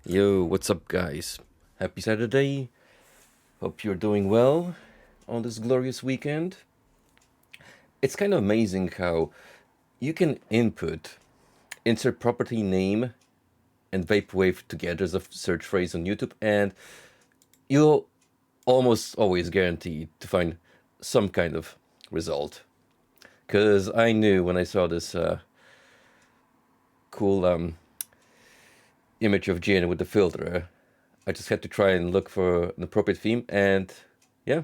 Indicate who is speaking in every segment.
Speaker 1: Yo, what's up, guys? Happy Saturday. Hope you're doing well on this glorious weekend. It's kind of amazing how you can insert property name and vaporwave together as a search phrase on YouTube, and you'll almost always guarantee to find some kind of result. Because I knew when I saw this cool image of Jin with the filter, I just had to try and look for an appropriate theme, and yeah,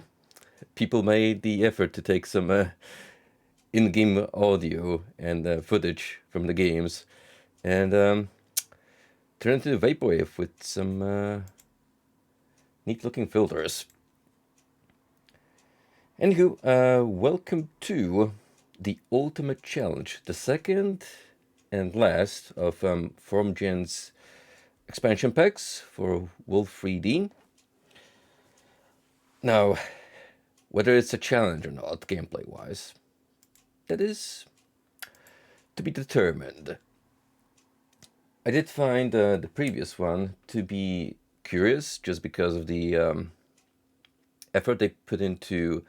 Speaker 1: people made the effort to take some in-game audio and footage from the games and turn it into vaporwave with some neat-looking filters. Anywho, welcome to the Ultimate Challenge, the second and last of FormGen's expansion packs for Wolf 3D. Now, whether it's a challenge or not, gameplay-wise, that is to be determined. I did find the previous one to be curious just because of the effort they put into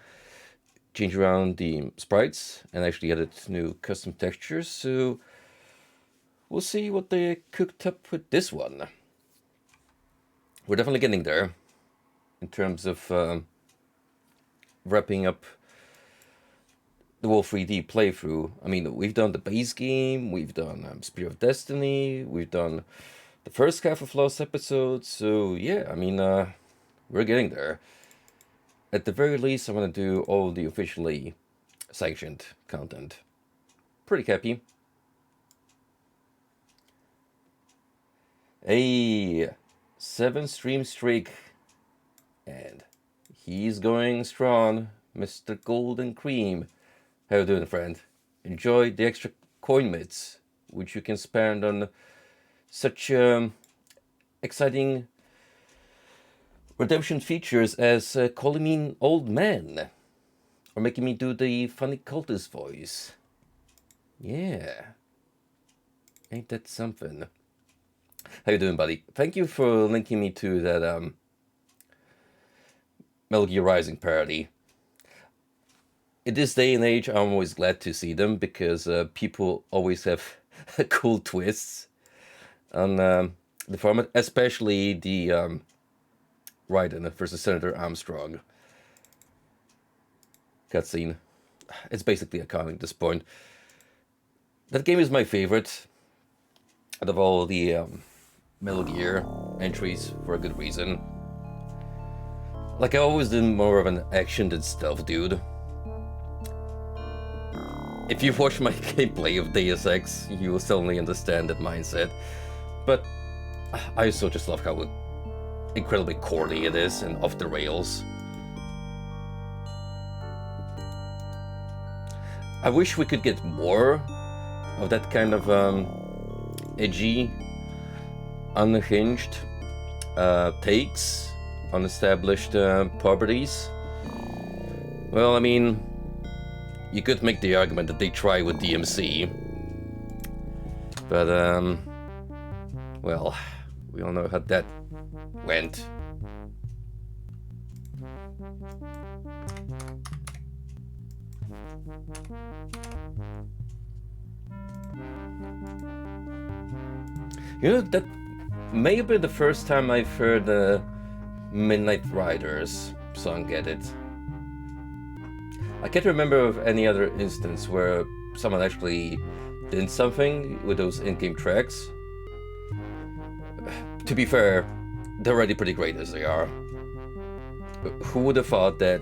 Speaker 1: change around the sprites and actually added new custom textures, so we'll see what they cooked up with this one. We're definitely getting there in terms of wrapping up the Wolf 3D playthrough. I mean, we've done the base game, we've done Spear of Destiny, we've done the first half of Lost Episodes, so yeah, I mean, we're getting there. At the very least, I want to do all the officially sanctioned content. Pretty happy. A 7-stream streak, and he's going strong, Mr. Golden Cream. How you doing, friend? Enjoy the extra coin mitts, which you can spend on such exciting redemption features as calling me an old man, or making me do the funny cultist voice. Yeah. Ain't that something? How you doing, buddy? Thank you for linking me to that Metal Gear Rising parody. In this day and age, I'm always glad to see them because people always have cool twists on the format, especially the Raiden versus Senator Armstrong cutscene. It's basically iconic at this point. That game is my favorite out of all the Metal Gear entries for a good reason. Like, I always been more of an action than stealth dude. If you've watched my gameplay of Deus Ex, you will certainly understand that mindset. But I also just love how incredibly corny it is and off the rails. I wish we could get more of that kind of edgy, unhinged takes on established properties. Well, I mean, you could make the argument that they try with DMC, but well, we all know how that went. You know, that may have been the first time I've heard Midnight Riders song Get It. I can't remember of any other instance where someone actually did something with those in-game tracks. To be fair, they're already pretty great as they are. Who would have thought that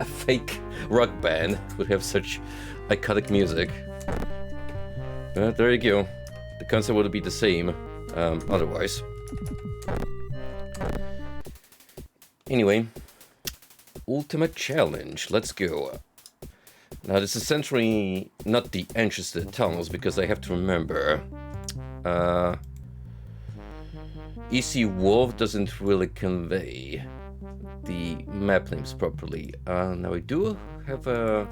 Speaker 1: a fake rock band would have such iconic music? But there you go. The concept would be the same otherwise. Anyway, Ultimate Challenge, let's go. Now, this is essentially not the entrance to the tunnels, because I have to remember EC Wolf doesn't really convey the map names properly. Now, I do have a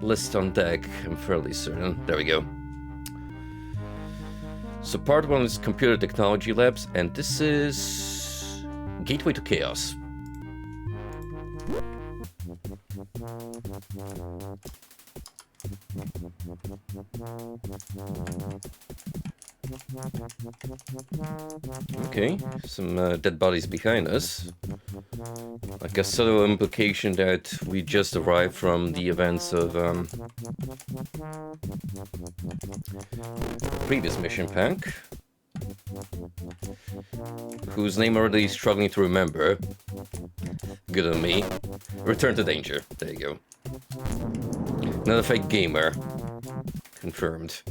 Speaker 1: list on deck, I'm fairly certain. There we go. So part 1 is Computer Technology Labs, and this is Gateway to Chaos. Okay, some dead bodies behind us. Like a subtle implication that we just arrived from the events of previous mission pack, whose name I'm already struggling to remember. Good on me. Return to Danger. There you go. Another fake gamer. Confirmed.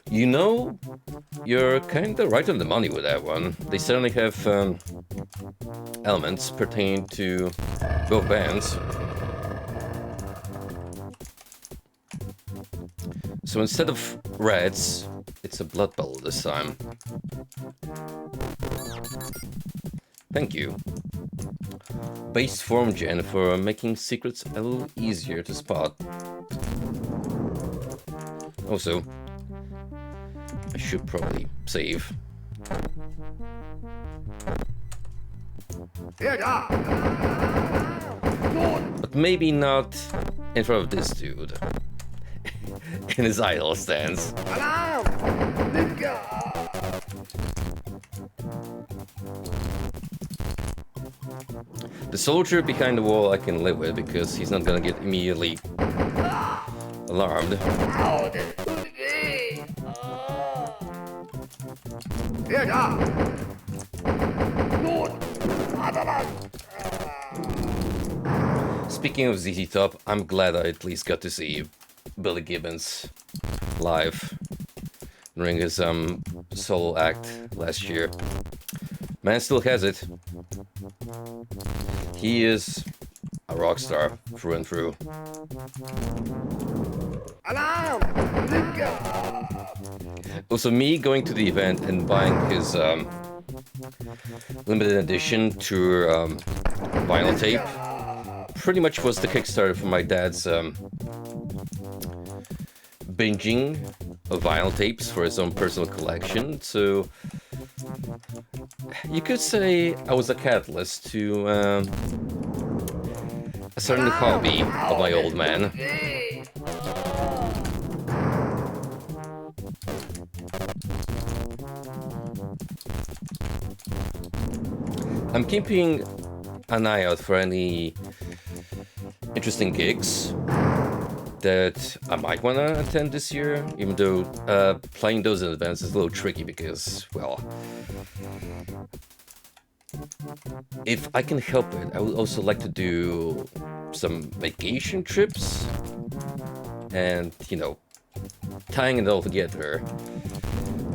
Speaker 1: You know, you're kinda right on the money with that one. They certainly have elements pertaining to both bands. So instead of reds, it's a blood bowl this time. Thank you. Base form gen for making secrets a little easier to spot. Also, I should probably save. But maybe not in front of this dude. In his idle stance. The soldier behind the wall I can live with because he's not gonna get immediately alarmed. Speaking of ZZ Top, I'm glad I at least got to see Billy Gibbons live during his solo act last year. Man still has it. He is a rock star through and through. Also, me going to the event and buying his limited edition tour vinyl tape pretty much was the Kickstarter for my dad's binging of vinyl tapes for his own personal collection. So you could say I was a catalyst to a certain hobby of my old man. I'm keeping an eye out for any interesting gigs that I might want to attend this year, even though playing those in advance is a little tricky because, well, if I can help it, I would also like to do some vacation trips and, you know, tying it all together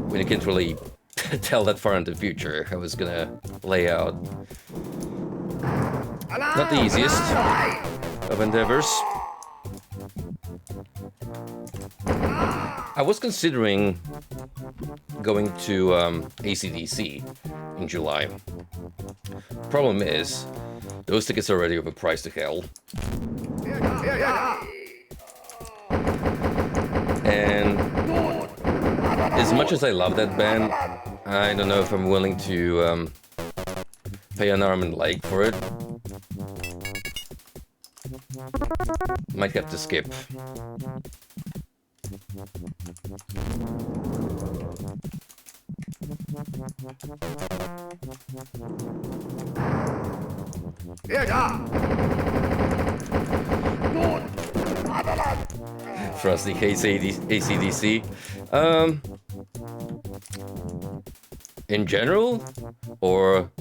Speaker 1: when you can't really tell that far into the future. I was gonna lay out not the easiest of endeavors. I was considering going to AC/DC in July. Problem is, those tickets are already overpriced to hell. And as much as I love that band, I don't know if I'm willing to pay an arm and leg for it. Might have to skip. Frosty hates AC/DC. In general, or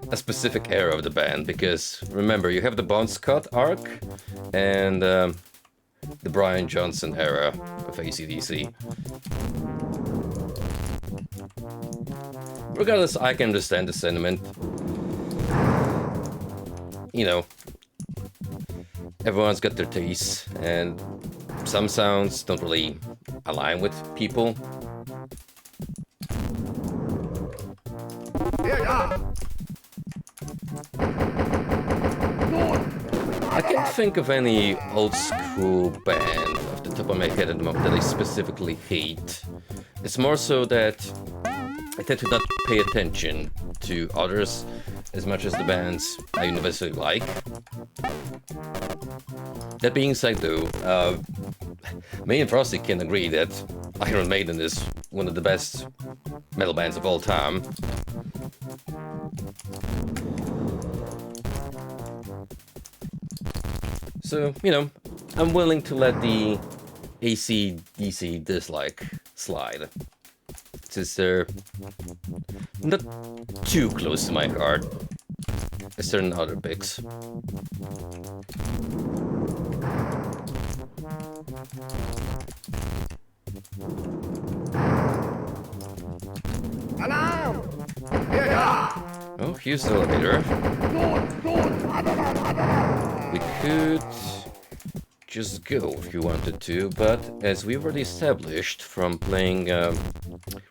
Speaker 1: a specific era of the band? Because remember, you have the Bon Scott arc and the Brian Johnson era of AC/DC. Regardless, I can understand the sentiment. You know, everyone's got their tastes, and some sounds don't really align with people. I can't think of any old school band off off the top of my head at the moment that I specifically hate. It's more so that I tend to not pay attention to others as much as the bands I universally like. That being said though, me and Frosty can agree that Iron Maiden is one of the best metal bands of all time. So, you know, I'm willing to let the AC/DC dislike slide, since they're not too close to my heart as certain other picks.
Speaker 2: Alarm! Yeah.
Speaker 1: Oh, here's the elevator. We could just go if you wanted to, but as we've already established from playing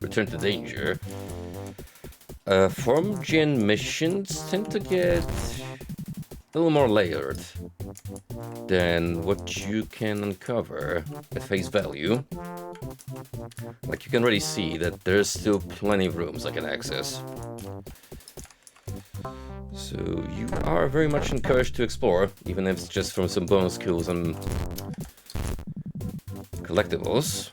Speaker 1: Return to Danger, forum gen missions tend to get a little more layered than what you can uncover at face value. Like, you can already see that there's still plenty of rooms I can access. So you are very much encouraged to explore, even if it's just from some bonus kills and collectibles.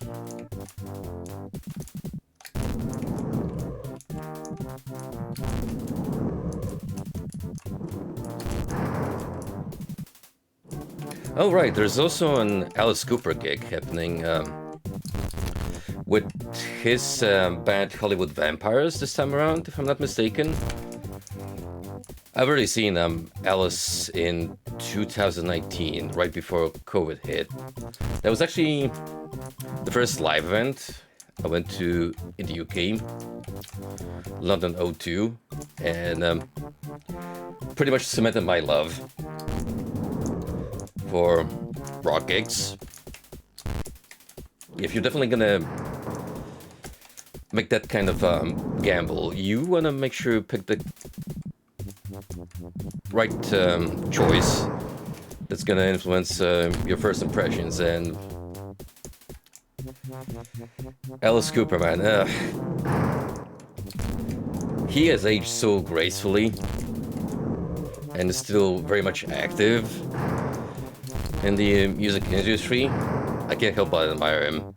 Speaker 1: Oh right, there's also an Alice Cooper gig happening with his band Hollywood Vampires this time around, if I'm not mistaken. I've already seen Alice in 2019, right before COVID hit. That was actually the first live event I went to in the UK, London O2, and pretty much cemented my love for rock gigs. If you're definitely gonna make that kind of gamble, you wanna make sure you pick the right choice that's gonna influence your first impressions. And Alice Cooper, man, he has aged so gracefully and is still very much active in the music industry. I can't help but admire him.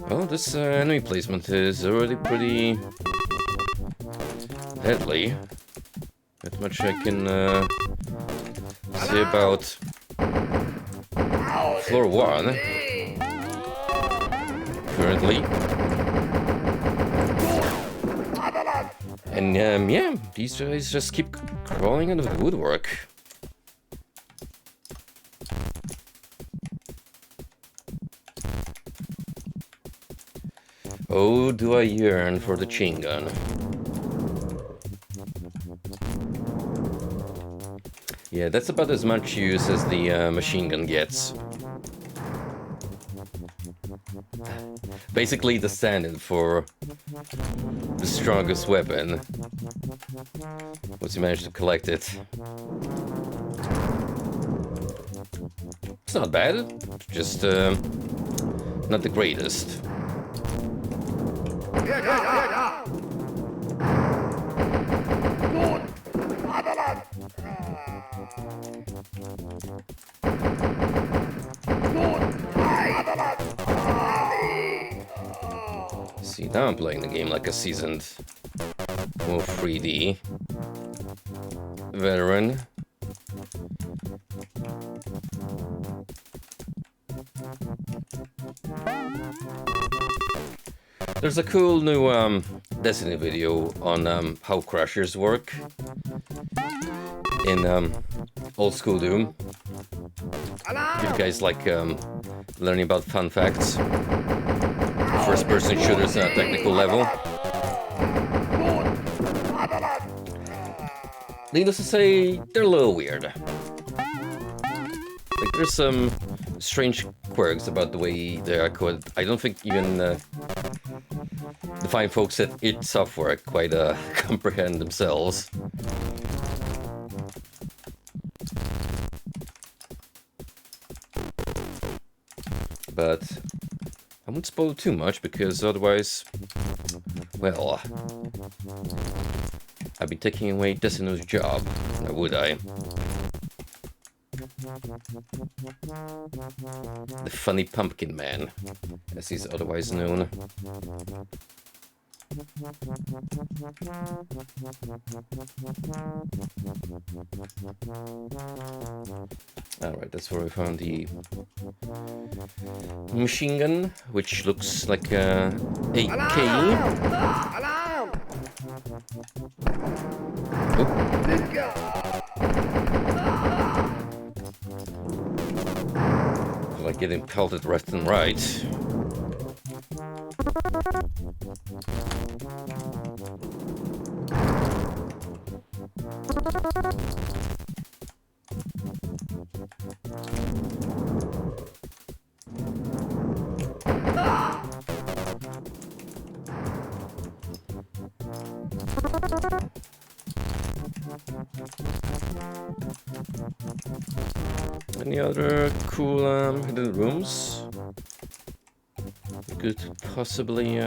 Speaker 1: Well, this enemy placement is already pretty deadly. Not much I can say about floor 1 currently. And yeah, these guys just keep crawling into the woodwork. Oh, do I yearn for the chain gun. Yeah, that's about as much use as the machine gun gets. Basically the stand-in for the strongest weapon, once you manage to collect it. It's not bad, just not the greatest. See, now I'm playing the game like a seasoned, more 3D veteran. There's a cool new Destiny video on how crushers work in old school Doom. If you guys like learning about fun facts, first-person shooters on a technical level. Needless to say, they're a little weird. Like, there's some strange quirks about the way they are coded. I don't think even the fine folks at id Software quite comprehend themselves. But I won't spoil too much, because otherwise, well, I'd be taking away Desino's job, now would I? The Funny Pumpkin Man, as he's otherwise known. Alright, that's where we found the machine gun, which looks like a AK.
Speaker 2: Alarm!
Speaker 1: Like getting pelted left and right. Any other cool hidden rooms we could possibly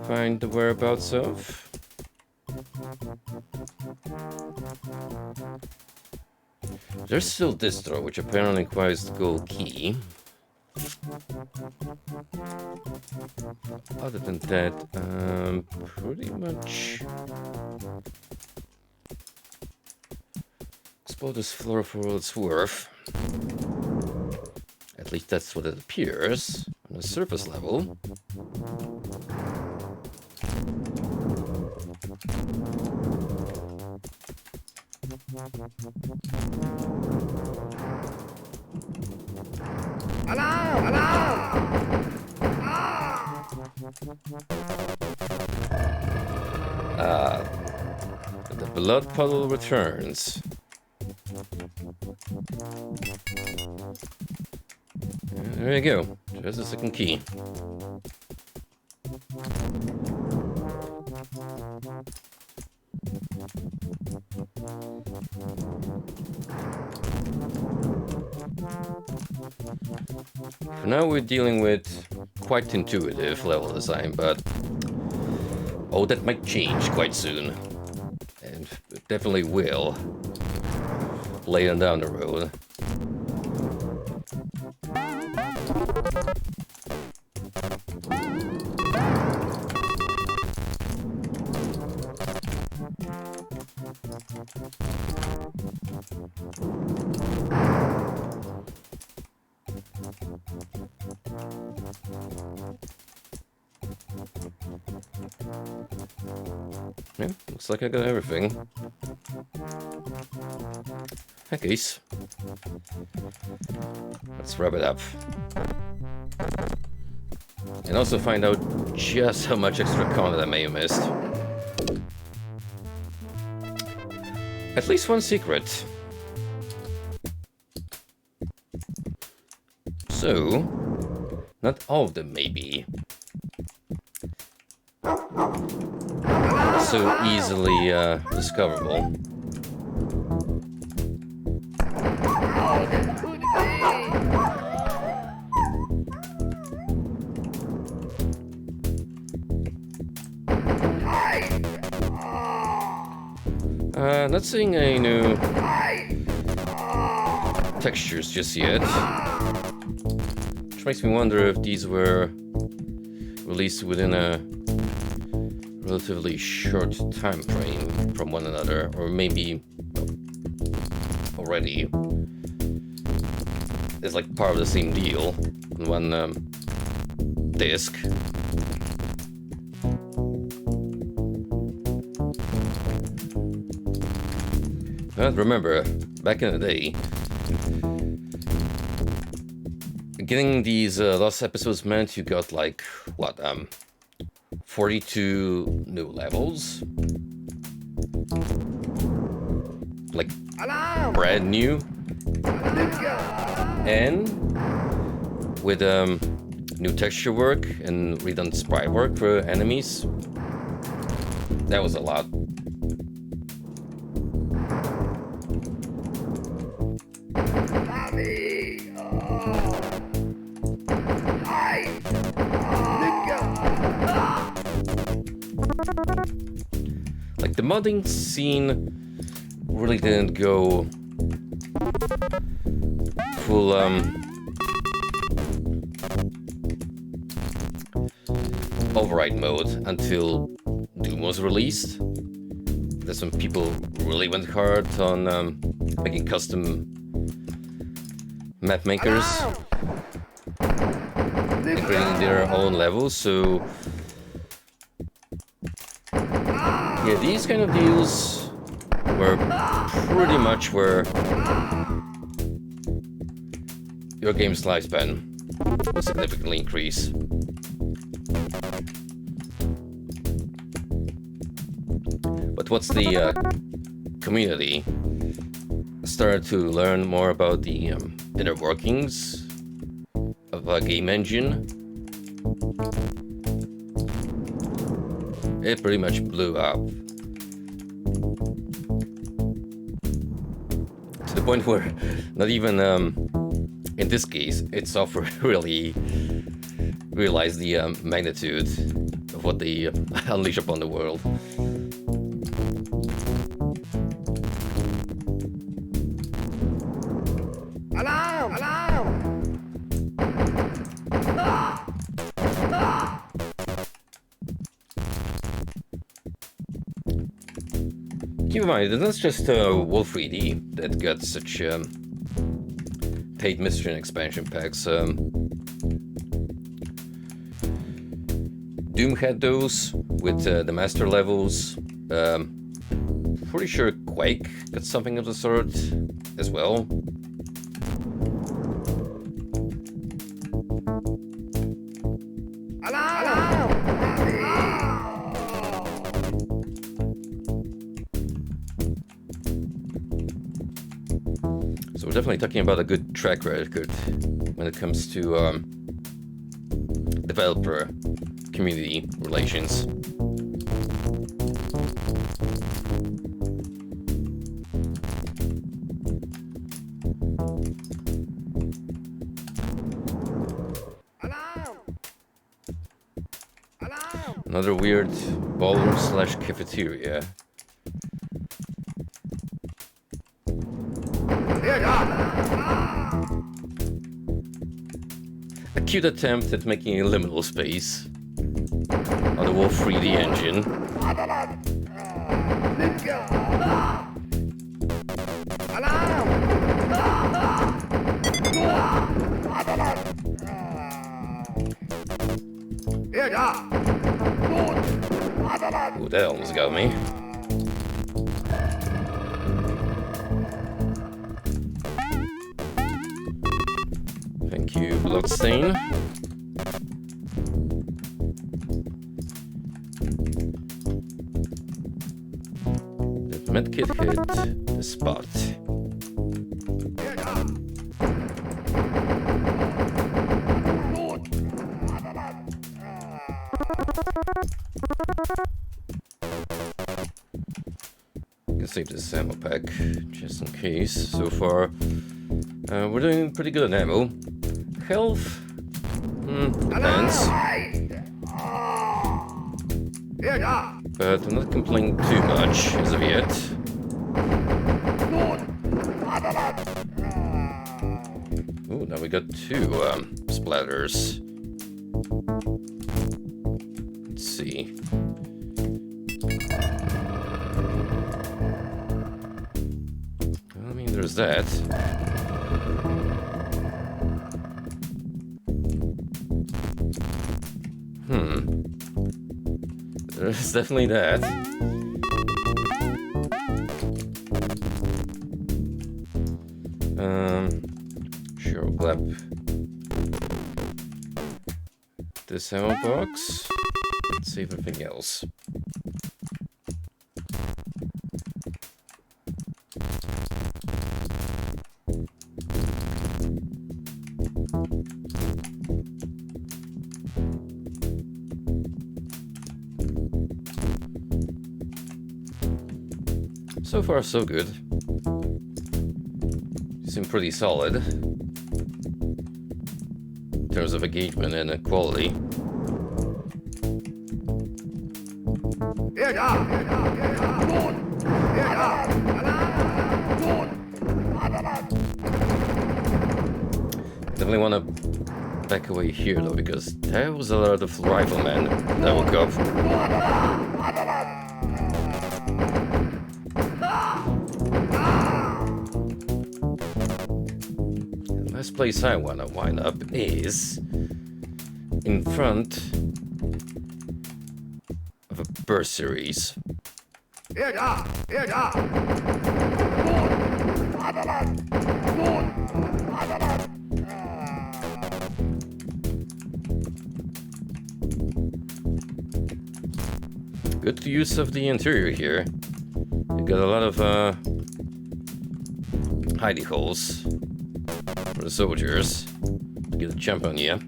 Speaker 1: find the whereabouts of? There's still this door, which apparently requires the gold key. Other than that, pretty much explore this floor for all it's worth. At least that's what it appears on the surface level.
Speaker 2: Alarm! Alarm!
Speaker 1: The blood puddle returns. There you go. There's the second key. For now, we're dealing with quite intuitive level design, but oh, that might change quite soon. And it definitely will later down the road. Yeah, looks like I got everything. Heck, Ace. Let's wrap it up. And also find out just how much extra content I may have missed. At least one secret. So, not all of them maybe so easily discoverable. Not seeing any new textures just yet, which makes me wonder if these were released within a relatively short time frame from one another, or maybe already is like part of the same deal on one disc. But remember, back in the day, getting these lost episodes meant you got like, what, 42 new levels? like
Speaker 2: Alarm!
Speaker 1: brand new, and with new texture work and redone sprite work for enemies. That was a lot. Like the modding scene really didn't go full override mode until Doom was released. That's when people really went hard on making custom map makers and creating their own levels. So yeah, these kind of deals were pretty much where your game's lifespan would significantly increase. But once the community started to learn more about the inner workings of a game engine, it pretty much blew up. To the point where not even in this case, id Software really realized the magnitude of what they unleash upon the world.
Speaker 2: Alarm! Alarm!
Speaker 1: Keep in mind, that's just Wolf 3D that got such paid mystery and expansion packs. Doom had those with the master levels. Pretty sure Quake got something of the sort as well. So we're definitely talking about a good track record when it comes to developer community relations. Another weird ballroom slash cafeteria. A cute attempt at making a liminal space on the Wolf 3D engine. Ooh, that almost got me. Thank you, Bloodstain. That medkit hit the spot. I can save this ammo pack just in case. So far, we're doing pretty good on ammo. Health? Depends. But I'm not complaining too much as of yet. Ooh, now we got two splatters. Let's see. I mean, there's that. There's definitely that. Sure, we'll grab this ammo box. Let's see everything else. So far, so good. Seem pretty solid in terms of engagement and quality. Definitely want to back away here though, because there was a lot of riflemen that woke up. The last place I want to wind up is in front of a bursaries. Good use of the interior here. You got a lot of hidey holes for the soldiers to get a jump on you.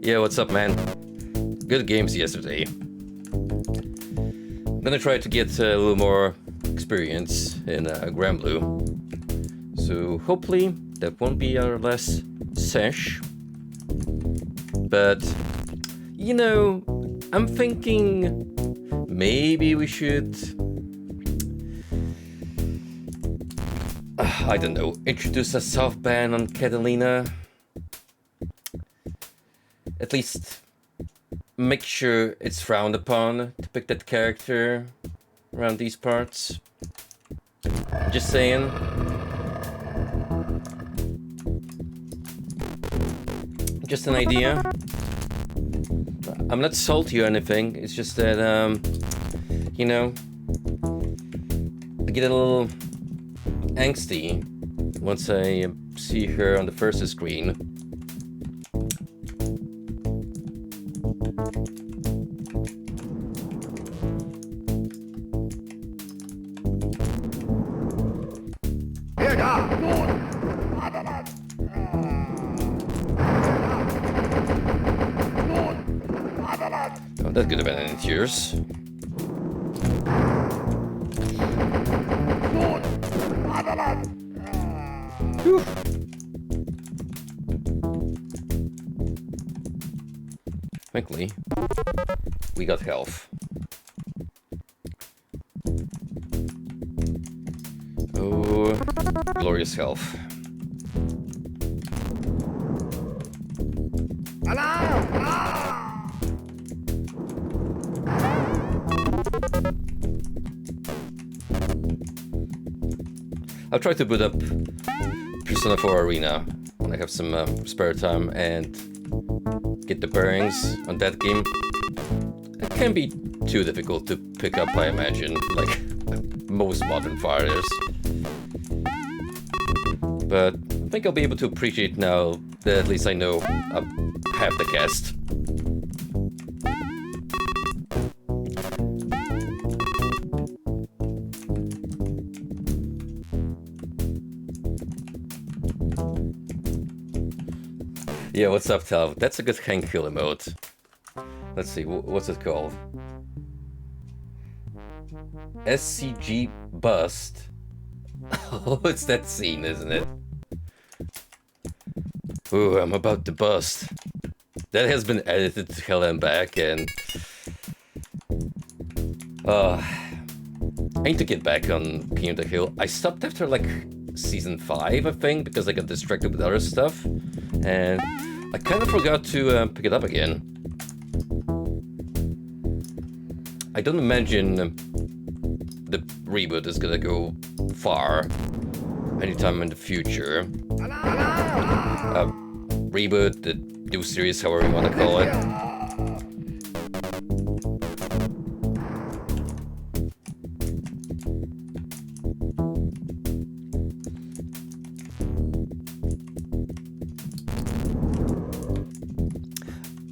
Speaker 1: Yeah, what's up, man? Good games yesterday. I'm gonna try to get a little more experience in Granblue. So hopefully that won't be our last sesh. But, you know, I'm thinking maybe we should, I don't know, introduce a soft ban on Catalina. At least make sure it's frowned upon to pick that character around these parts. Just saying. Just an idea. I'm not salty or anything. It's just that, you know, I get a little angsty once I see her on the first screen. Oh, that could have been any tears. Whew. Thankfully, we got health. Oh, glorious health. I'll try to boot up Persona 4 Arena when I have some spare time and get the bearings on that game. It can't be too difficult to pick up, I imagine, like most modern fighters. But I think I'll be able to appreciate now that at least I know half the cast. Yeah, what's up, Tal? That's a good Hank Hill emote. Let's see, what's it called? SCG Bust. Oh, it's that scene, isn't it? Ooh, I'm about to bust. That has been edited to hell and back, and... I need to get back on King of the Hill. I stopped after, like, Season 5, I think, because I got distracted with other stuff. And I kind of forgot to pick it up again. I don't imagine the reboot is gonna go far anytime in the future. Reboot, the new series, however you want to call it.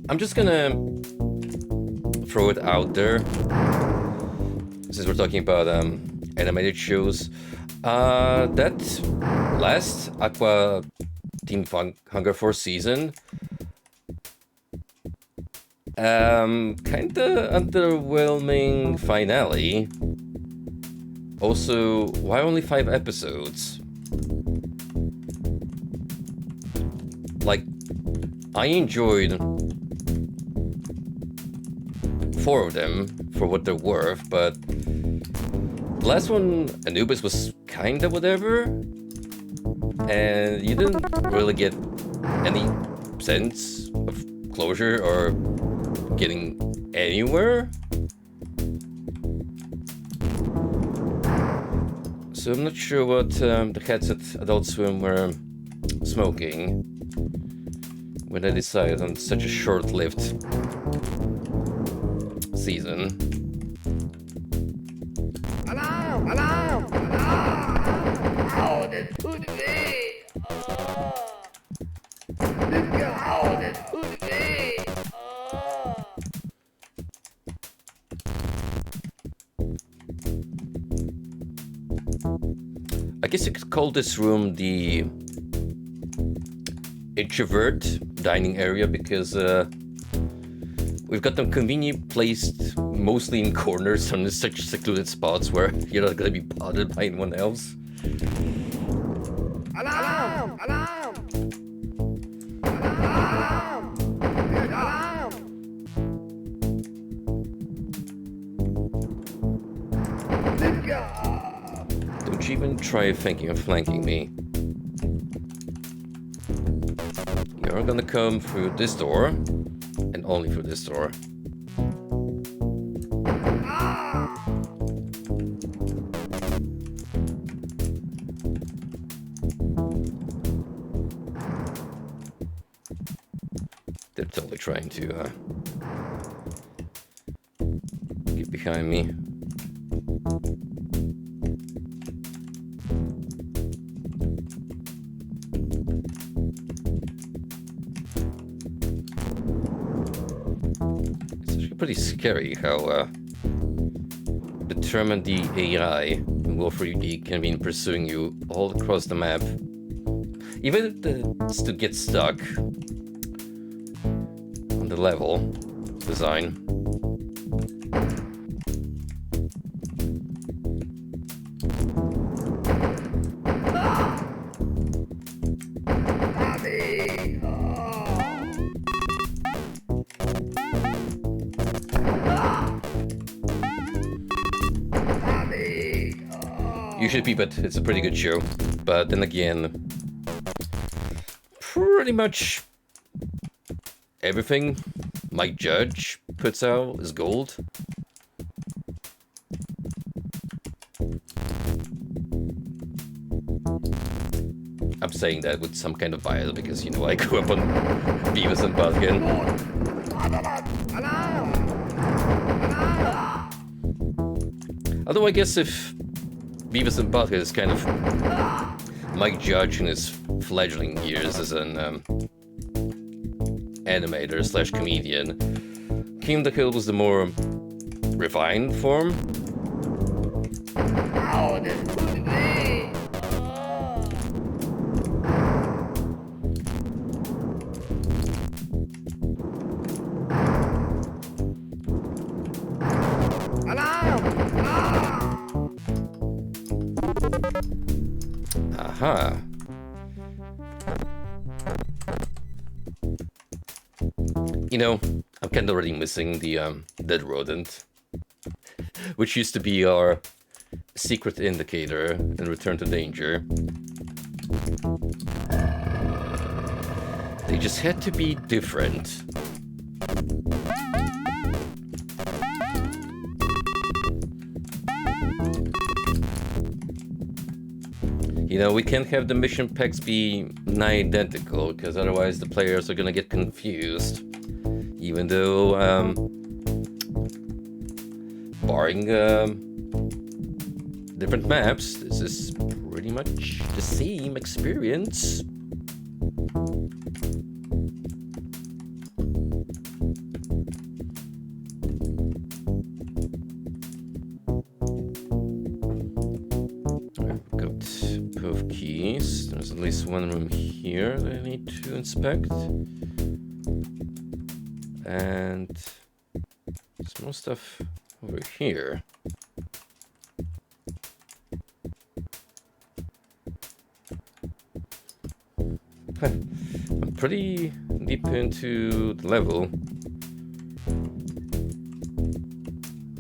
Speaker 1: I'm just gonna throw it out there, since we're talking about animated shows. That last Aqua Team Hunger Force season Kinda underwhelming finale. Also, why only 5 episodes? Like, I enjoyed 4 of them for what they're worth, but the last one, Anubis, was kinda whatever, and you didn't really get any sense of closure or getting anywhere. So I'm not sure what the cats at Adult Swim were smoking when they decided on such a short-lived season.
Speaker 2: Alarm! Alarm! Alarm! How did put me? How did put me?
Speaker 1: I guess you could call this room the introvert dining area because we've got them conveniently placed mostly in corners on such secluded spots where you're not going to be bothered by anyone else.
Speaker 2: Alarm! Alarm! Alarm! Alarm!
Speaker 1: Don't you even try thinking of flanking me. You're gonna come through this door, and only through this door. They're totally trying to get behind me. Pretty scary how determined the AI in Wolf 3D can be pursuing you all across the map. Even if it's to get stuck on the level design. You should be, but it's a pretty good show. But then again, pretty much everything Mike Judge puts out is gold. I'm saying that with some kind of bias because, you know, I grew up on Beavis and Butthead. Although I guess if Beavis and Butthead is kind of Mike Judge in his fledgling years as an animator slash comedian, King of the Hill was the more refined form. Aha. You know, I'm kind of already missing the dead rodent, which used to be our secret indicator in Return to Danger. They just had to be different. You know, we can't have the mission packs be nigh identical, because otherwise the players are gonna get confused. Even though, barring different maps, this is pretty much the same experience. There's at least one room here that I need to inspect. And some more stuff over here. I'm pretty deep into the level.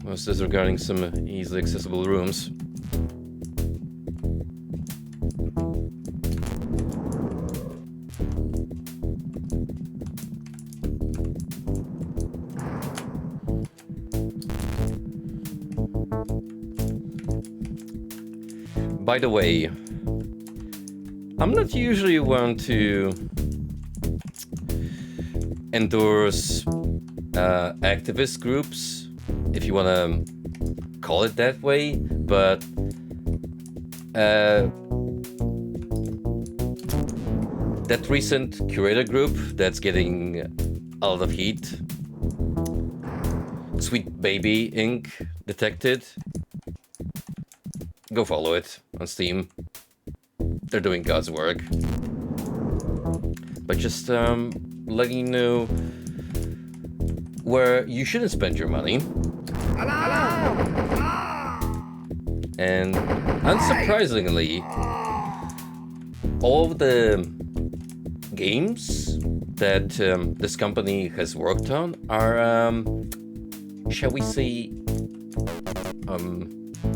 Speaker 1: Most disregarding some easily accessible rooms. By the way, I'm not usually one to endorse activist groups, if you want to call it that way, but that recent curator group that's getting a lot of heat, Sweet Baby Inc. detected, go follow it on Steam. They're doing God's work. But just letting you know where you shouldn't spend your money.
Speaker 2: Alarm!
Speaker 1: And unsurprisingly, all of the games that this company has worked on are, shall we say,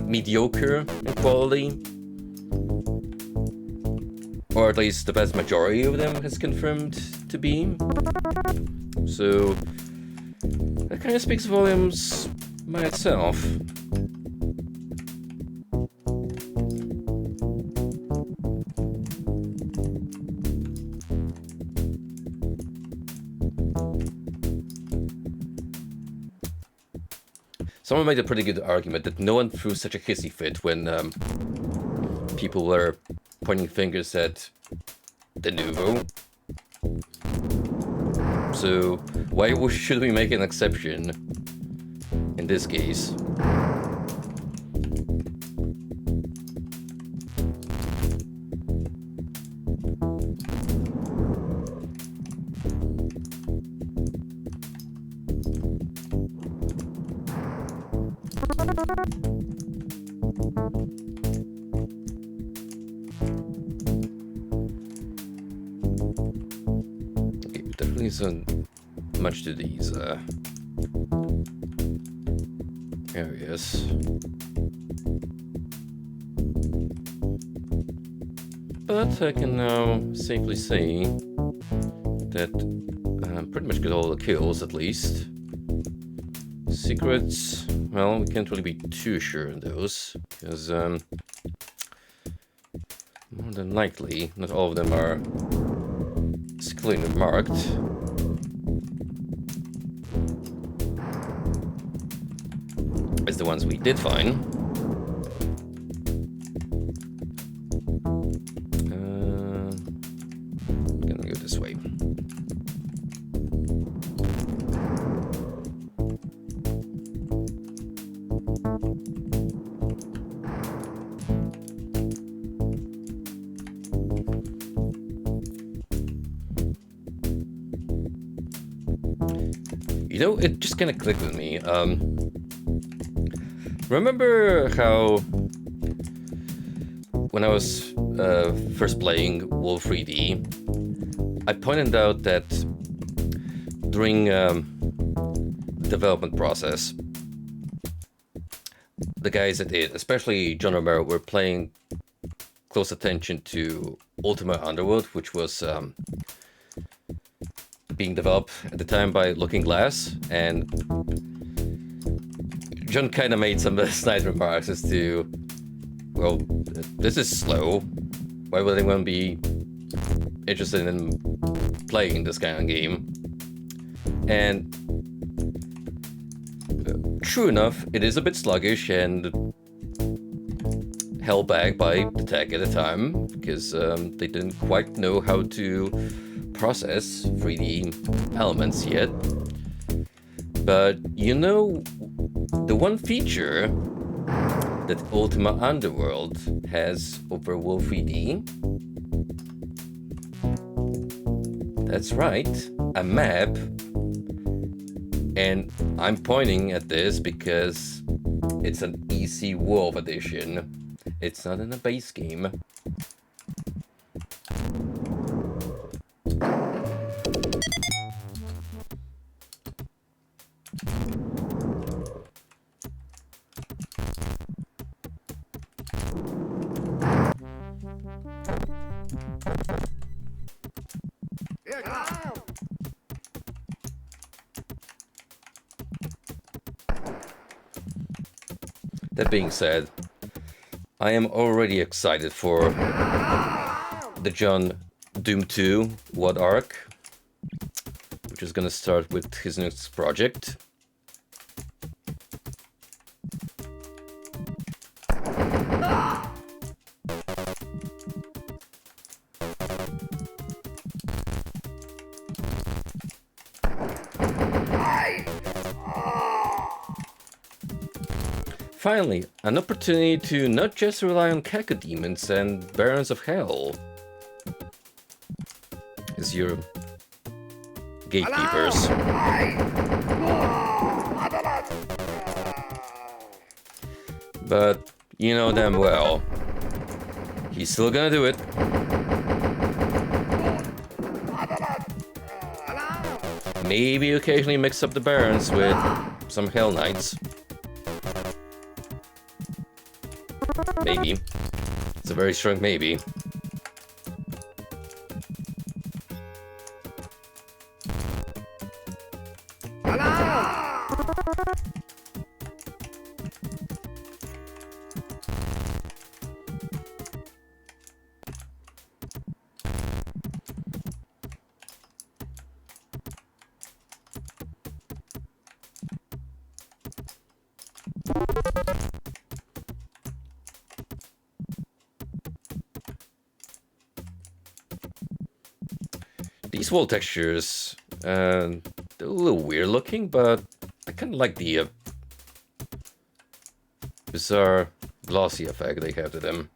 Speaker 1: mediocre in quality. Or at least the vast majority of them has confirmed to be. So that kind of speaks volumes by itself. Someone made a pretty good argument that no one threw such a hissy fit when people were pointing fingers at the Nouveau. So why should we make an exception in this case? Definitely isn't much to these areas. But I can now safely say that pretty much got all the kills at least. Secrets, well, we can't really be too sure on those, because more than likely, not all of them are clearly marked. As the ones we did find. Gonna go this way. You know, it just kind of clicked with me. Remember how when I was first playing Wolf 3D, I pointed out that during the development process, the guys at it, especially John Romero, were paying close attention to Ultima Underworld, which was being developed at the time by Looking Glass, and John kind of made some snide remarks as to, well, this is slow. Why would anyone be interested in playing this kind of game? And true enough, it is a bit sluggish and held back by the tech at the time, because they didn't quite know how to process 3D elements yet. But you know, the one feature that Ultima Underworld has over Wolf 3D, that's right, a map And I'm pointing at this because it's an easy Wolf edition. It's not in a base game. That being said, I am already excited for the John Doom 2 WOD arc, which is gonna start with his next project. Finally, an opportunity to not just rely on cacodemons and barons of hell as your gatekeepers. But you know damn well, he's still gonna do it. Maybe occasionally mix up the barons with some hell knights. Maybe. It's a very strong maybe. These wall textures, they're a little weird looking, but I kind of like the bizarre glossy effect they have to them.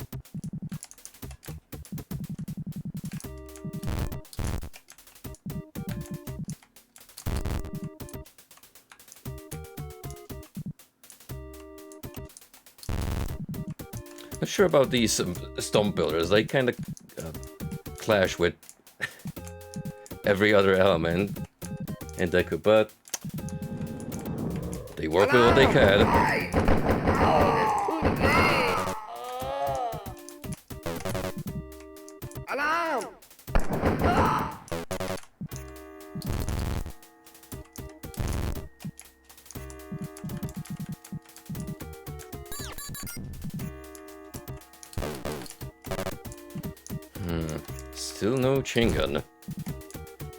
Speaker 1: Not sure about these stomp builders. They kind of clash with every other element in Deku, but they work with what they can. Still no Chingun.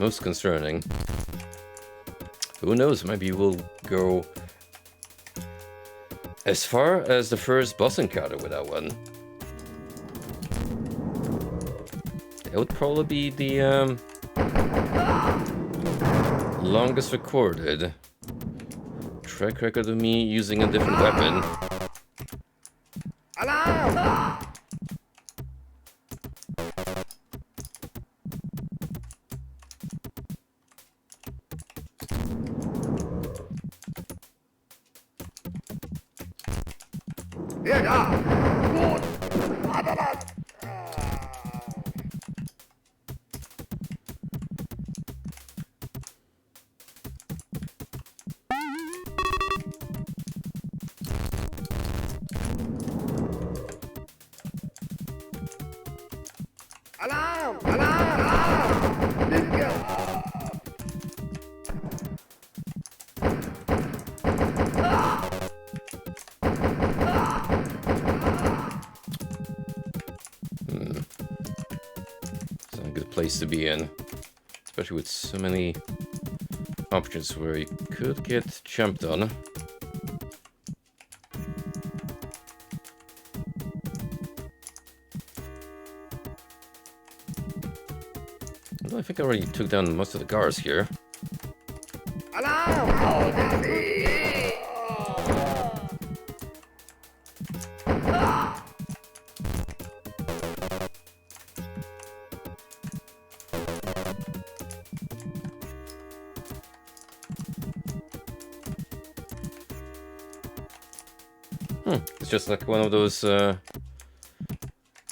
Speaker 1: Most concerning. Who knows, maybe we'll go as far as the first boss encounter with that one. That would probably be the longest recorded track record of me using a different weapon. Place to be in, especially with so many options where you could get jumped on. Although I think I already took down most of the guards here. It's just like one of those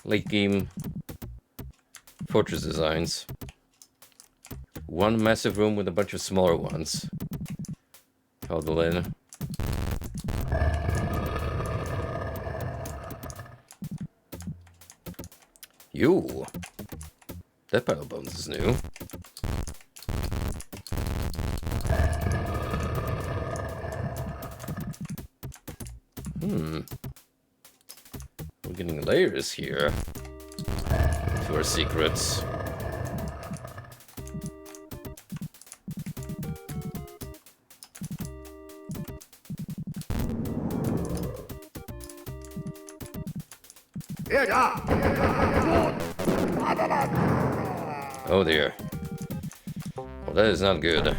Speaker 1: late game fortress designs. One massive room with a bunch of smaller ones huddled in. You! That pile of bones is new. We're getting layers here to our secrets. Oh dear. Well, that is not good.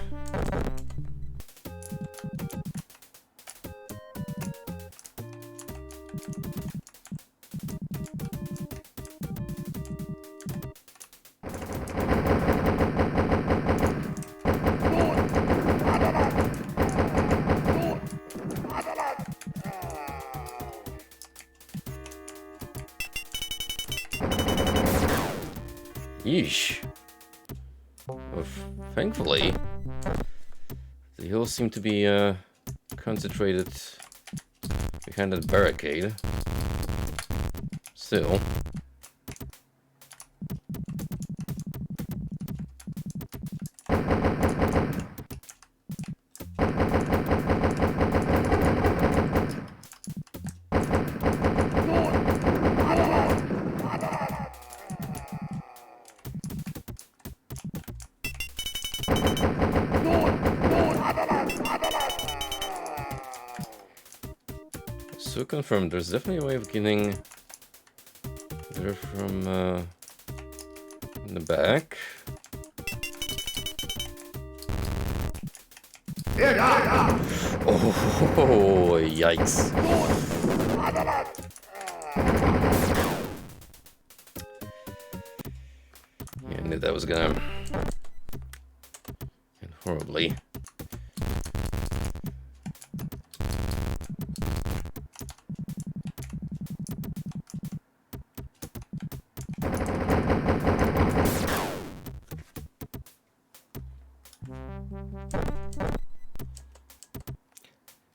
Speaker 1: Yeesh. Well, thankfully, the hills seem to be concentrated behind that barricade. Still. So confirmed, there's definitely a way of getting there from in the back. Oh, yikes. Yeah, I knew that was gonna end horribly.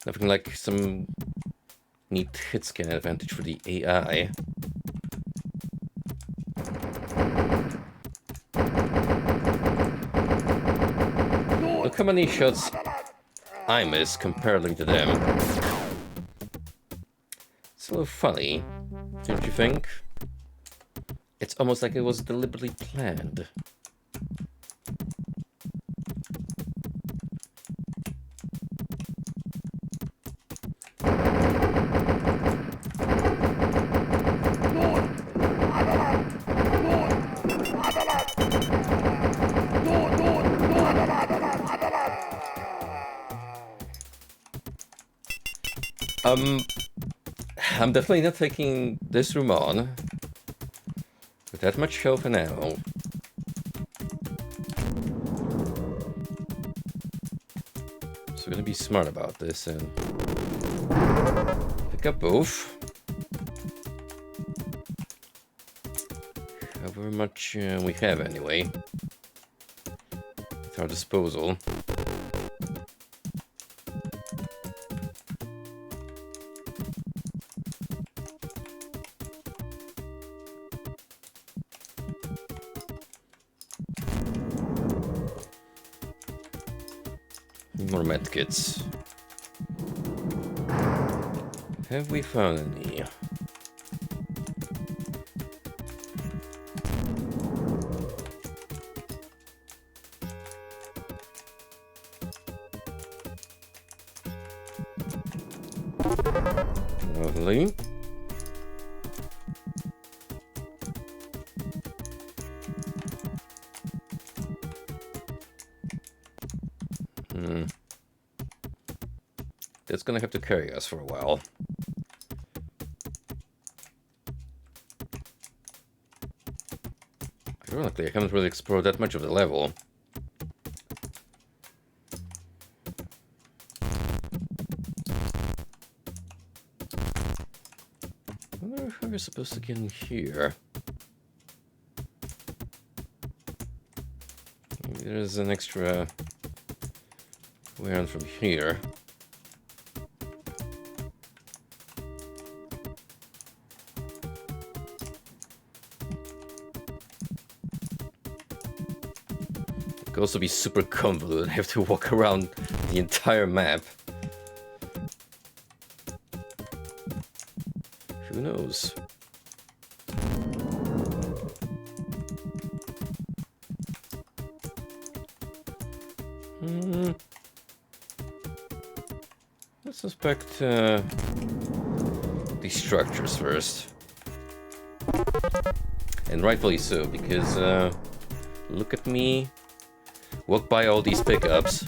Speaker 1: Nothing like some neat hit scan advantage for the AI. Look how many shots I miss comparing to them. It's a little funny, don't you think? It's almost like it was deliberately planned. I'm definitely not taking this room on with that much health and ammo. So we're gonna be smart about this and pick up both. However much we have anyway at our disposal. More medkits. Have we found any? Lovely. That's gonna have to carry us for a while. Ironically, I haven't really explored that much of the level. wonder how you're supposed to get in here. Maybe there's an extra way on from here. It could also be super convoluted. I have to walk around the entire map. Who knows? Let's inspect these structures first. And rightfully so, because look at me walk by all these pickups.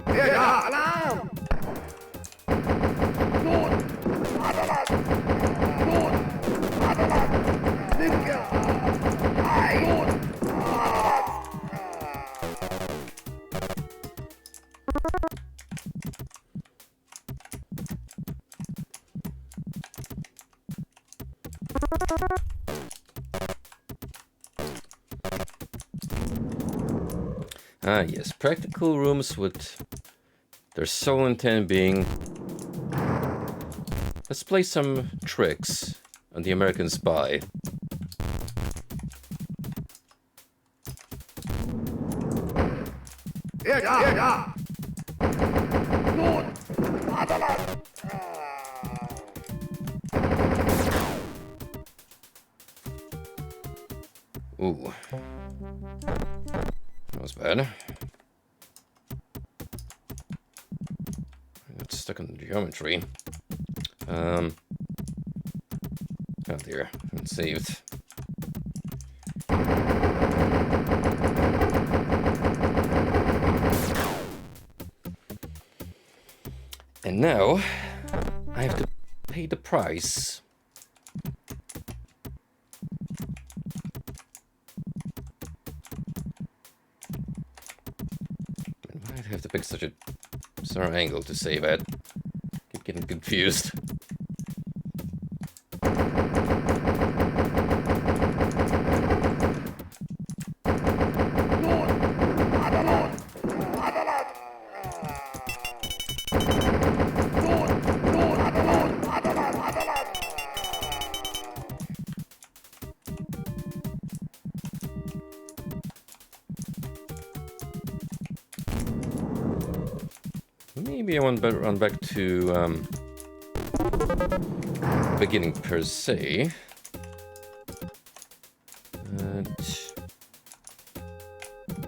Speaker 2: Alarm!
Speaker 1: Ah yes, practical rooms with their sole intent being, let's play some tricks on the American spy. Ooh. That was bad. I got stuck on the geometry. Oh dear, I'm saved. And now I have to pay the price. I'd have to pick such a bizarre angle to save at. Keep getting confused. Maybe I want to run back to beginning per se. But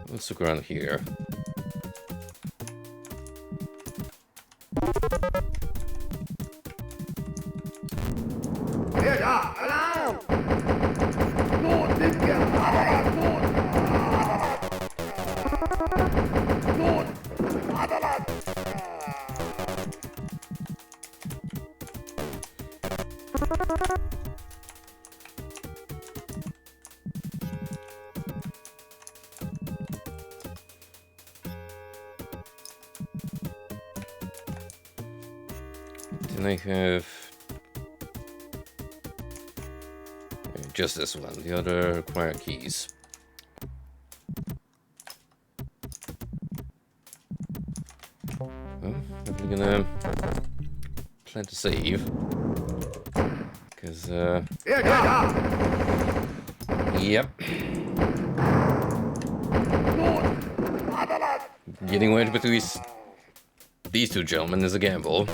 Speaker 1: let's look around here. Then I have just this one. The other require keys. Well, I'm gonna plan to save because yep, getting wedged between these two gentlemen is a gamble.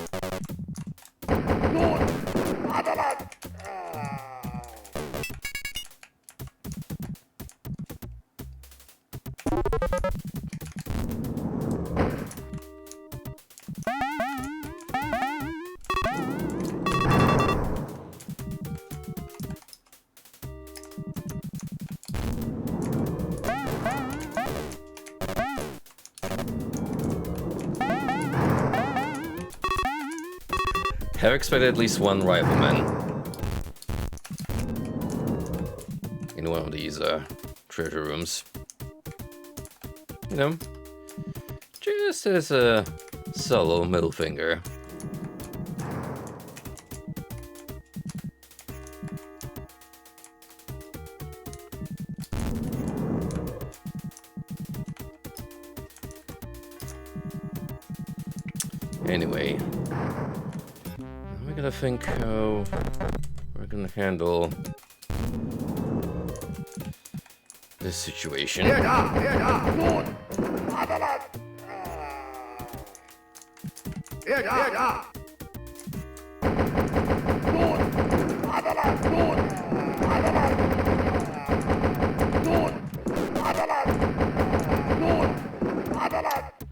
Speaker 1: I expected at least one rifleman in one of these treasure rooms. You know, just as a Solo middle finger. Anyway, we gotta think how we're gonna handle this situation.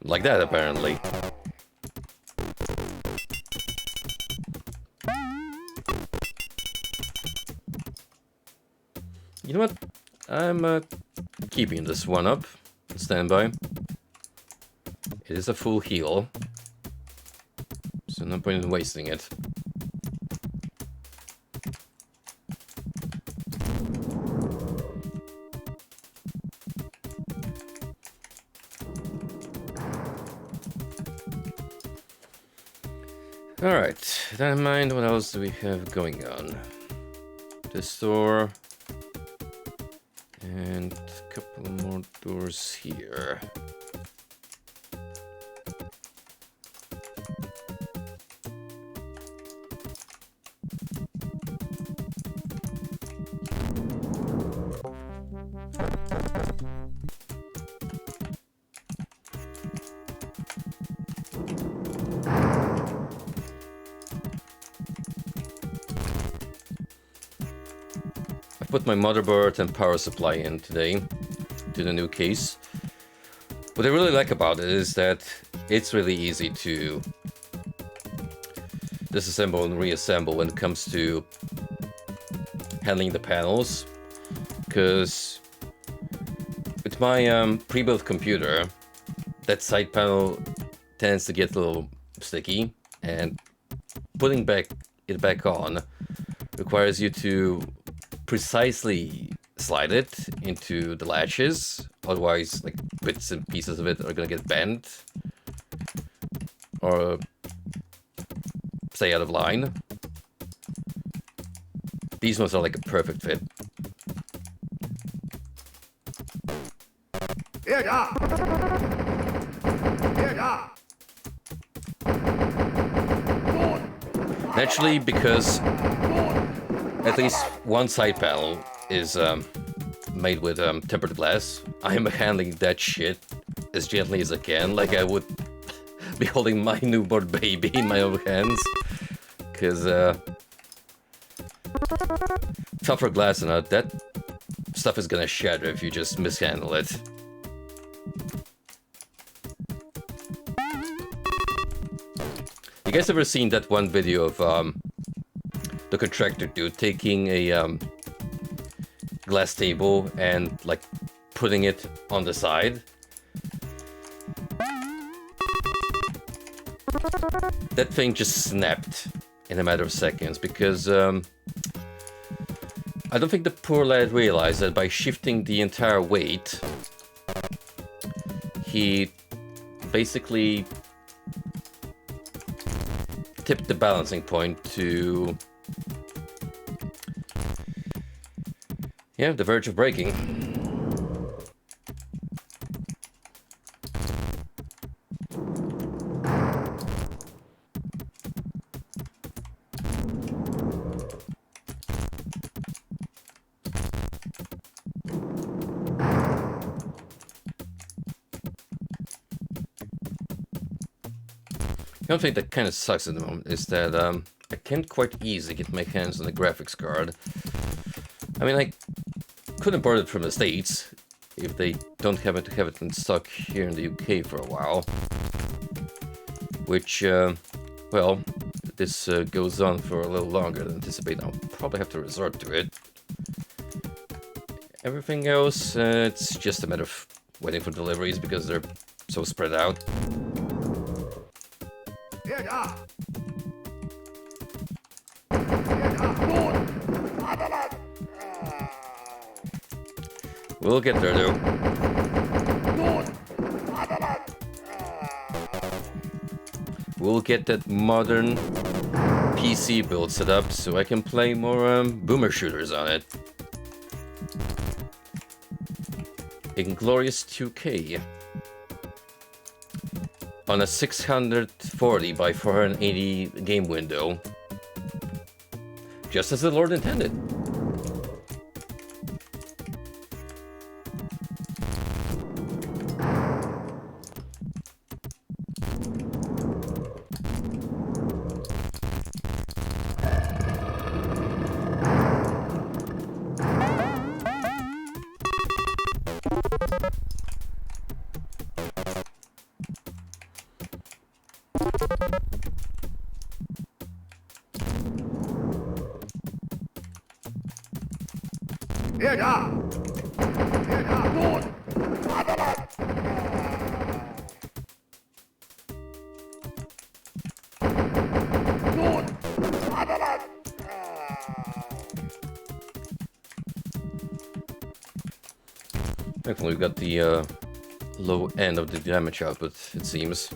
Speaker 1: Like that, apparently. You know what? I'm keeping this one up. Standby. It is a full heal, so no point in wasting it. Alright, with that in mind, what else do we have going on? This door. And a couple more doors here. Put my motherboard and power supply in today to the new case. What I really like about it is that it's really easy to disassemble and reassemble when it comes to handling the panels, because with my pre-built computer, that side panel tends to get a little sticky, and putting it back on requires you to precisely slide it into the latches, otherwise like bits and pieces of it are gonna get bent or stay out of line. These ones are like a perfect fit. Naturally, because at least one side panel is made with tempered glass, I'm handling that shit as gently as I can, like I would be holding my newborn baby in my own hands. Because tougher glass than that stuff is gonna shatter if you just mishandle it. You guys ever seen that one video of the contractor dude taking a glass table and like putting it on the side? That thing just snapped in a matter of seconds because I don't think the poor lad realized that by shifting the entire weight, he basically tipped the balancing point to, yeah, the verge of breaking. The only thing that kind of sucks at the moment is that I can't quite easily get my hands on the graphics card. I mean, I could import it from the States if they don't happen to have it in stock here in the UK for a while. Which, well, this goes on for a little longer than anticipated. I'll probably have to resort to it. Everything else, it's just a matter of waiting for deliveries because they're so spread out. We'll get there, though. we'll get that modern PC build set up so I can play more boomer shooters on it. Inglorious 2K on a 640 by 480 game window, just as the Lord intended.
Speaker 2: Hier da! Hier da! Gut! Gut!
Speaker 1: Thankfully, we've got the low end of the damage output, it seems.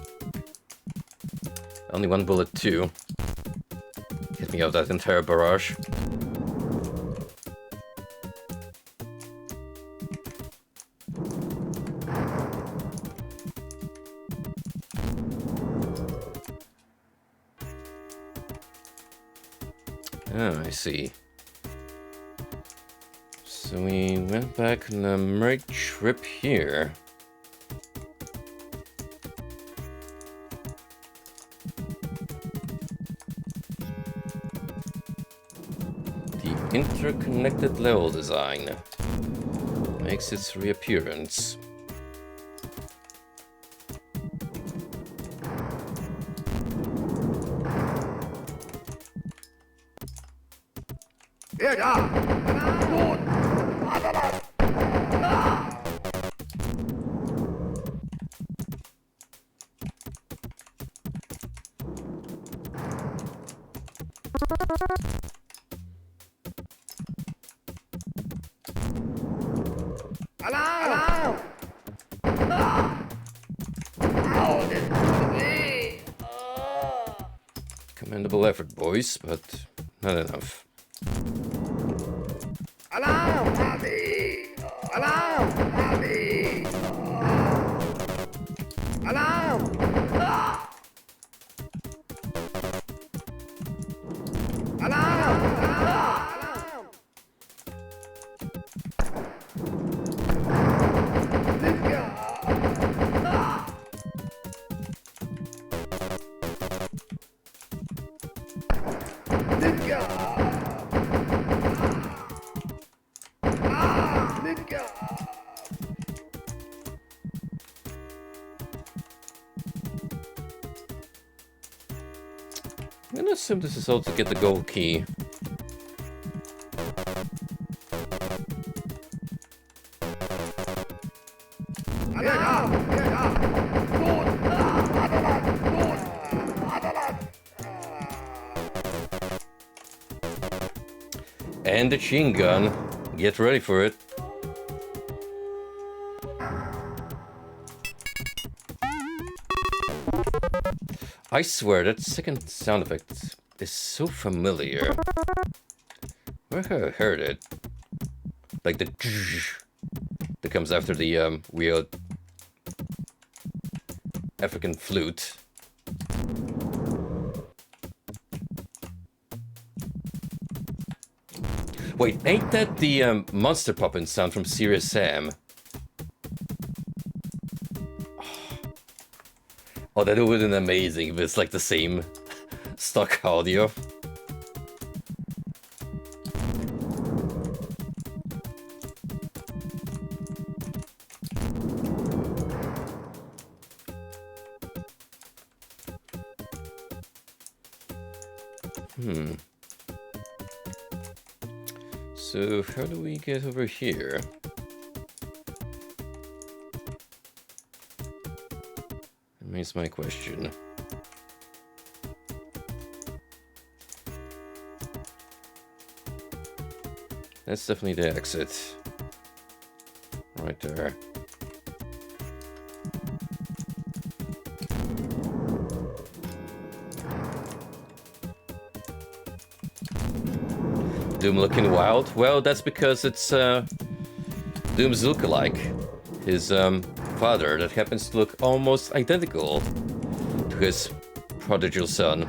Speaker 1: Only one bullet, too. Hit me out that entire barrage. Oh, I see. So we went back on a merry trip here. The interconnected level design makes its reappearance.
Speaker 2: Hier da! Gut! Alarm! Ow, this is me!
Speaker 1: Commendable effort, boys, but not enough.
Speaker 2: Alarm! Abby! Alarm! Abby! Alarm! Alarm! Alarm!
Speaker 1: I'm gonna assume this is all to get the gold key. And the machine gun. Get ready for it. I swear that second sound effect is so familiar. Where have I heard it? Like the that comes after the weird African flute. Wait, ain't that the monster poppin' sound from Serious Sam? Oh, that would have been amazing if it's like the same stock audio. So, how do we get over here? Remains my question. That's definitely the exit. Right there. Doom looking wild? Well, that's because it's Doom's lookalike. His father that happens to look almost identical to his prodigal son.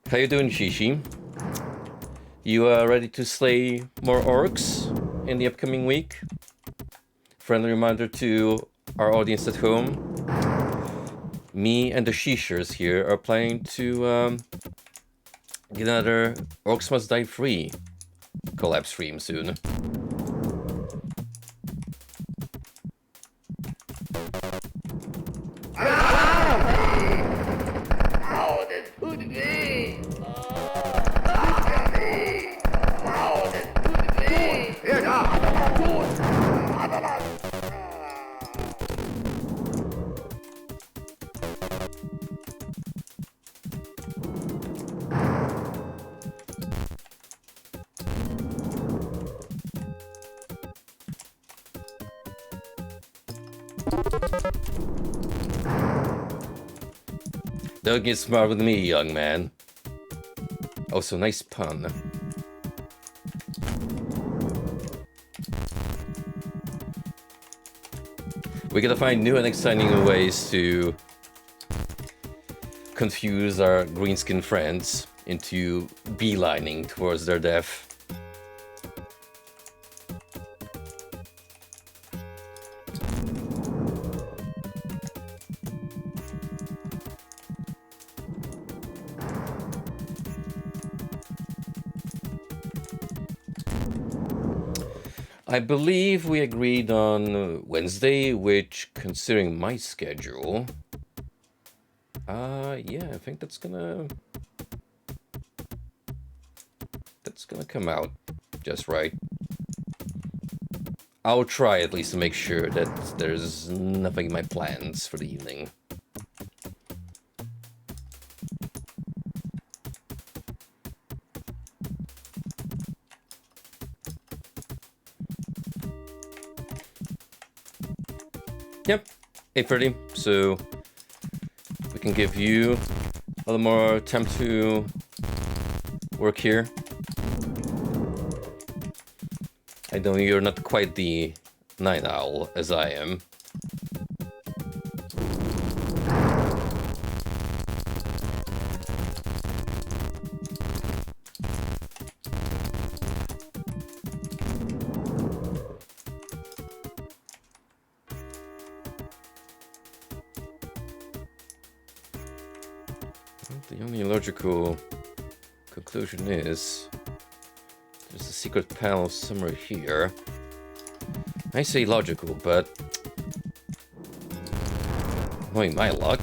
Speaker 1: How you doing, Shishi? You ready to slay more orcs in the upcoming week? Friendly reminder to our audience at home. Me and the Shishers here are planning to get another Orcs Must Die Free collab stream soon. Don't get smart with me, young man. Also, nice pun. We gotta find new and exciting ways to confuse our green-skinned friends into beelining towards their death. I believe we agreed on Wednesday, which, considering my schedule, yeah, I think that's gonna come out just right. I'll try at least to make sure that there's nothing in my plans for the evening. Yep, 8:30, so we can give you a little more time to work here. I know you're not quite the night owl as I am. The only logical conclusion is there's a secret panel somewhere here. I say logical, but knowing my luck,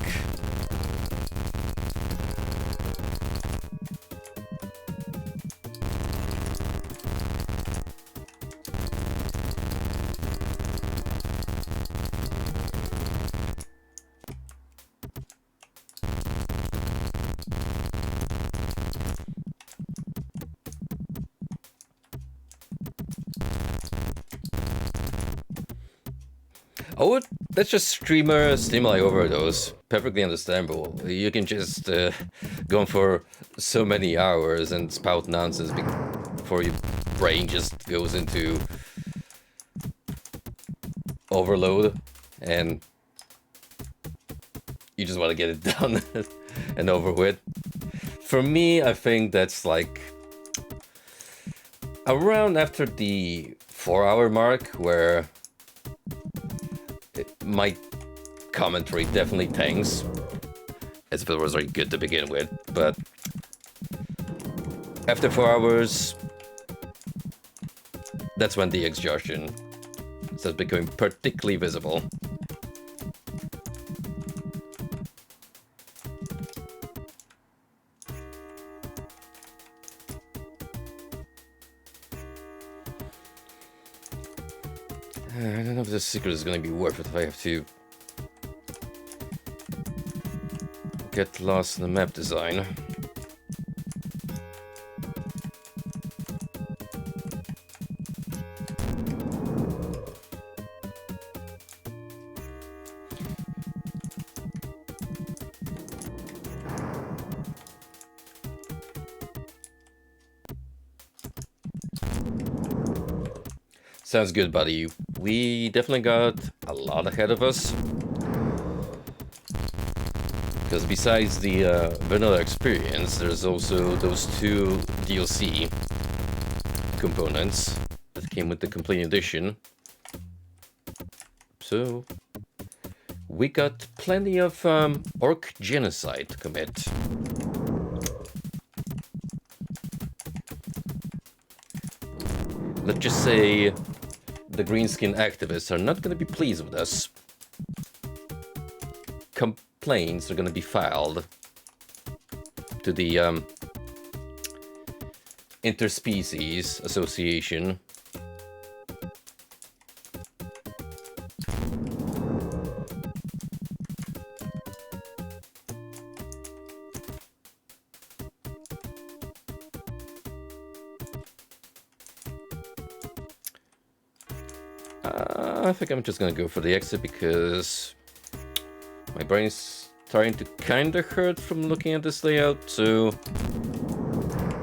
Speaker 1: oh, that's just streamer stimuli overdose. Perfectly understandable. You can just go on for so many hours and spout nonsense before your brain just goes into overload, and you just want to get it done and over with. For me, I think that's like around after the 4-hour mark, where my commentary definitely tanks, as if it was already good to begin with, but after 4 hours, that's when the exhaustion starts becoming particularly visible. I don't know if this secret is going to be worth it if I have to get lost in the map design. Sounds good, buddy. We definitely got a lot ahead of us. Because besides the vanilla experience, there's also those 2 DLC components that came with the complete edition. So we got plenty of orc genocide to commit. Let's just say the greenskin activists are not going to be pleased with us. Complaints are going to be filed to the Interspecies Association. I think I'm just gonna go for the exit because my brain's starting to kinda hurt from looking at this layout, so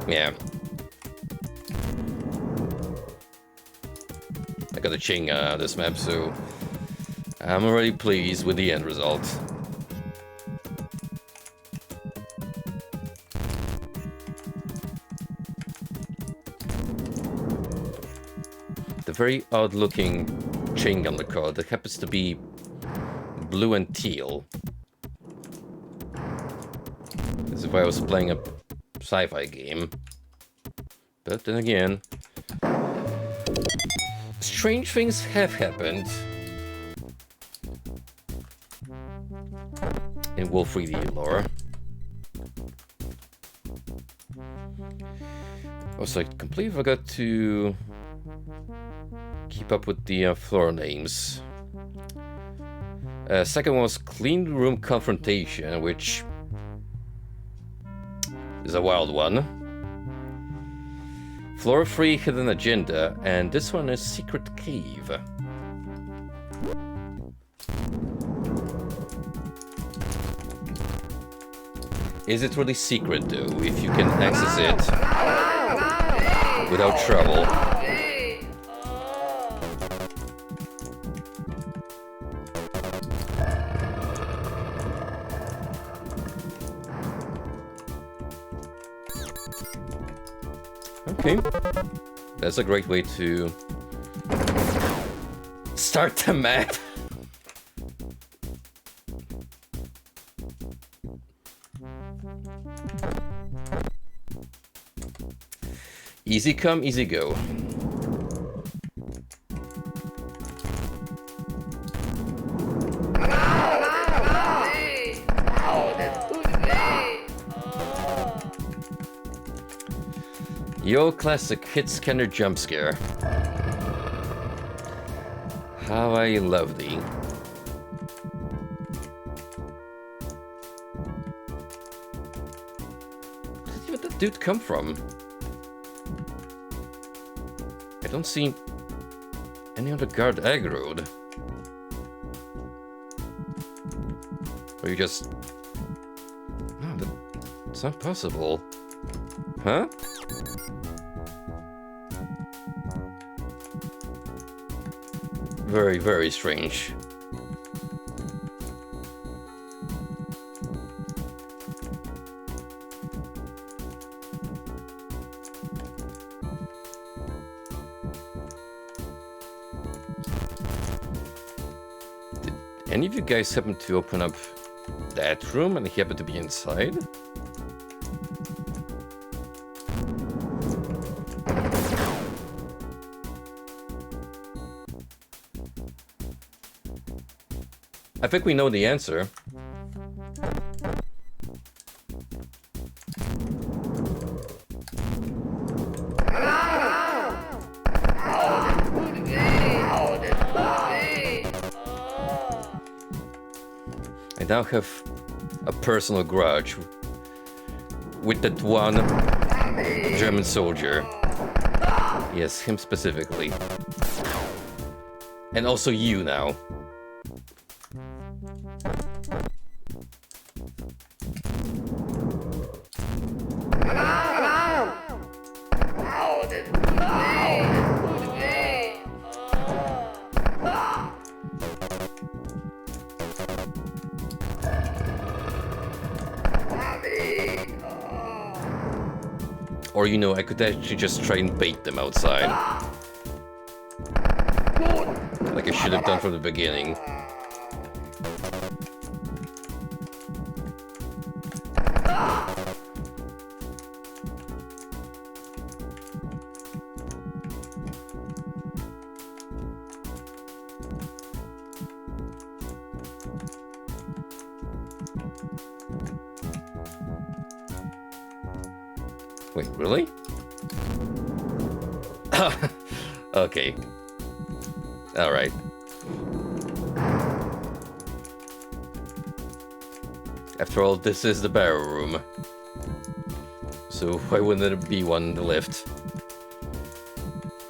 Speaker 1: yeah. I got a Ching this map, so I'm already pleased with the end result. The very odd-looking Ching on the card that happens to be blue and teal. As if I was playing a sci-fi game. But then again, strange things have happened in Wolf 3D lore. Also, I completely forgot to keep up with the floor names. Second one was Clean Room Confrontation, which is a wild one. Floor 3 Hidden Agenda, and this one is Secret Cave. Is it really secret though, if you can access it without trouble? Okay, that's a great way to start the map. Easy come, easy go. Yo, classic hit scanner jump scare. How I love thee. Where did that dude come from? I don't see any other guard aggroed. Or you just... No, that's not possible. Huh? Very, very strange. Did any of you guys happen to open up that room and he happened to be inside? I think we know the answer. I now have a personal grudge with that one German soldier. Yes, him specifically. And also you now. I Or, you know, I could actually just try and bait them outside. Like I should have done from the beginning. Wait, really? Okay. Alright. After all, this is the barrel room. So why wouldn't there be one in the lift?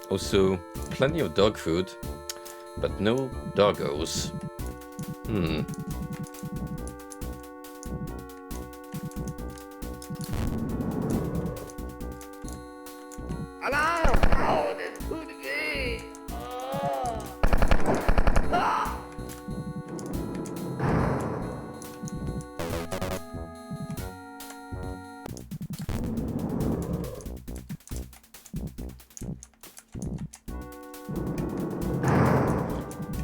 Speaker 1: Also, plenty of dog food, but no doggos.
Speaker 2: Alarm! Oh, this food again!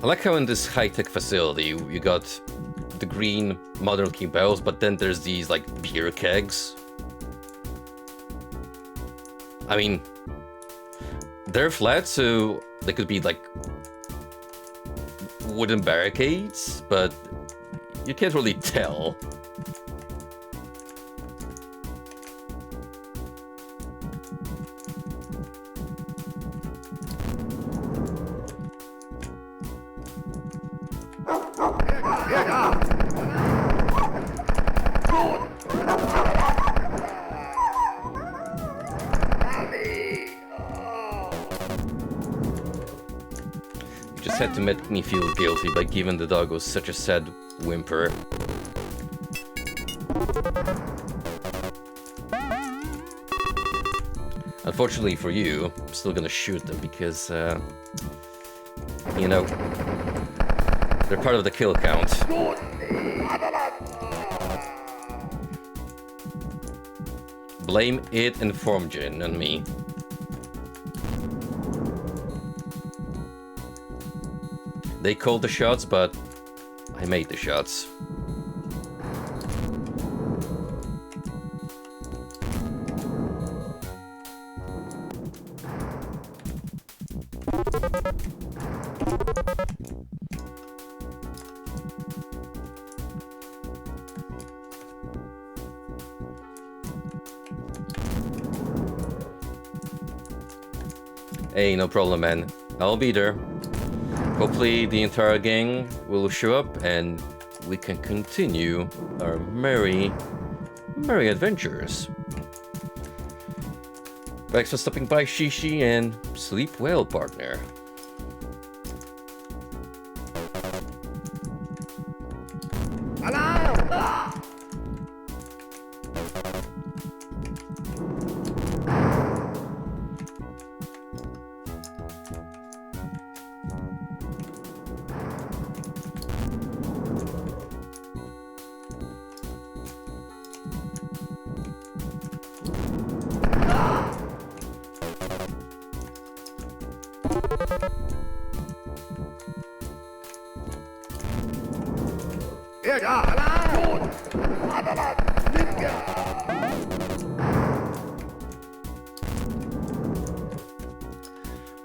Speaker 1: I like how in this high-tech facility you got the green modern-looking barrels, but then there's these like beer kegs. I mean, they're flat, so they could be like wooden barricades, but you can't really tell. Just had to make me feel guilty by giving the doggo such a sad whimper. Unfortunately for you, I'm still gonna shoot them because, you know, they're part of the kill count. Blame it and Formgen on me. They called the shots, but I made the shots. Hey, no problem, man. I'll be there. Hopefully the entire gang will show up and we can continue our merry adventures. Thanks for stopping by, Shishi, and sleep well, partner.
Speaker 2: Alarm!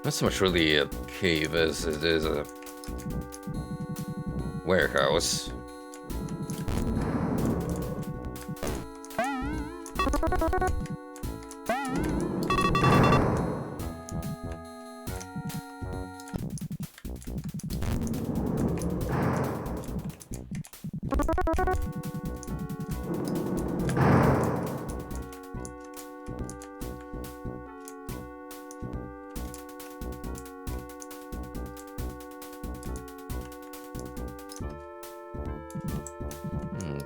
Speaker 1: Not so much really a cave as it is a warehouse.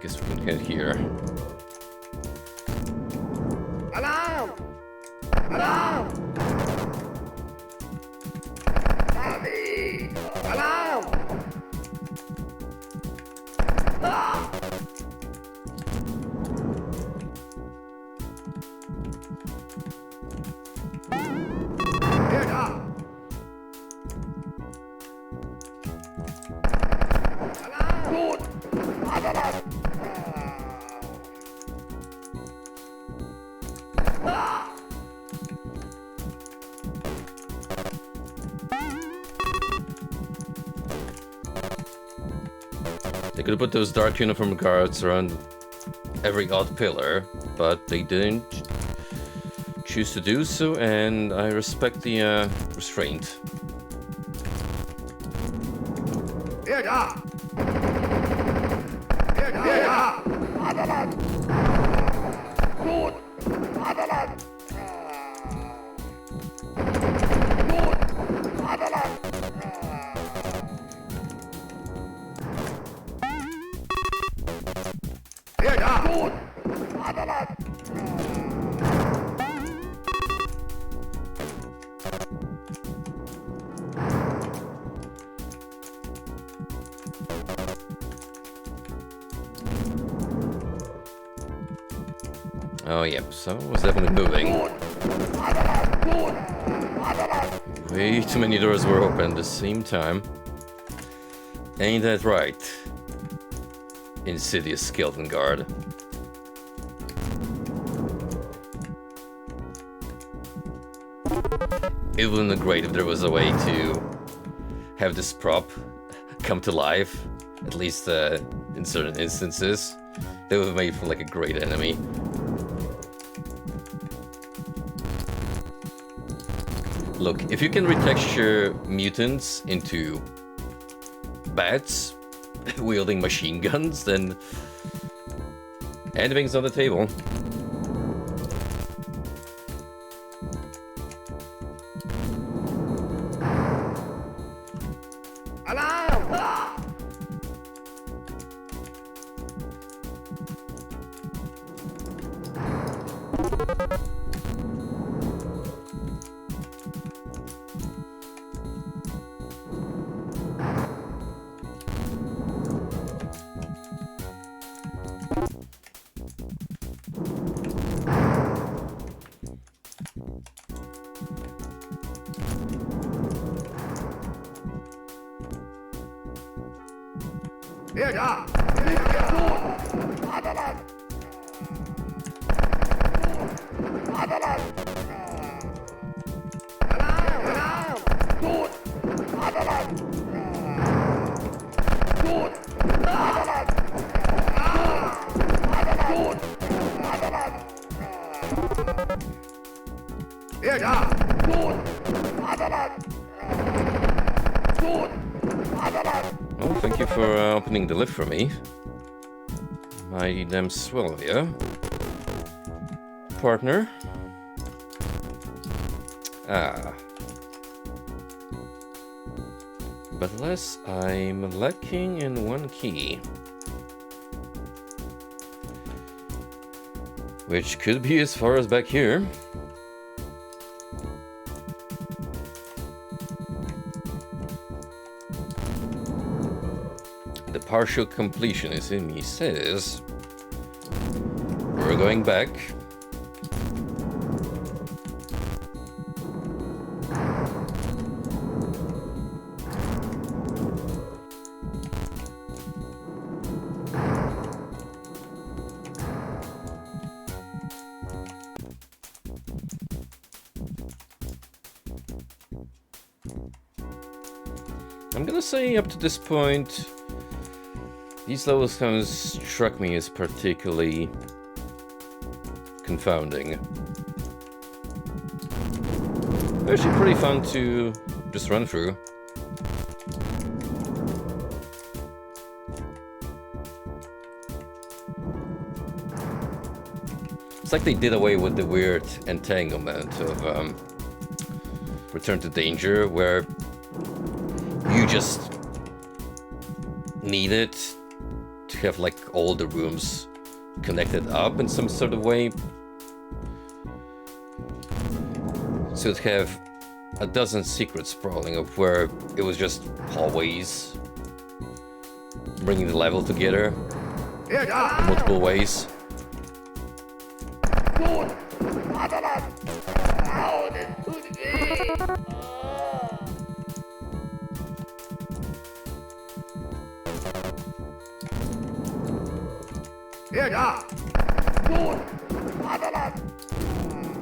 Speaker 1: Guess we can head here.
Speaker 2: Alarm! Alarm! Alarm!
Speaker 1: Could put those dark uniform guards around every odd pillar, but they didn't choose to do so, and I respect the restraint. Oh, yep, so it was definitely moving. Way too many doors were open at the same time. Ain't that right? Insidious skeleton guard. It wouldn't be great if there was a way to have this prop come to life, at least in certain instances. That would have made for like a great enemy. Look, if you can retexture mutants into bats wielding machine guns, then anything's on the table. Well, thank you for opening the lift for me. My damn swell of you. Partner. Ah. But alas, I'm lacking in one key. Which could be as far as back here. The partial completionist in me says we're going back. I'm gonna say up to this point, these levels kind of struck me as particularly confounding. Actually pretty fun to just run through. It's like they did away with the weird entanglement of Return to Danger, where you just need it to have like all the rooms connected up in some sort of way. So to have a dozen secrets sprawling up where it was just hallways bringing the level together in multiple ways.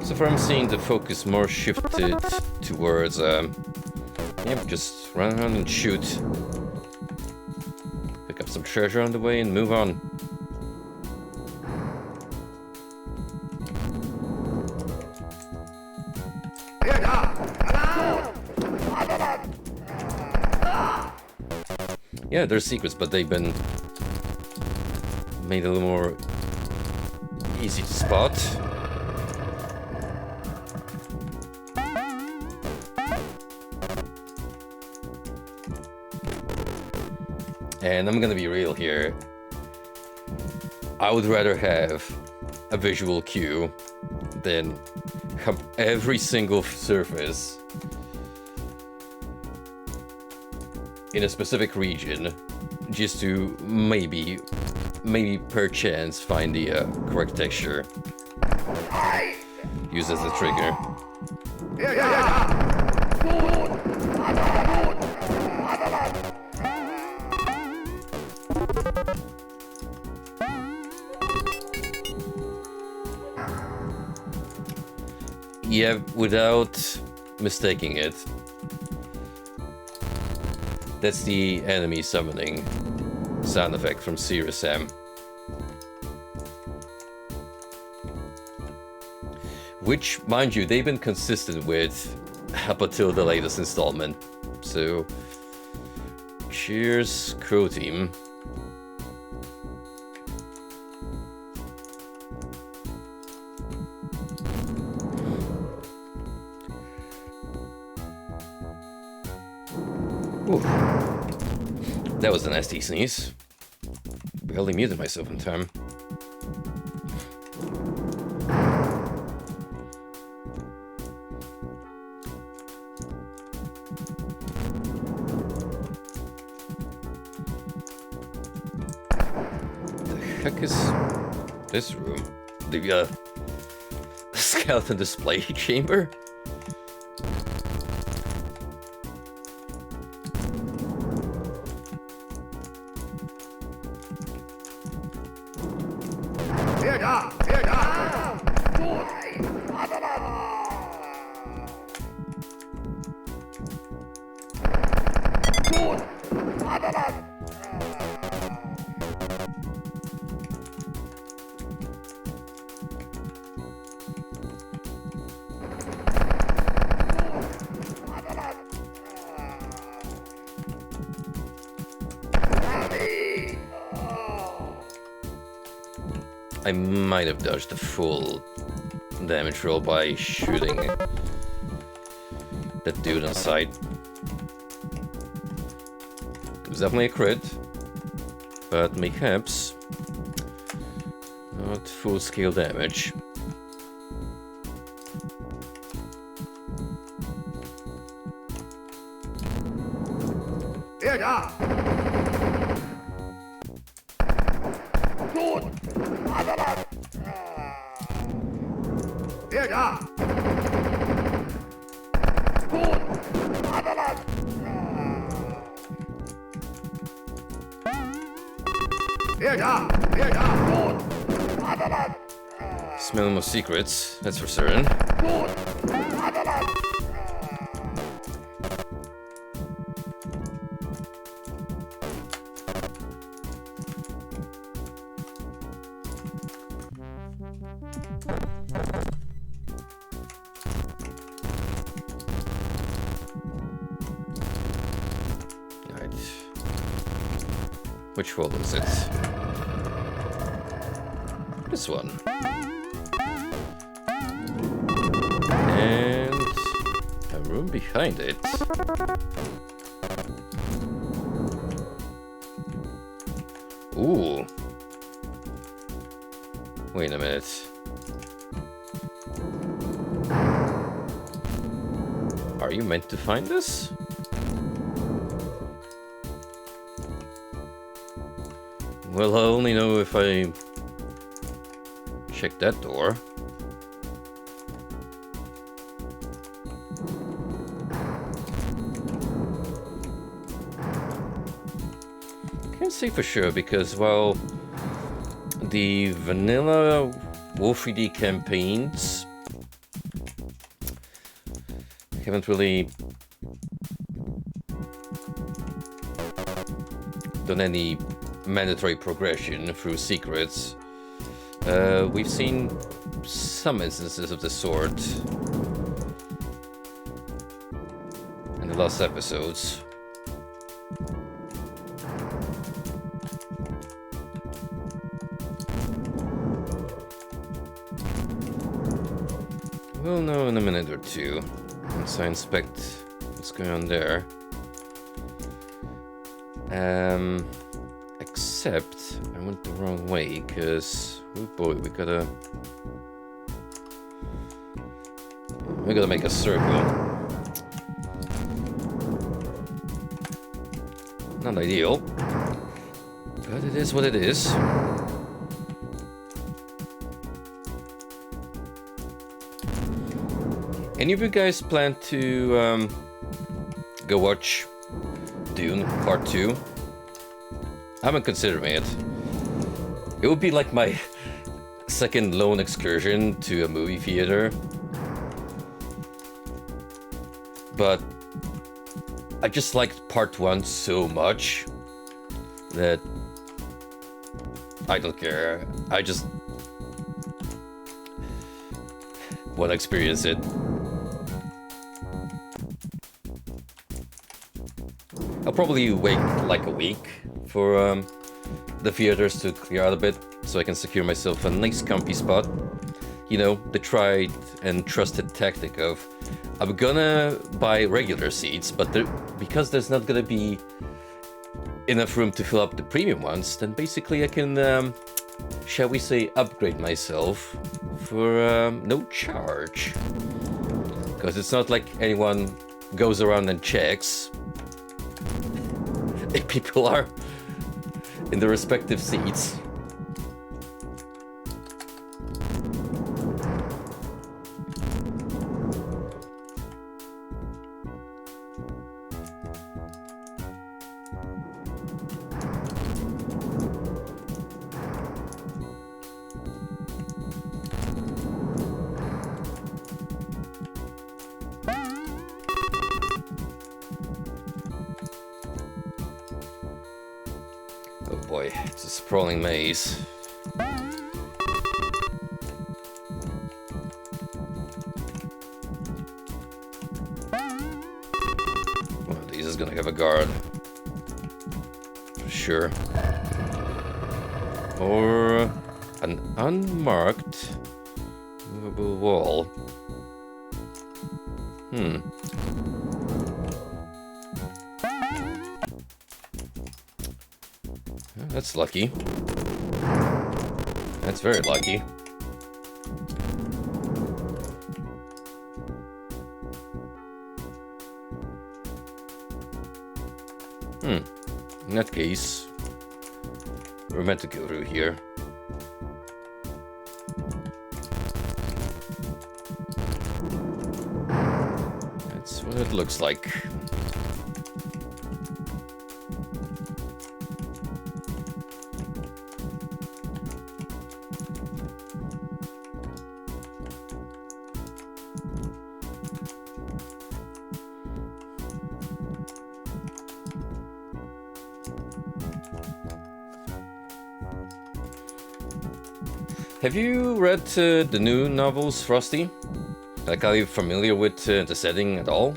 Speaker 1: So far I'm seeing the focus more shifted towards, yeah, just run around and shoot. Pick up some treasure on the way and move on. Yeah, there's secrets, but they've been made a little more easy to spot. And I'm gonna be real here. I would rather have a visual cue than have every single surface in a specific region just to maybe perchance find the correct texture. Use as a trigger. Yeah, without mistaking it, that's the enemy summoning sound effect from Serious Sam. Which, mind you, they've been consistent with up until the latest installment. So, cheers, Crow Team. Ooh. That was a nasty sneeze. Barely muted myself in time. The heck is this room? The skeleton display chamber? I might have dodged the full damage roll by shooting that dude on sight. It was definitely a crit, but mayhaps not full-scale damage. Smelling more secrets, that's for certain. Right. Which folder is it? This one. And a room behind it. Ooh. Wait a minute. Are you meant to find this? Well, I only know if I check that door. Can't say for sure because, well, the vanilla Wolf3D campaigns haven't really done any mandatory progression through secrets. We've seen some instances of the sort in the last episodes. We'll know in a minute or two once I inspect what's going on there. Except I went the wrong way, because oh boy, we gotta make a circle. Not ideal, but it is what it is. Any of you guys plan to go watch Dune Part 2? I've been considering it. It would be like my second lone excursion to a movie theater. But I just liked Part 1 so much that I don't care. I just want to experience it. I'll probably wait like a week for the theaters to clear out a bit, so I can secure myself a nice comfy spot. You know, the tried and trusted tactic of I'm gonna buy regular seats, but because there's not gonna be enough room to fill up the premium ones, then basically I can, shall we say, upgrade myself for no charge. Because it's not like anyone goes around and checks if people are in the respective seats. Oh boy, it's a sprawling maze. One of these is gonna have a guard. For sure. Or an unmarked movable wall. That's lucky. That's very lucky. In that case, we're meant to go through here. That's what it looks like. Have you read the new novels, Frosty? Like, are you familiar with the setting at all?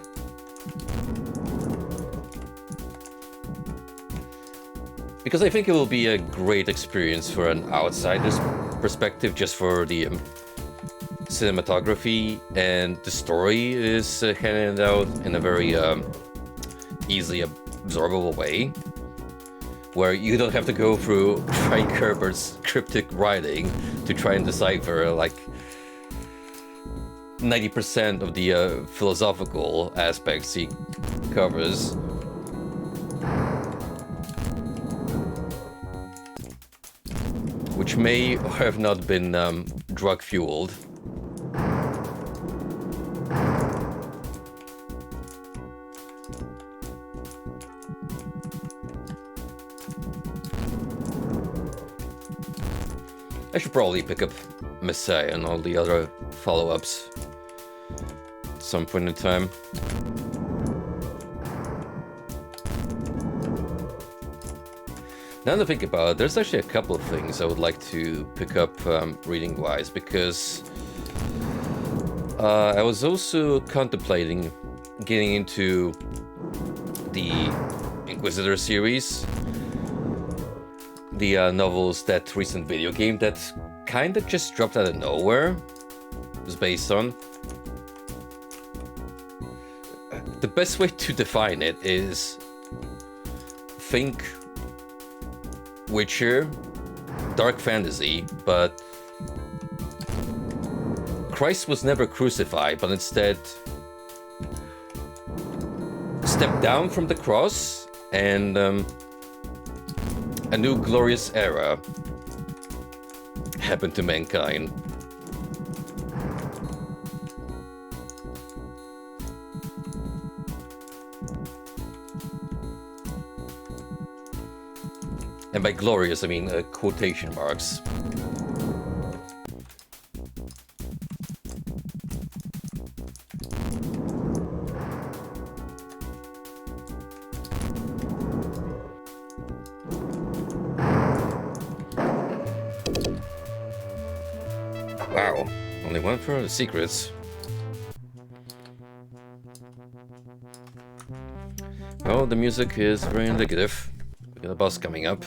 Speaker 1: Because I think it will be a great experience for an outsider's perspective, just for the cinematography, and the story is handed out in a very easily absorbable way, where you don't have to go through Frank Herbert's cryptic writing to try and decipher like 90% of the philosophical aspects he covers. Which may or have not been drug-fueled. I should probably pick up Messiah and all the other follow-ups at some point in time. Now that I think about it, there's actually a couple of things I would like to pick up reading-wise, because I was also contemplating getting into the Inquisitor series, the novels that recent video game that kind of just dropped out of nowhere was based on. The best way to define it is think Witcher, dark fantasy, but Christ was never crucified, but instead stepped down from the cross, and a new glorious era happened to mankind. And by glorious, I mean quotation marks. Wow, only one for the secrets. Well, the music is very indicative. We got a boss coming up.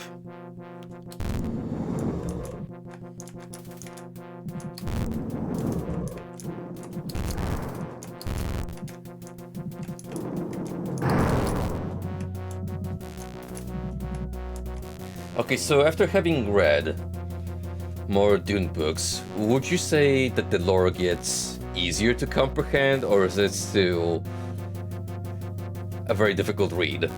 Speaker 1: Okay, so after having read more Dune books, would you say that the lore gets easier to comprehend, or is it still a very difficult read?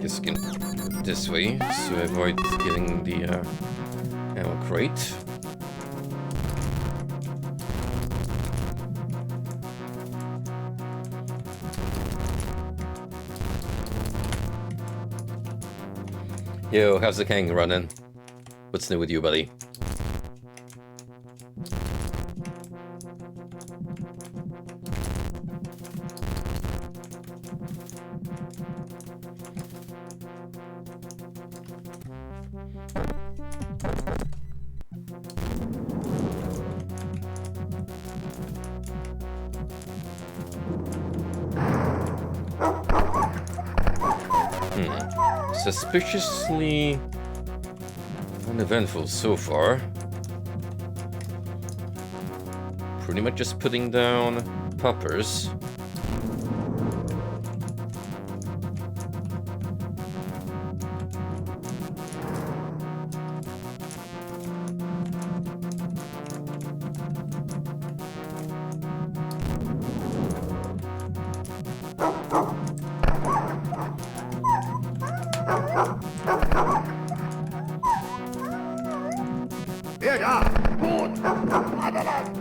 Speaker 1: Guess you can go this way to avoid getting the ammo crate. Yo, how's the gang running? What's new with you, buddy? Suspiciously uneventful so far. Pretty much just putting down poppers.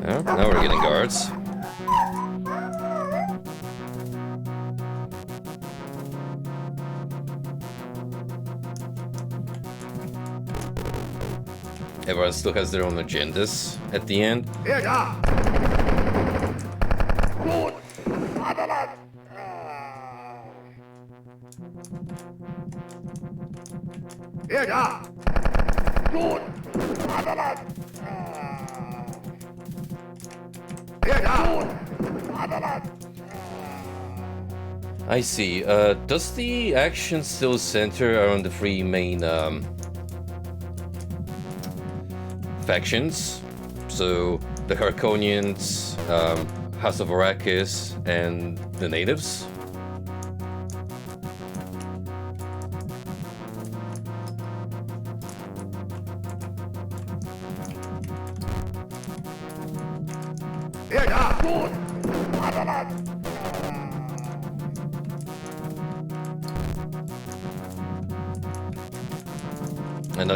Speaker 1: Oh, now we're getting guards. Everyone still has their own agendas at the end. I see. Does the action still center around the three main factions? So the Harkonians, House of Arrakis, and the natives?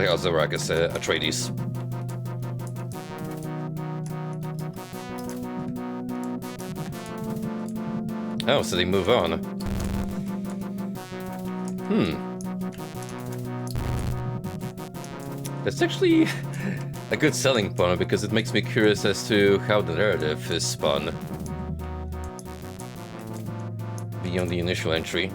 Speaker 1: not Azarak, Atreides. Oh, so they move on. That's actually a good selling point because it makes me curious as to how the narrative is spun beyond the initial entry.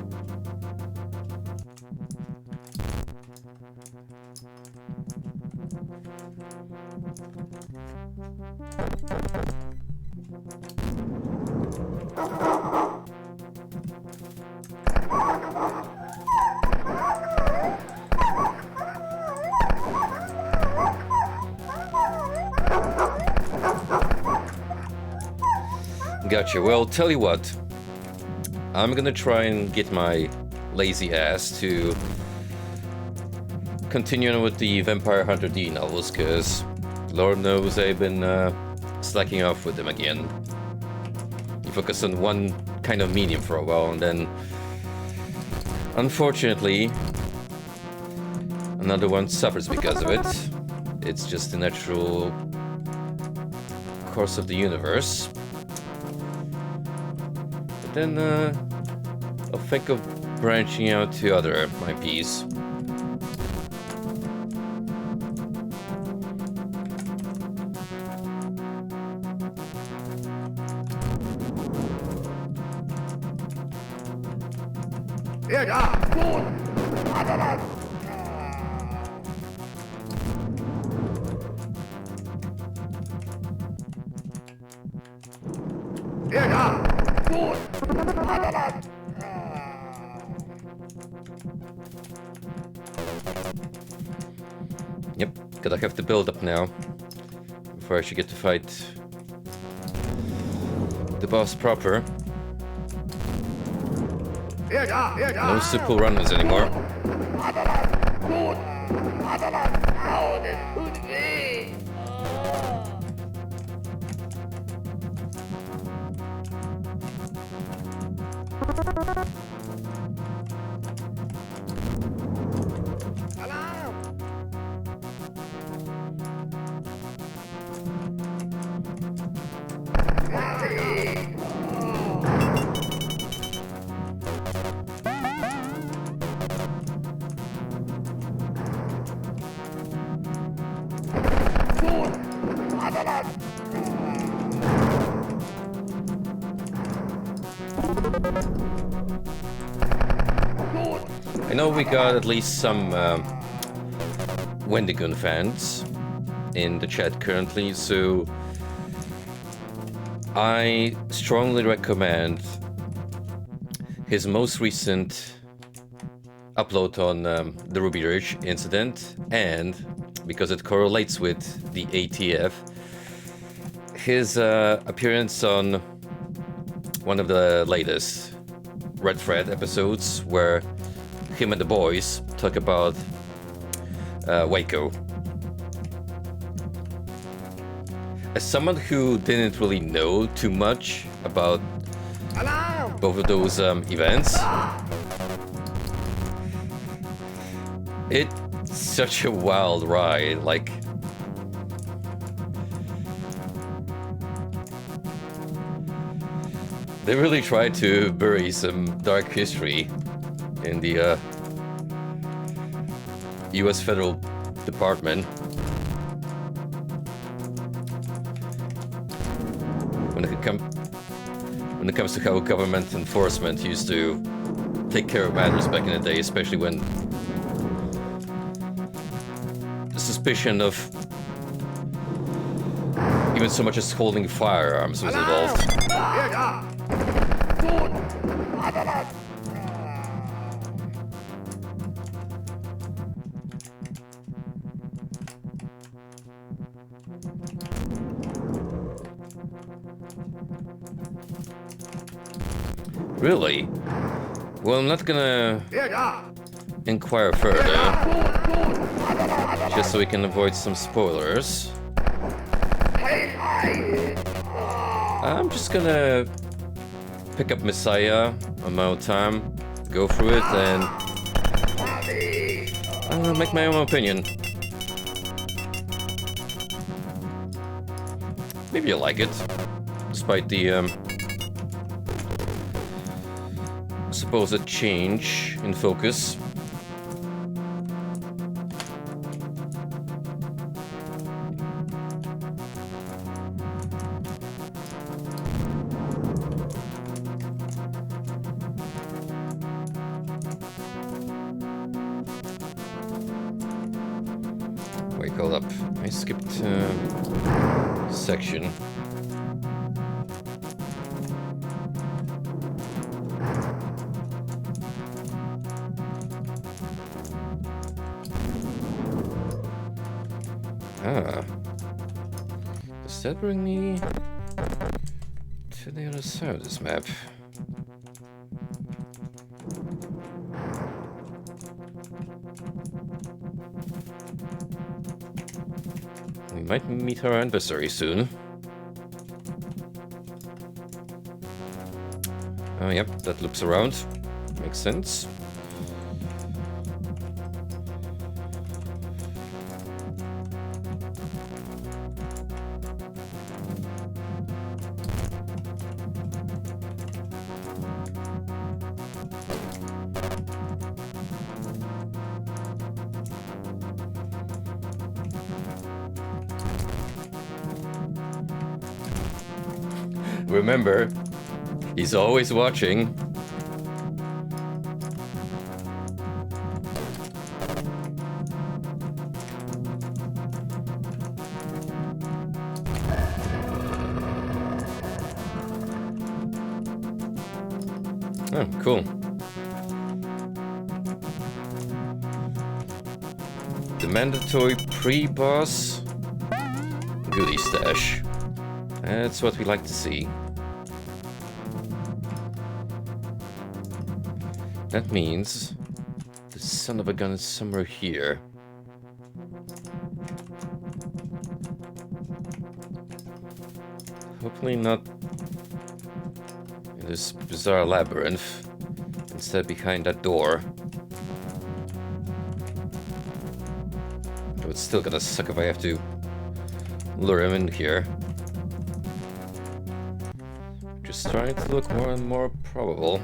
Speaker 1: Gotcha. Well, tell you what. I'm gonna try and get my lazy ass to continue on with the Vampire Hunter D novels, because Lord knows I've been slacking off with them again. You focus on one kind of medium for a while, and then, unfortunately, another one suffers because of it. It's just the natural course of the universe. Then I'll think of branching out to other IPs. Yep, gotta have to build up now before I should get to fight the boss proper. No simple runners anymore. I know we got at least some Wendigoon fans in the chat currently, so I strongly recommend his most recent upload on the Ruby Ridge incident, and because it correlates with the ATF, his appearance on one of the latest Red Thread episodes where him and the boys talk about Waco. As someone who didn't really know too much about both of those events, it's such a wild ride. Like, they really tried to bury some dark history in the US Federal Department when it comes to how government enforcement used to take care of matters back in the day, especially when the suspicion of even so much as holding firearms was involved. Really? Well, I'm not gonna inquire further, just so we can avoid some spoilers. I'm just gonna pick up Messiah on my own time, go through it, and I'm gonna make my own opinion. Maybe I like it, despite the supposed change in focus. Wait, hold up. I skipped section. Ah. Does that bring me to the other side of this map? We might meet our adversary soon. Oh, yep, that loops around. Makes sense. Remember, he's always watching. Oh, cool. The mandatory pre-boss goodie stash. That's what we like to see. That means the son of a gun is somewhere here. Hopefully not in this bizarre labyrinth. Instead behind that door. Though it's still gonna suck if I have to lure him in here. Just trying to look more and more probable.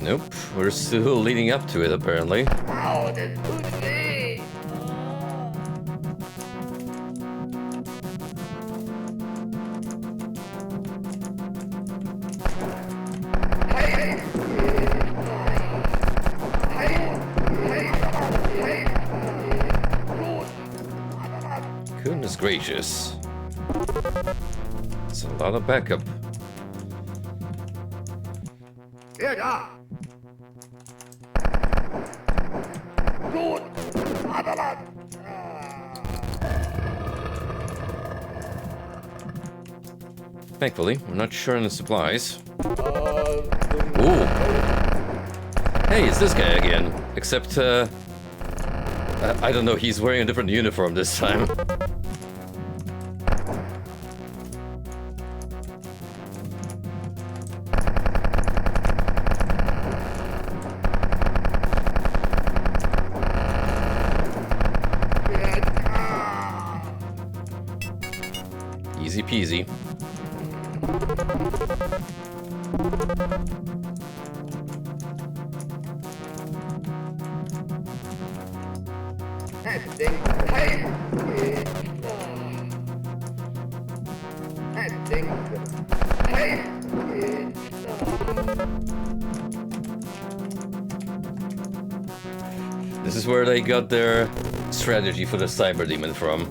Speaker 1: Nope, we're still leading up to it apparently.
Speaker 2: Oh, das tut weh.
Speaker 1: Goodness gracious. It's a lot of backup.
Speaker 2: Ja, da. Gut. Vaterland.
Speaker 1: Thankfully, we're not short on the supplies. Ooh. Hey, it's this guy again. Except, I don't know, he's wearing a different uniform this time. Easy peasy. This is where they got their strategy for the cyber demon from.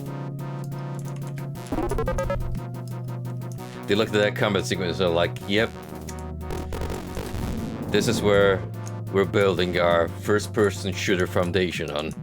Speaker 1: They looked at that combat sequence and are like, yep, this is where we're building our first-person shooter foundation on.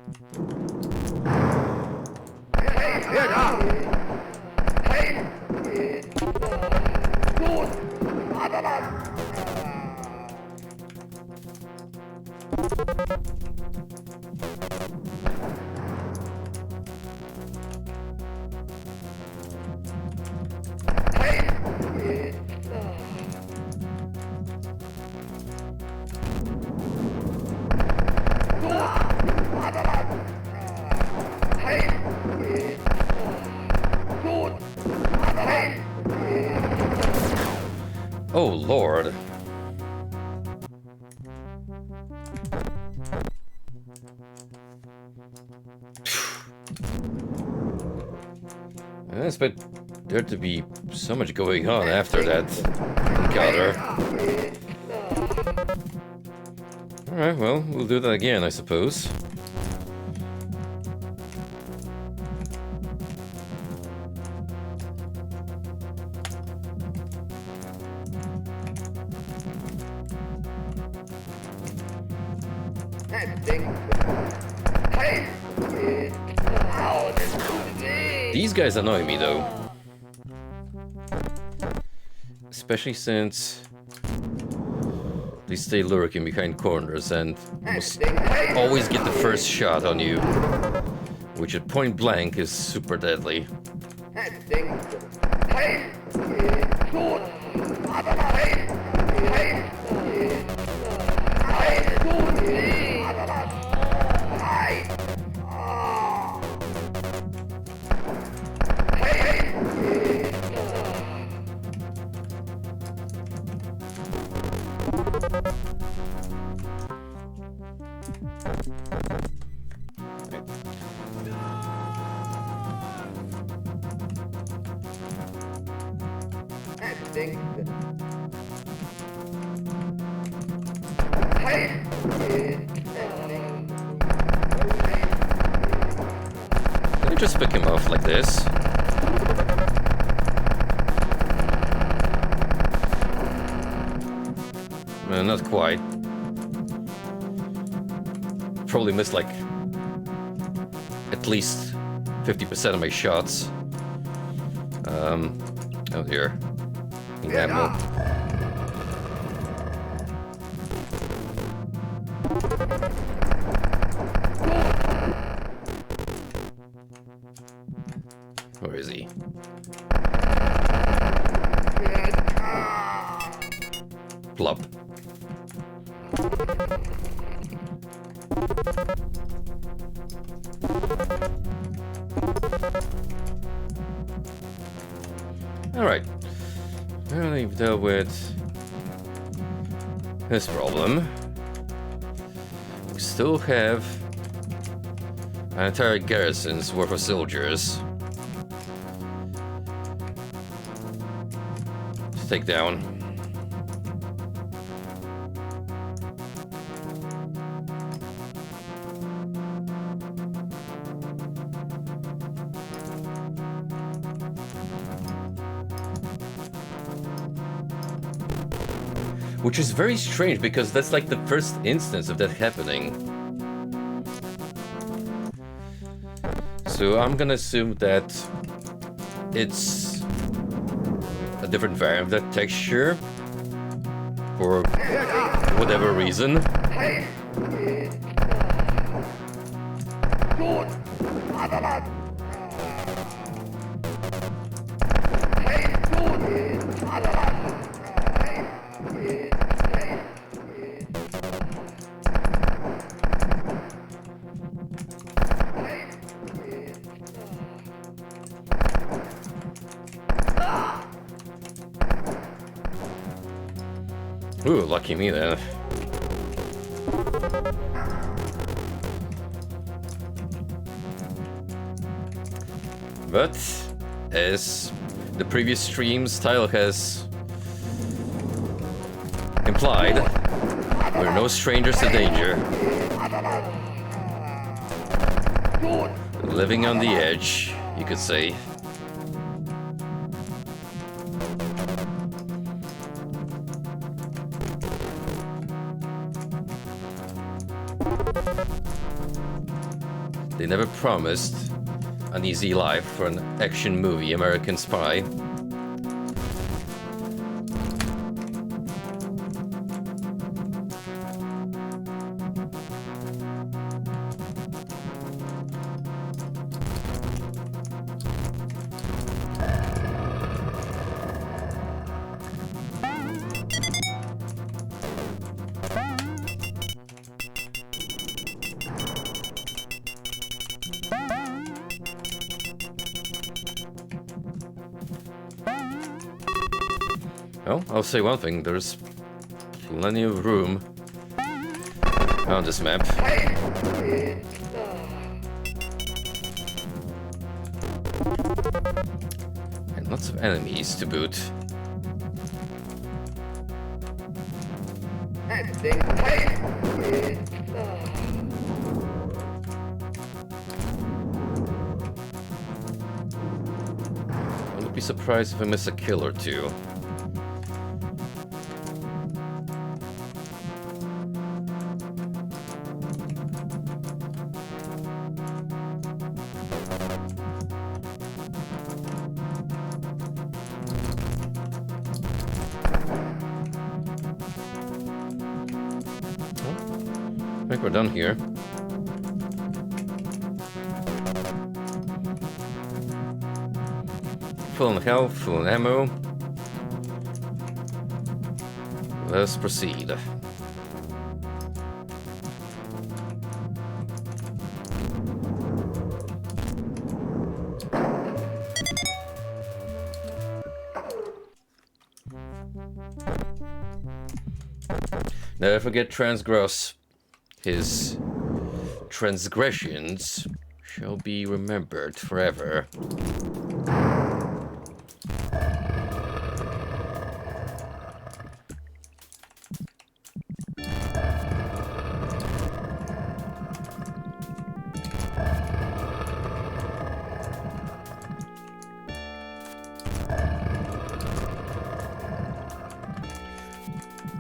Speaker 1: Oh, Lord. I didn't expect there to be so much going on after that encounter. Alright, well, we'll do that again, I suppose. These guys annoy me, though. Especially since they stay lurking behind corners and almost always get the first shot on you, which at point blank is super deadly. Can I just pick him off like this? Not quite. Probably missed like at least 50% of my shots. Oh dear. Need ammo. Where is he? Plop. Alright. Well, we've dealt with this problem. We still have an entire garrison's worth of soldiers to take down. Which is very strange because that's like the first instance of that happening. So I'm gonna assume that it's a different variant of that texture for whatever reason. Ooh, lucky me then. But, as the previous stream's title has implied, we're no strangers to danger. Living on the edge, you could say. They never promised an easy life for an action movie American Spy. Well, I'll say one thing, there's plenty of room on this map. And lots of enemies to boot. I would be surprised if I miss a kill or two. I think we're done here. Full on health, full on ammo. Let's proceed. Never forget transgress. His transgressions shall be remembered forever.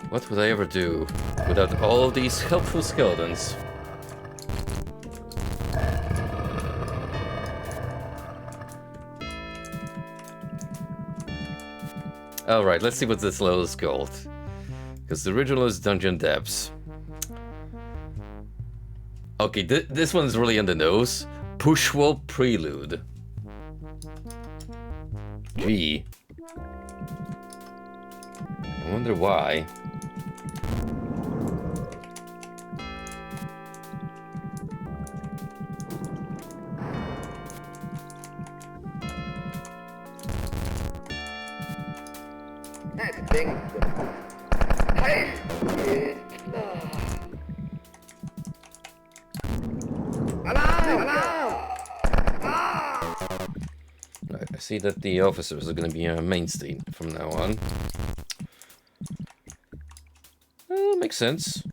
Speaker 1: What would I ever do without all of these helpful skeletons? Alright, let's see what this level is called. Because the original is Dungeon Depths. Okay, this one's really on the nose. Pushwell Prelude. Gee. I wonder why. I see that the officers are going to be a mainstay from now on. Makes sense,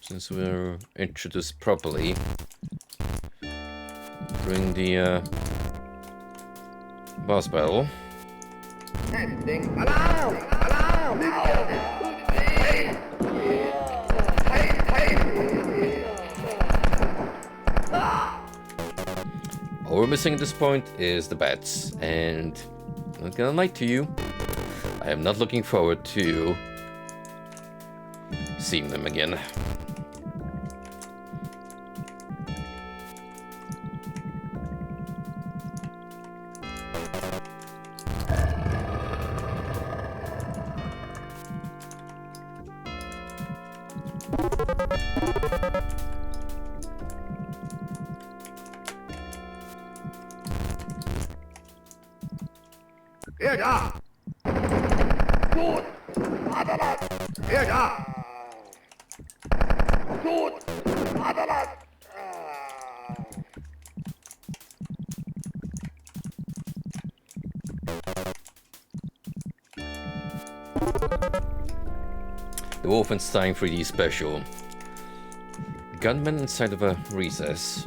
Speaker 1: since we're introduced properly during the boss battle. All we're missing at this point is the bats, and I'm not gonna lie to you, I am not looking forward to seeing them again.
Speaker 2: Here da! Gut! Vaterland! Here da! Gut! Vaterland!
Speaker 1: The Wolfenstein 3D special. Gunman inside of a recess.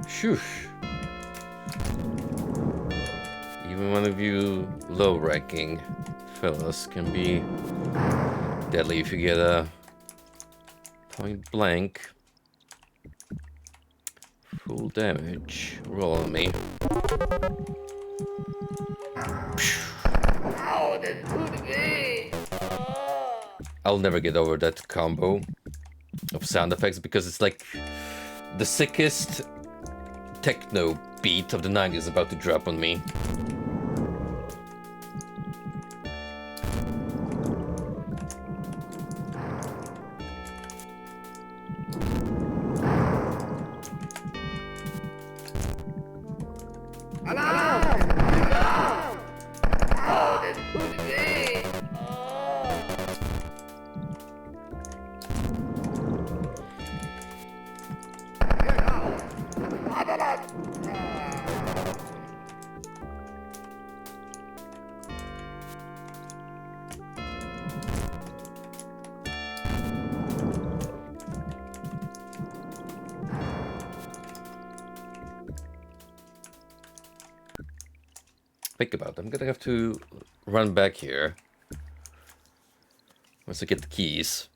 Speaker 1: Phew. Even one of you low-ranking fellas can be deadly if you get a point blank full damage roll on me.
Speaker 2: Au, das tut weh!
Speaker 1: I'll never get over that combo of sound effects because it's like the sickest techno beat of the 90s about to drop on me. Think about it. I'm gonna have to run back here once I get the keys.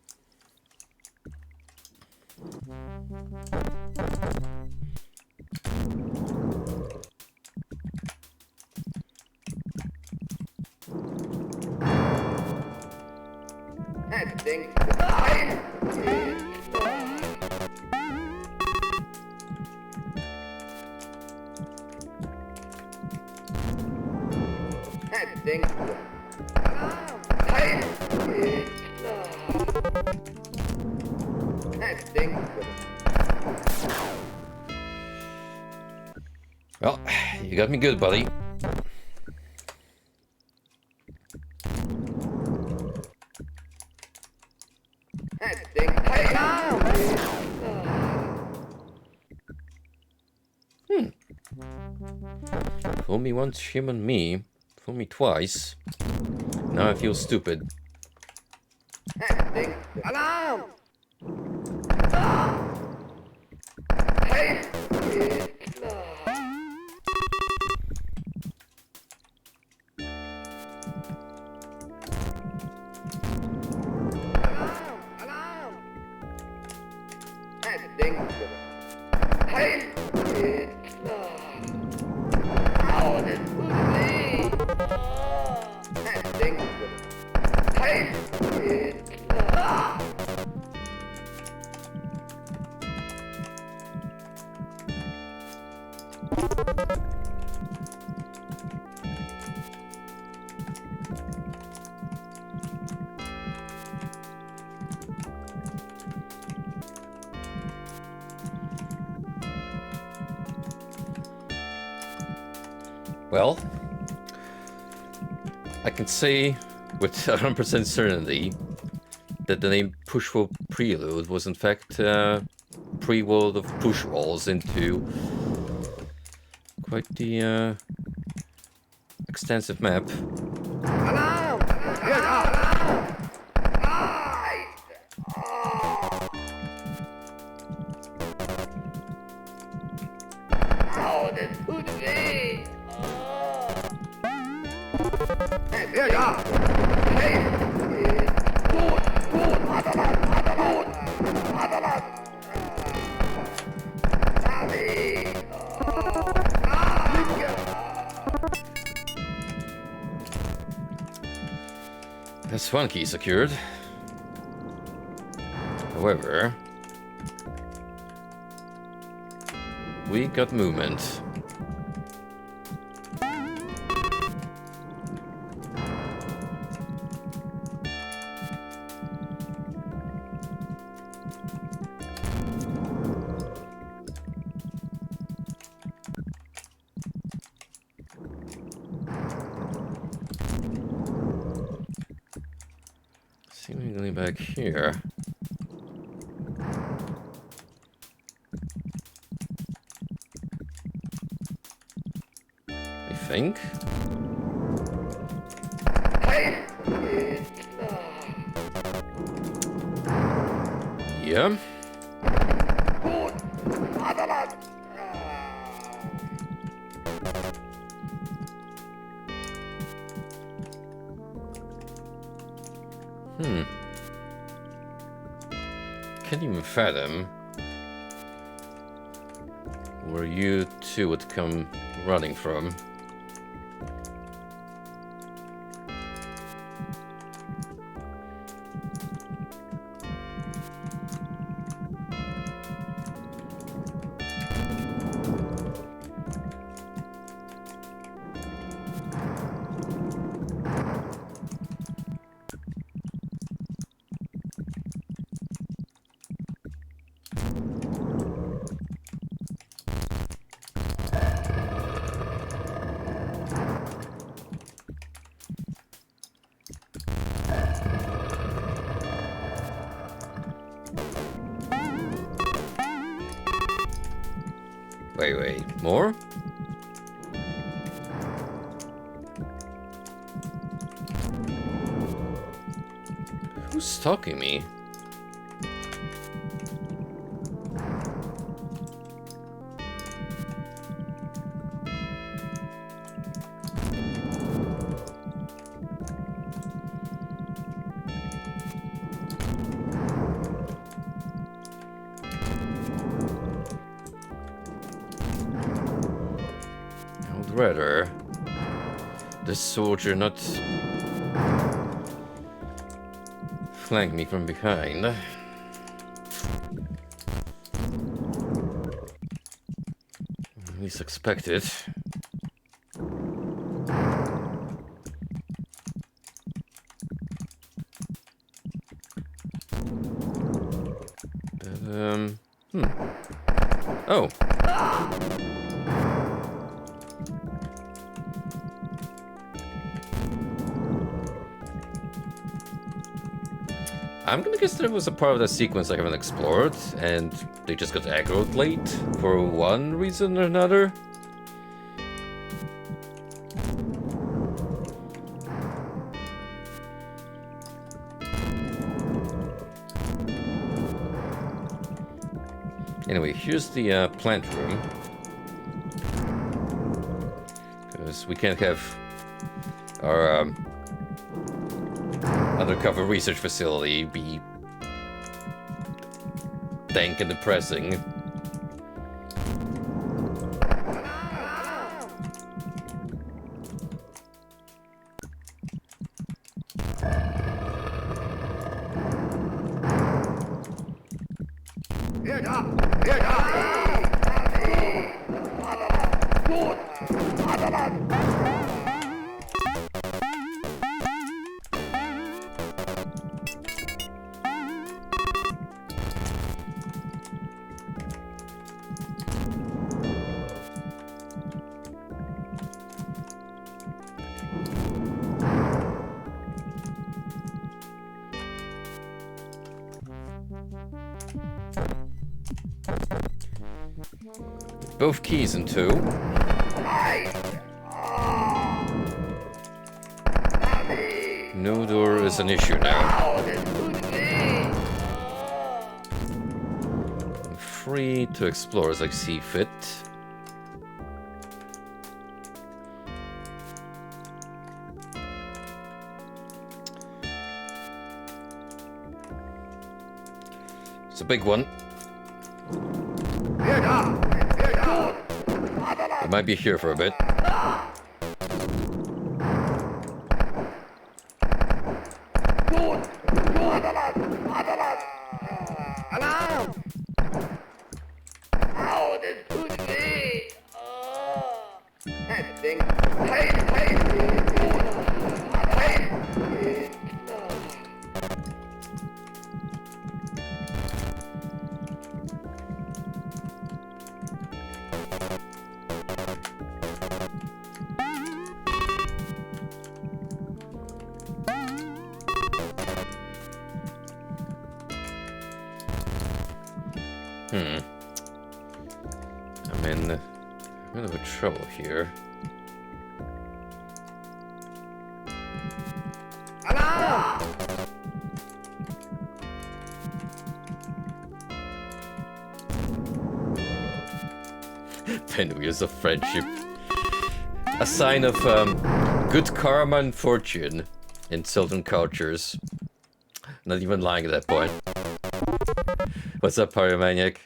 Speaker 1: Well, you got me good, buddy. Fool me once, shame on me. Fool me twice. Now I feel stupid.
Speaker 2: Alarm!
Speaker 1: Well, I can say with 100% certainty that the name Pushwall Prelude was in fact pre-world of push walls into quite the extensive map.
Speaker 2: Alarm!
Speaker 1: That's one key secured. However, we got movement. Seemingly back here. I think. Yeah. Can't even fathom where you two would come running from. Wait, more? Who's stalking me? I would rather this soldier not flank me from behind. At least expect it. Oh. I'm gonna guess there was a part of that sequence I haven't explored, and they just got aggroed late for one reason or another. Anyway, here's the plant room. Because we can't have our undercover research facility be dank and depressing. Both keys in two. No door is an issue now. I'm free to explore as I see fit. It's a big one. I might be here for a bit. I'm in a bit of trouble here. Pinwheels of friendship. A sign of good karma and fortune in Sylvan cultures. Not even lying at that point. What's up, Pyromaniac?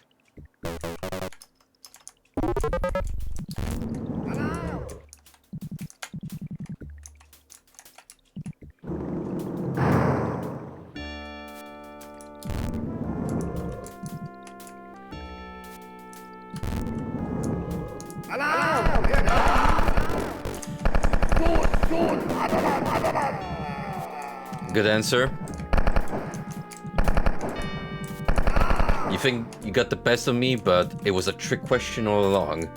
Speaker 1: Good answer. You think you got the best of me, but it was a trick question all along.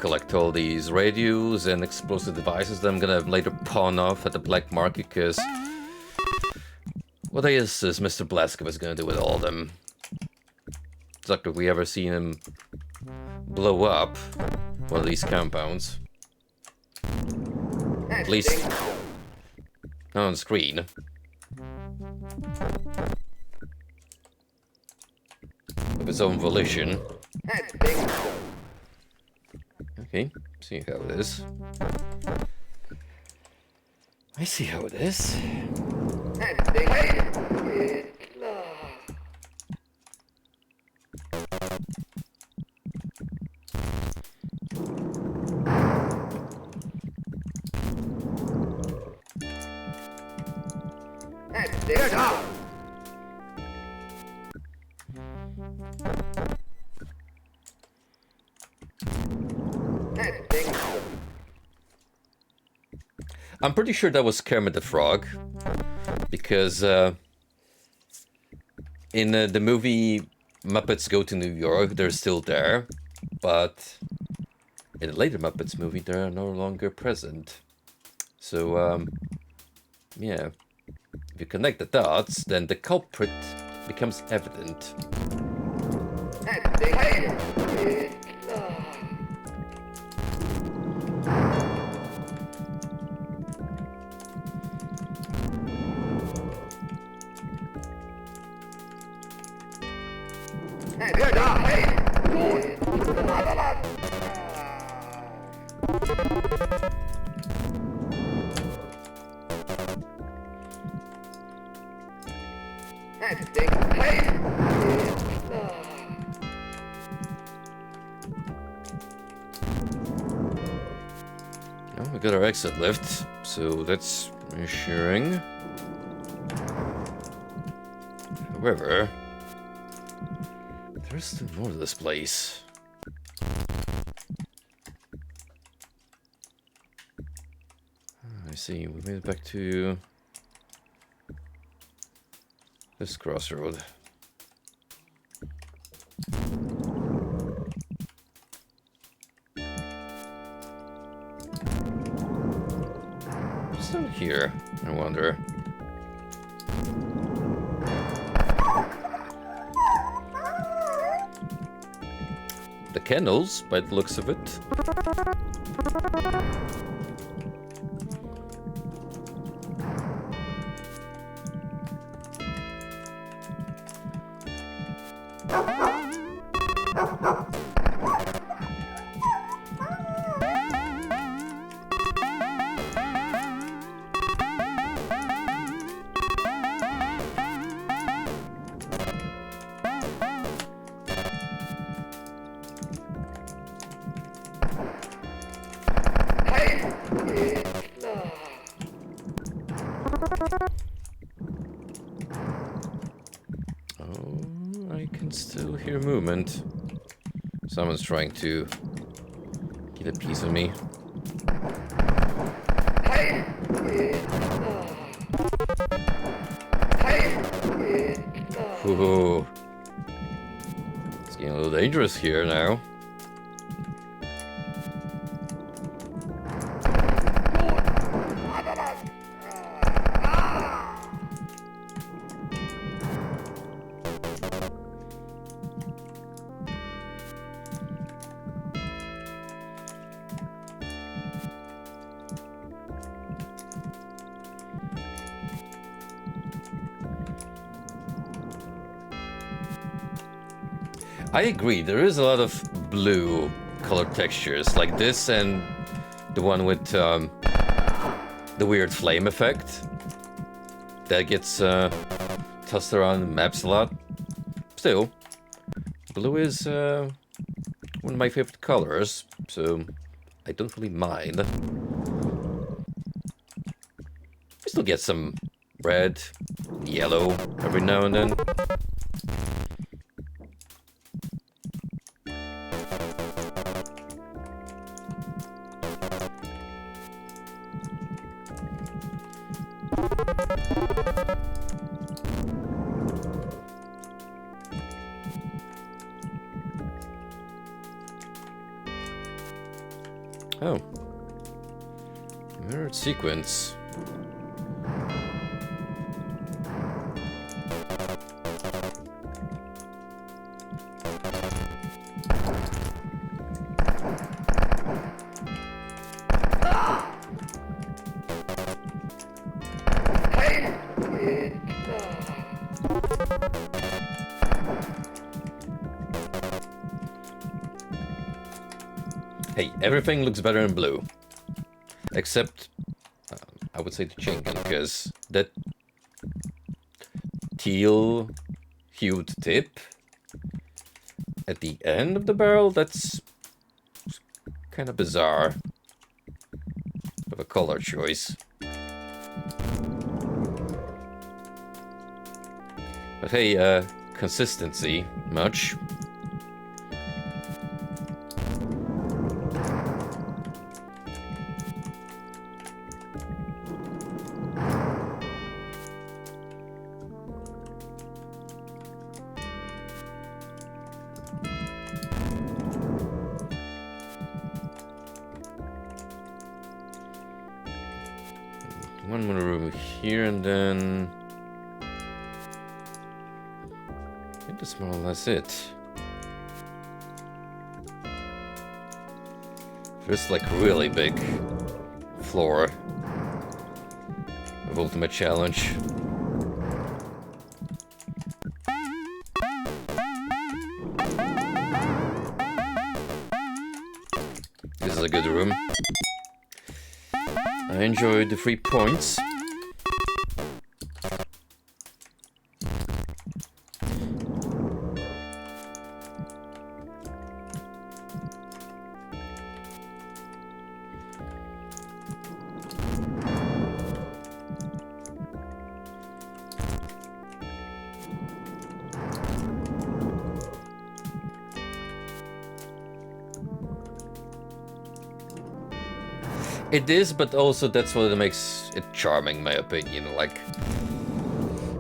Speaker 1: collect all these radios and explosive devices that I'm gonna later pawn off at the black market, because what is Mr. Blazkowicz gonna do with all of them? It's like if we ever seen him blow up one of these compounds. At least not on screen. Of his own volition. Okay, see how it is. I see how it is. I'm pretty sure that was Kermit the Frog, because in the movie Muppets Go to New York, they're still there, but in the later Muppets movie, they're no longer present. So, yeah, if you connect the dots, then the culprit becomes evident. Oh, we got our exit lift, so that's reassuring. However, there's still more to this place. I see, we made it back to this crossroad. Still here, I wonder. The kennels, by the looks of it. Still hear movement. Someone's trying to get a piece of me. Ooh. It's getting a little dangerous here now. I agree, there is a lot of blue color textures, like this and the one with the weird flame effect. That gets tossed around in maps a lot. Still, blue is one of my favorite colors, so I don't really mind. We still get some red, yellow every now and then. sequence. Hey, everything looks better in blue. Except, I would say the chinken, because that teal hued tip at the end of the barrel, that's kind of bizarre. Of a color choice. But hey, consistency, much. One more room here, and then I think that's more or less it. First, like, really big floor of Ultimate Challenge. This is a good room. I enjoyed the 3 points. It is, but also that's what makes it charming, in my opinion. Like,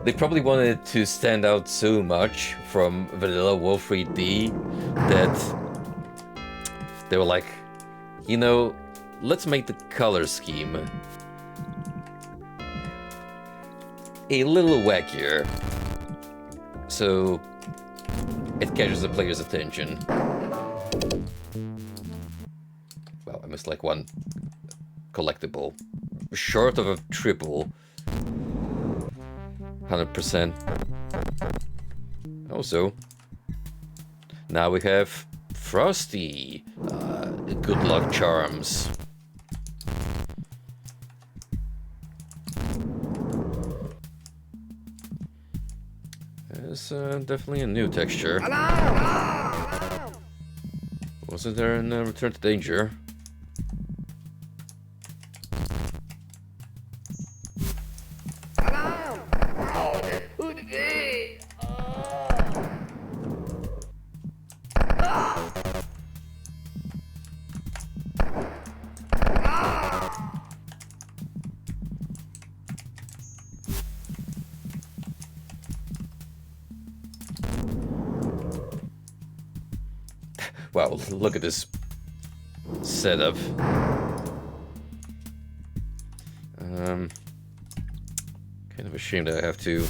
Speaker 1: they probably wanted to stand out so much from vanilla Wolf 3D that they were like, you know, let's make the color scheme a little wackier, so it catches the player's attention. Well, I missed like one collectible. Short of a triple. 100%. Also, now we have Frosty. Good luck charms. There's definitely a new texture. Wasn't there in Return to Danger? Wow, look at this setup. Kind of a shame that I have to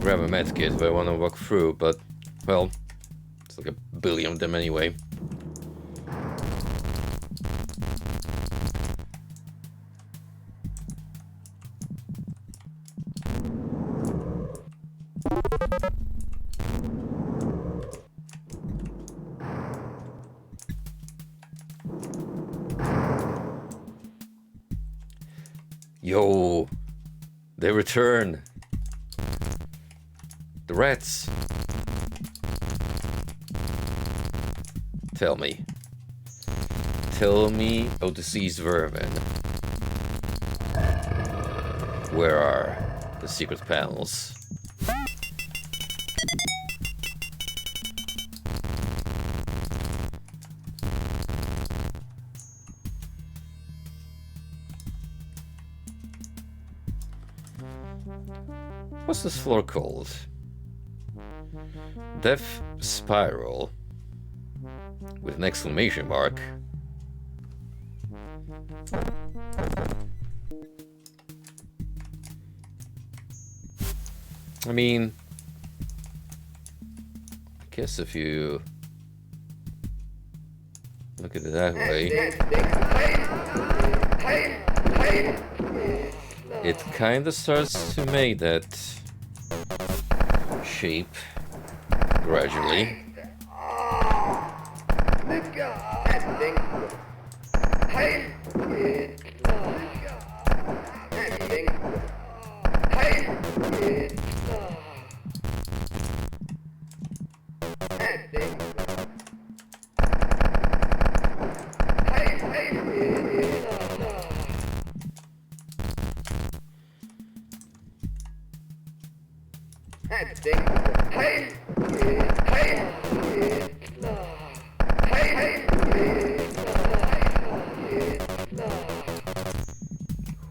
Speaker 1: grab a medkit if I want to walk through, but, well, it's like a billion of them anyway. Yo, they return. The rats. Tell me. Tell me, oh deceased vermin. Where are the secret panels? What's this floor called? Death Spiral. With an exclamation mark. I mean, I guess if you look at it that way, it kind of starts to make that shape gradually.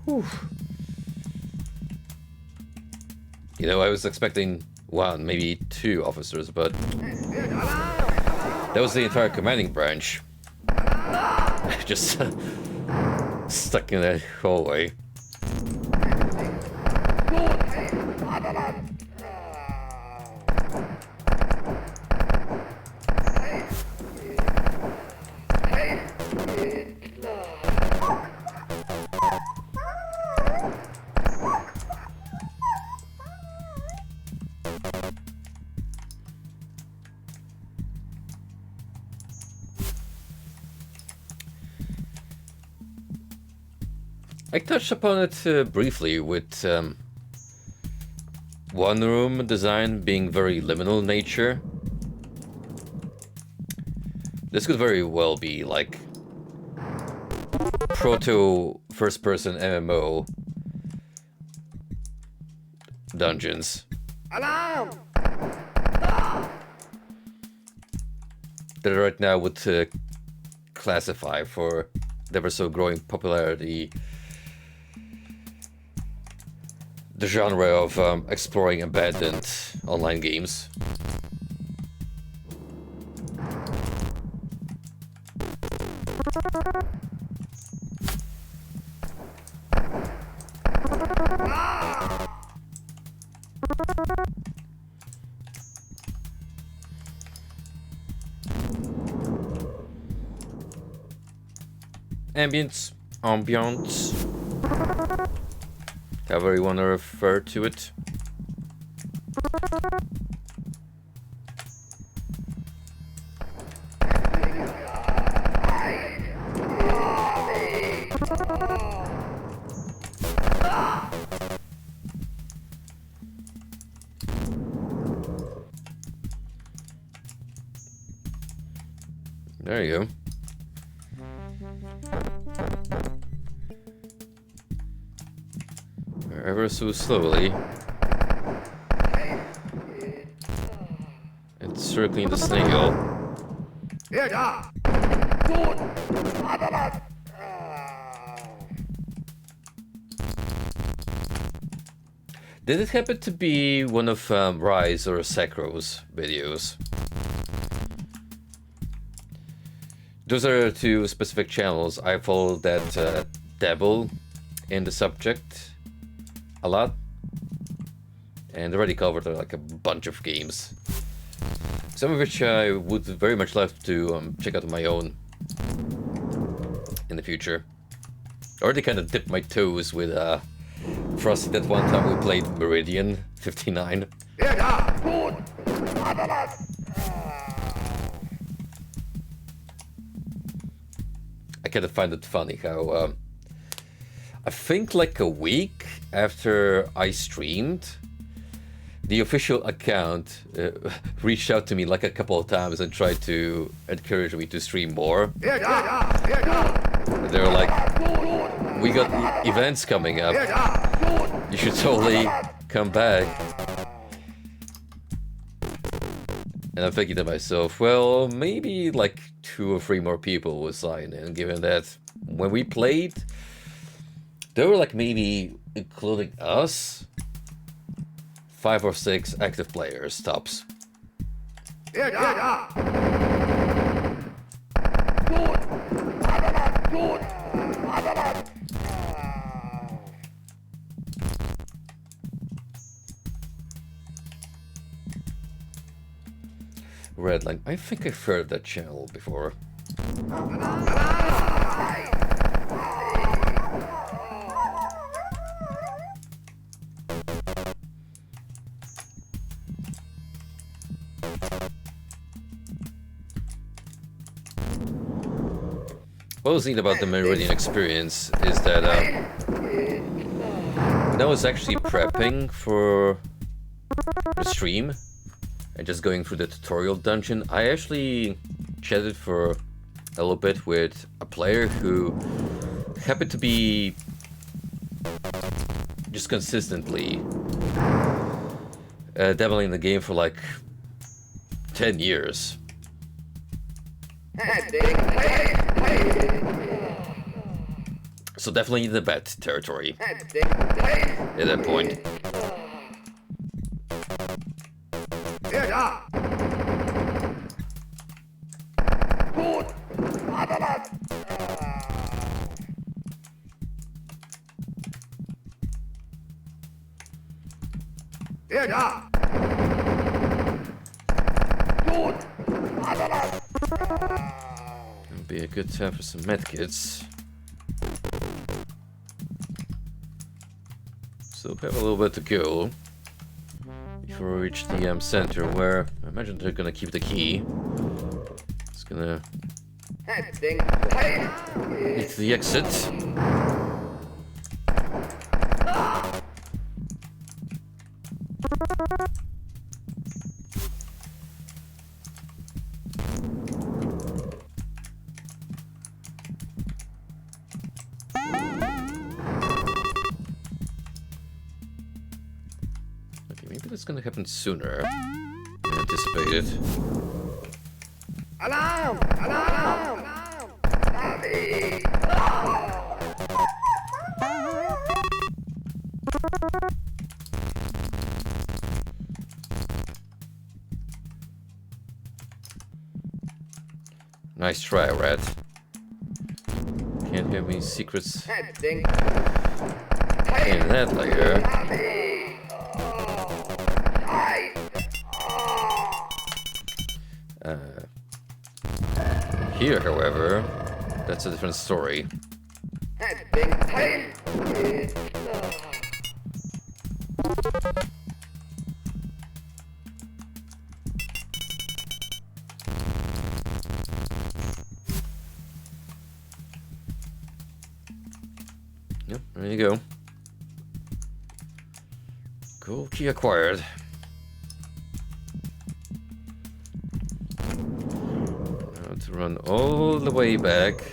Speaker 1: Whew. You know, I was expecting one, maybe two officers, but that was the entire commanding branch. Just stuck in that hallway. I touched upon it briefly with one room design being very liminal in nature. This could very well be like proto first-person MMO dungeons.
Speaker 2: Alarm!
Speaker 1: That right now would classify for the ever so growing popularity the genre of exploring abandoned online games. Ambience, however you want to refer to it. There you go. Ever so slowly, it's circling the snail. Did it happen to be one of Rise or Sakro's videos? Those are two specific channels. I follow that dabble in the subject a lot, and already covered like a bunch of games, some of which I would very much love to check out on my own in the future. I already kind of dipped my toes with Frosty that one time we played Meridian 59. I kind of find it funny how I think like a week after I streamed, the official account reached out to me like a couple of times and tried to encourage me to stream more. They were like, we got events coming up, you should totally come back. And I'm thinking to myself, well, maybe like 2 or 3 more people would sign in, given that when we played, there were like maybe, including us, 5 or 6 active players, tops. Redline. I think I've heard that channel before. What was neat about the Meridian experience is that when I was actually prepping for the stream and just going through the tutorial dungeon, I actually chatted for a little bit with a player who happened to be just consistently dabbling in the game for like 10 years. So definitely the bad territory at that point. It'll be a good time for some medkits. Still have a little bit to go before we reach the center, where I imagine they're gonna keep the key. It's gonna lead to the exit. It's gonna happen sooner than anticipated.
Speaker 2: Alarm! Alarm!
Speaker 1: Nice try, Rat. Can't have any secrets in that layer. Here, however, that's a different story. Yep, there you go. Cool, key acquired. To run all the way back to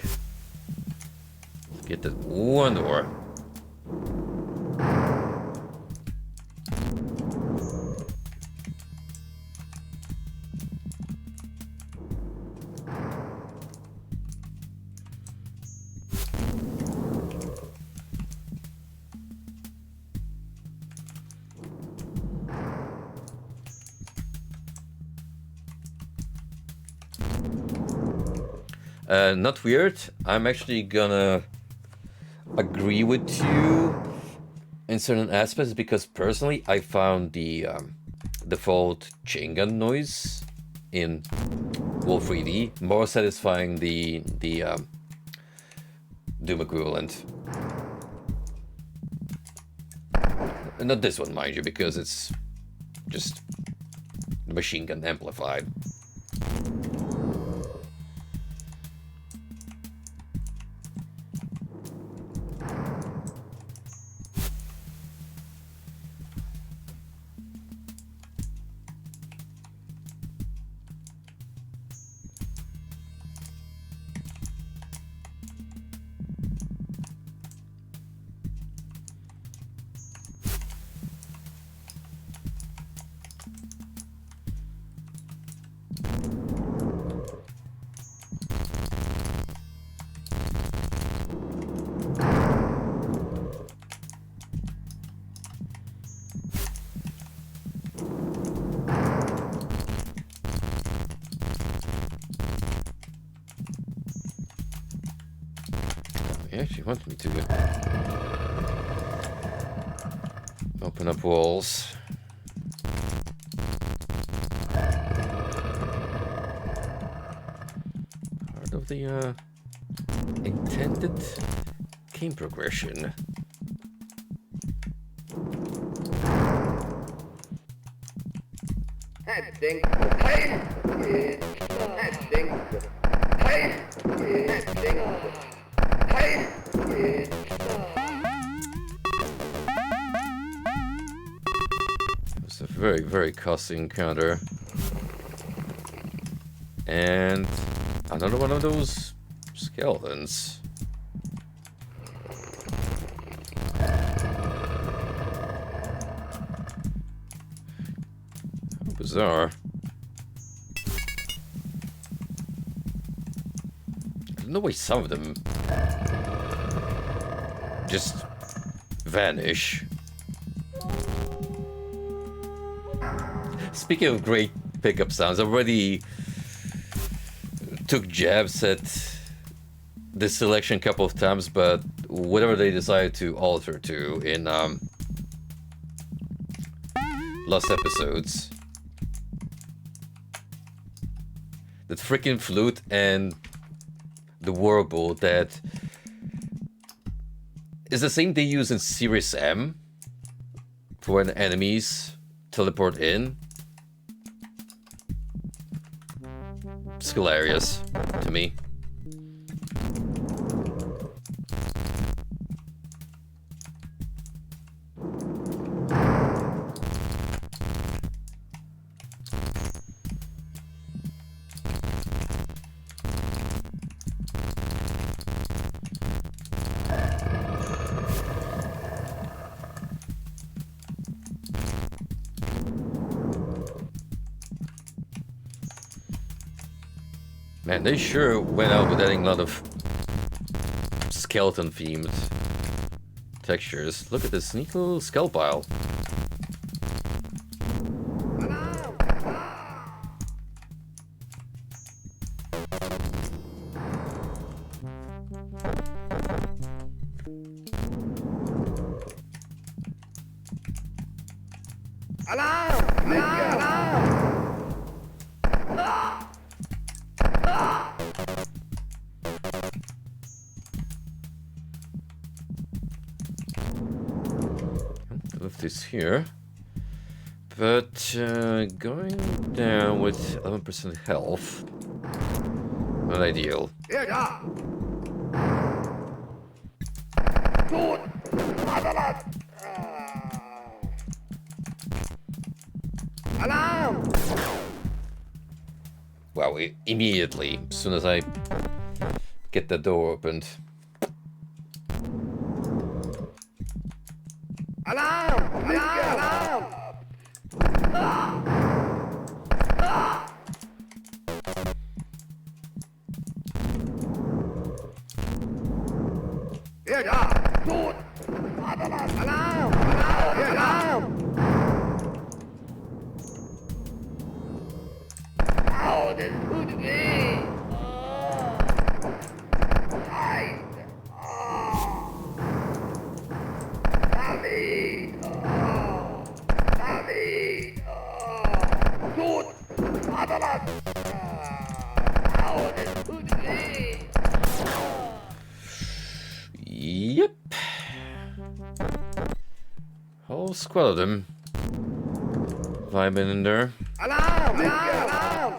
Speaker 1: get that one door. Not weird. I'm actually gonna agree with you in certain aspects because personally I found the default chain gun noise in Wolf 3D more satisfying the Doom equivalent. And not this one, mind you, because it's just the machine gun amplified. He actually wants me to open up walls. the intended game progression. It's a very, very costly encounter. And another one of those skeletons. How bizarre. I don't know why some of them just vanish. Speaking of great pickup sounds, I already took jabs at this selection a couple of times, but whatever they decided to alter to in last episodes, that freaking flute and the warble that is the same they use in Series M for when enemies teleport in. It's hilarious to me. Man, they sure went out with adding a lot of skeleton-themed textures. Look at this neat little skull pile. This here, but going down with 11% health, not ideal. Wow, immediately, as soon as I get the door opened. Yep. Whole squad of them vibing in there.
Speaker 2: Alarm! Alarm!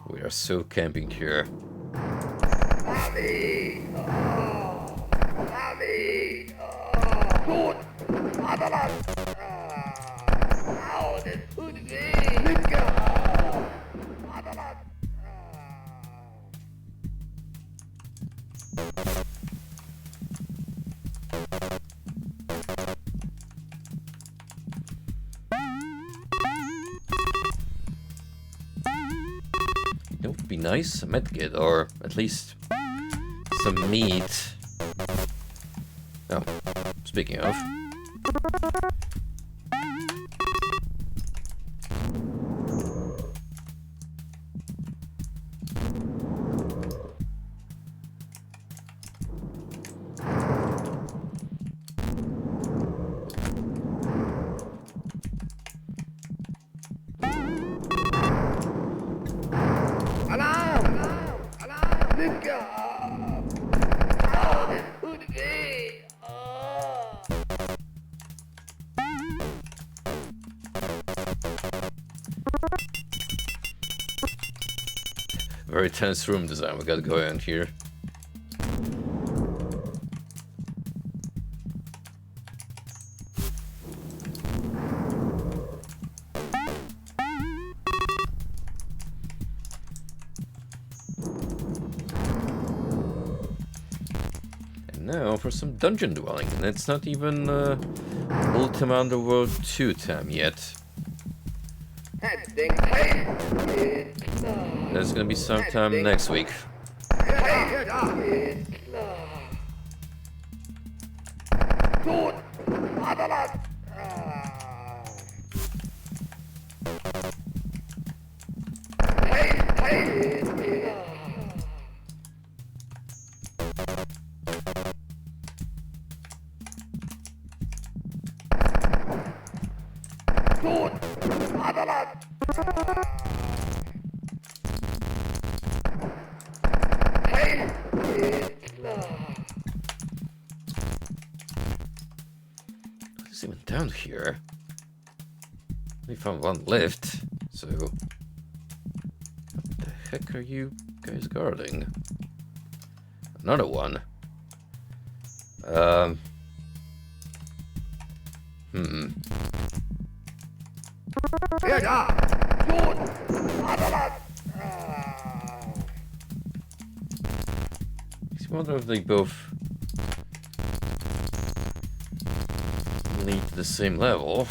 Speaker 1: We are so camping here. It would be nice, a medkit, or at least some meat. Oh, speaking of. Very tense room design we got going on here. And now for some dungeon dwelling, and it's not even Ultima Underworld 2 time yet. That's gonna be sometime next week. What's even down here? We found one lift, so what the heck are you guys guarding? Another one. I wonder if they both lead to the same level.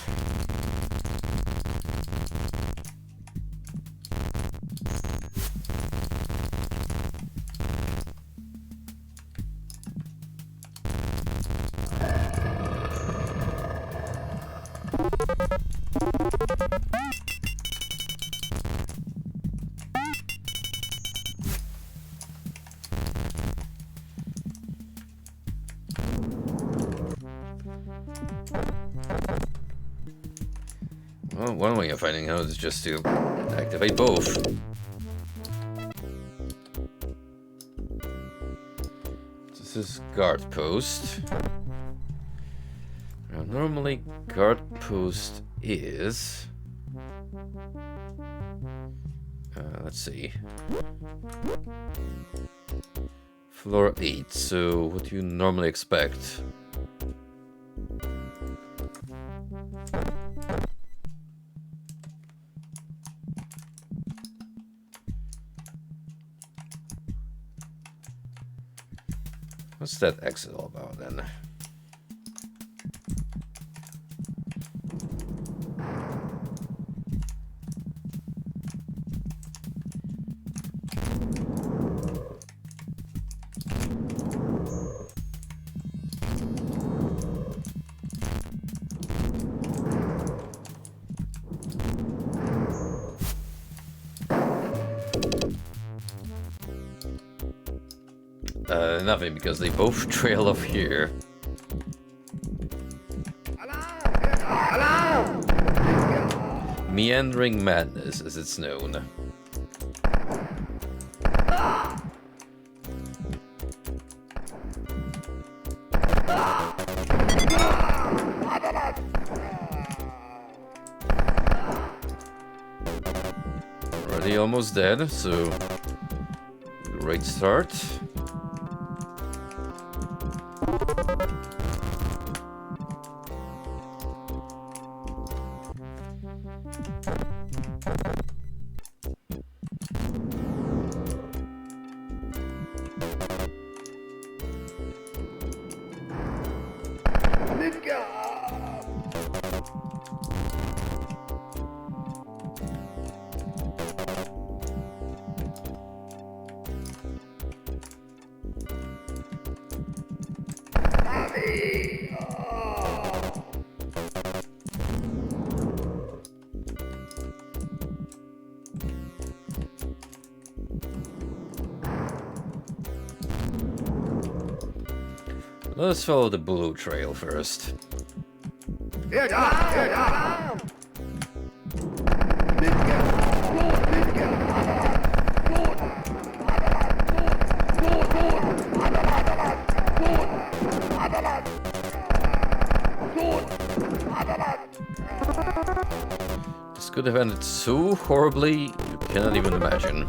Speaker 1: Well, one way of finding out is just to activate both. This is guard post. Now, normally guard post is... let's see. Floor 8, so what do you normally expect? What's that exit all about then? Nothing, because they both trail off here. Meandering madness, as it's known. Already almost dead, so great start. Let's follow the blue trail first. could have ended so horribly, you cannot even imagine.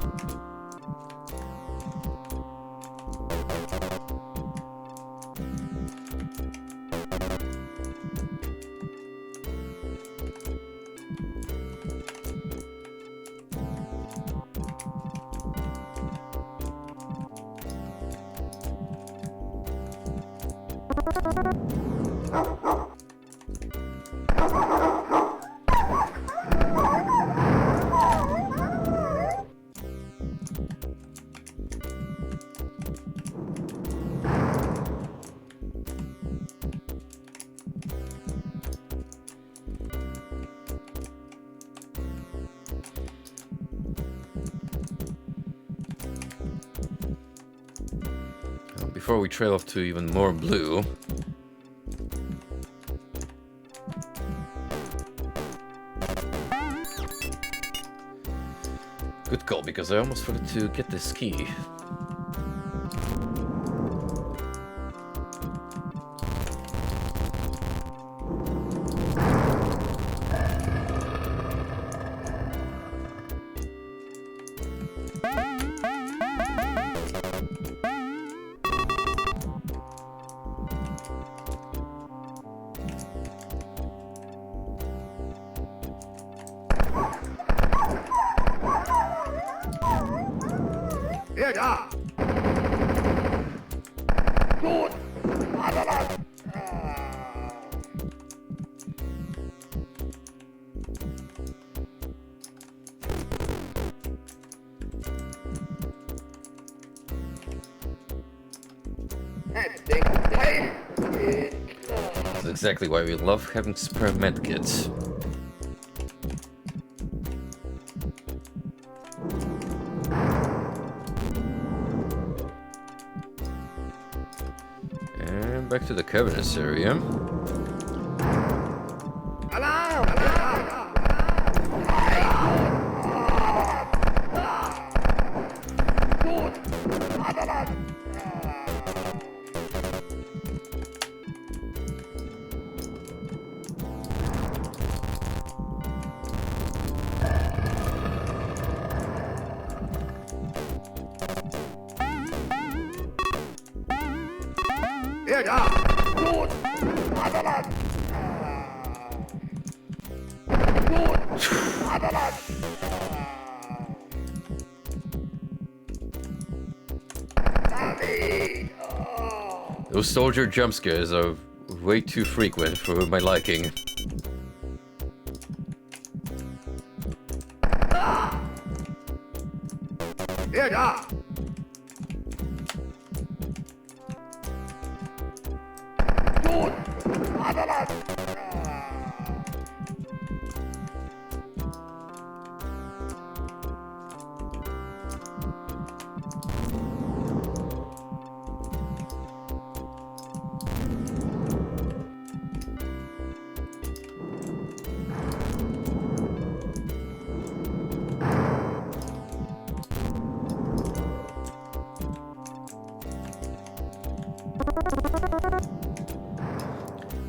Speaker 1: Before we trail off to even more blue. Good call, because I almost forgot to get this key.
Speaker 2: Ja. Gut.
Speaker 1: That's exactly why we love having spare medkits. And back to the Covenants area. Those soldier jump scares are way too frequent for my liking.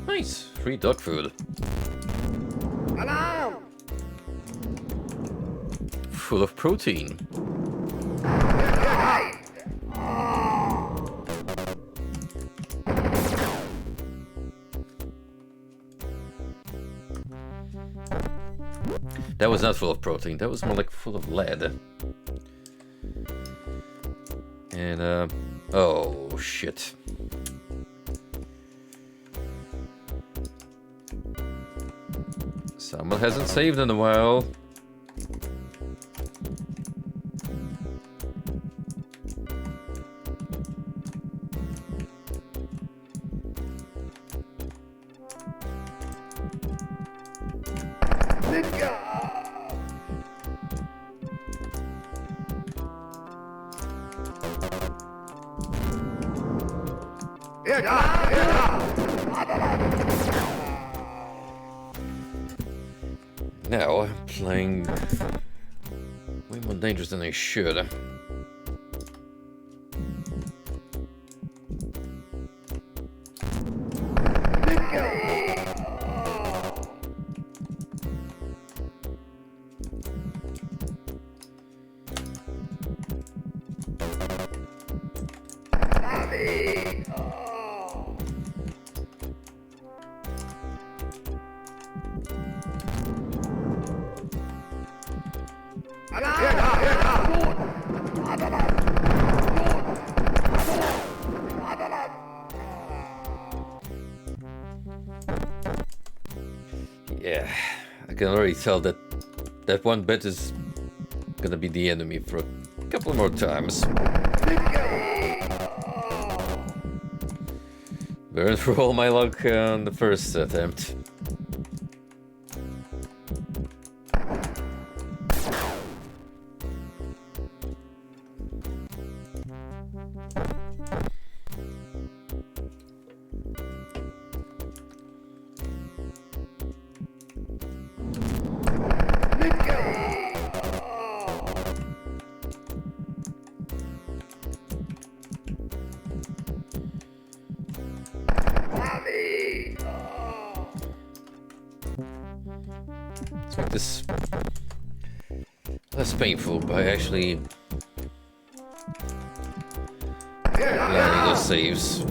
Speaker 1: Nice! Free dog food.
Speaker 2: Alarm!
Speaker 1: Full of protein. That was not full of protein, that was more like full of lead. And, oh, shit. Someone hasn't saved in a while. Now, I'm playing way more dangerous than I should. Yeah, I can already tell that that one bit is gonna be the enemy for a couple more times. Burned through all my luck on the first attempt. Let's make this less painful by actually landing those saves.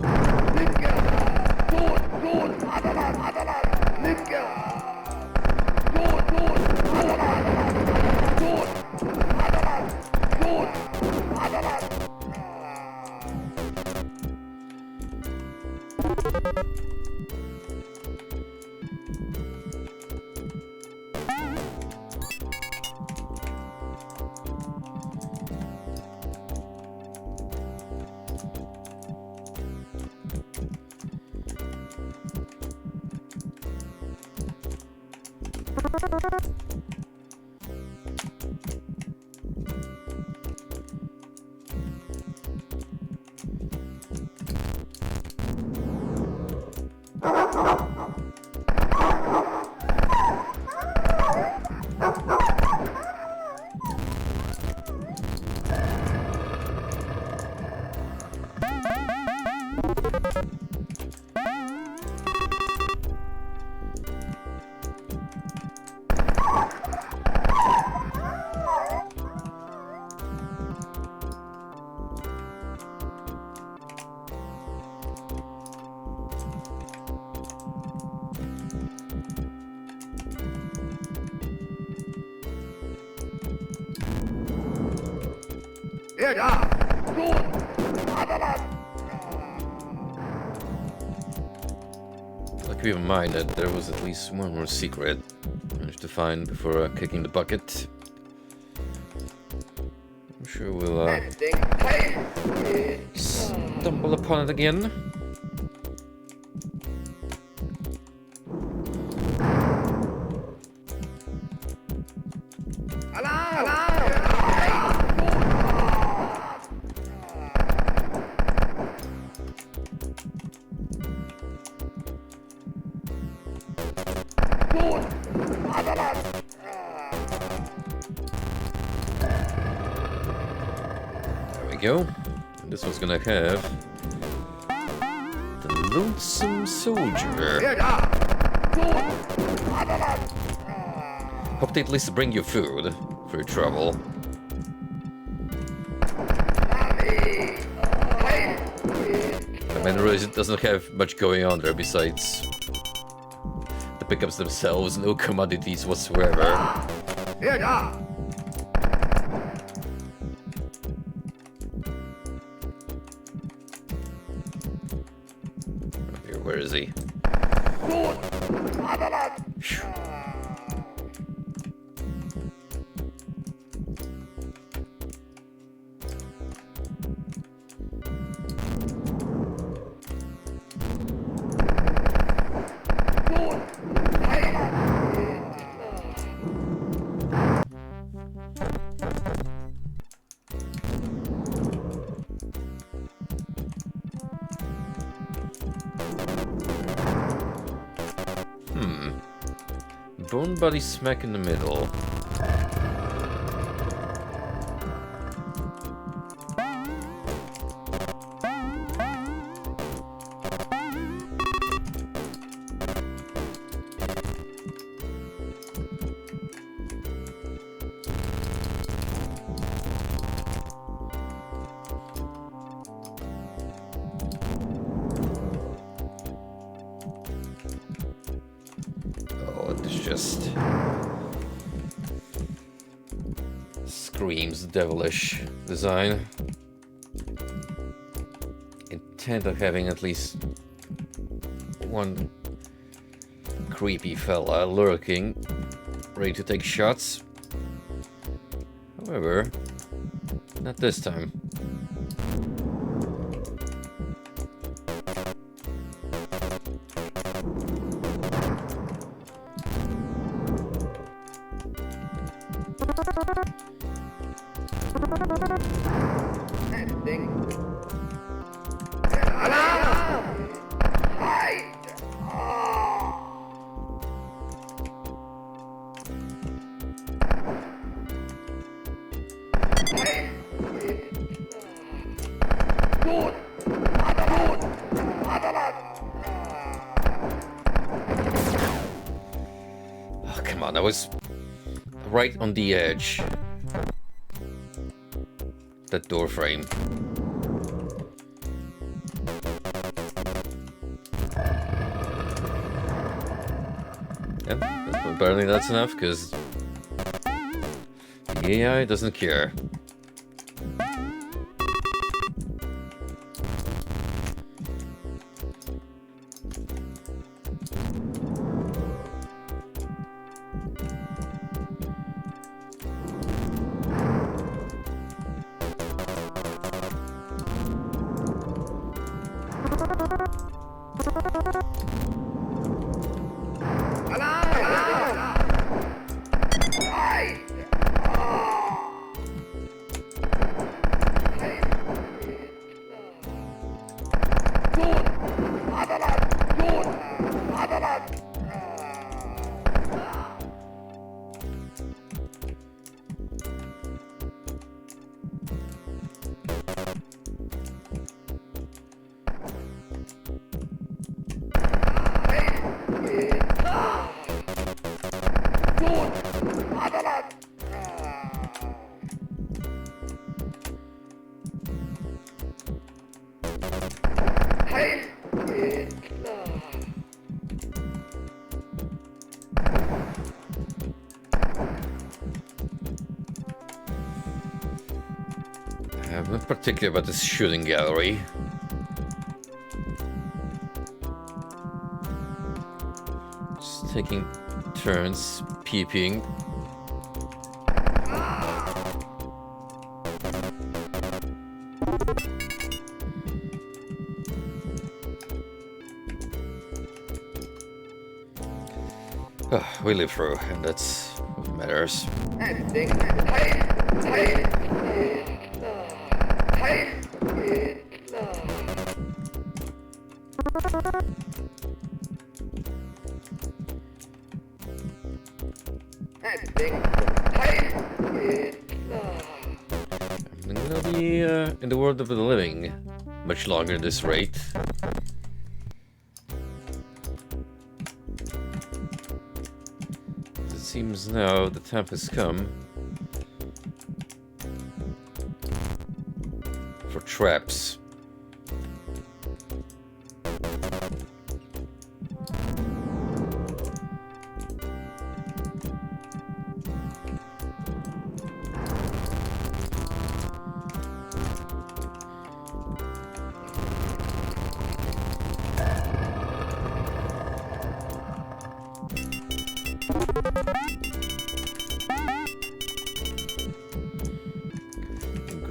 Speaker 1: Keep in mind that there was at least one more secret I managed to find before kicking the bucket. I'm sure we'll stumble upon it again. Go. This one's gonna have the lonesome soldier. Hope they at least bring you food for your trouble. I mean, really, it doesn't have much going on there besides the pickups themselves, no commodities whatsoever. Where is he? Bone body smack in the middle. Screams devilish design. Intent of having at least one creepy fella lurking, ready to take shots. However, not this time. Oh, come on, I was right on the edge. That door frame. Yeah, apparently that's enough, because the AI doesn't care. I'm not particular about this shooting gallery. Just taking turns peeping. Oh, we live through, and that's what matters. I'm gonna be in the world of the living much longer at this rate. It seems now the time has come for traps.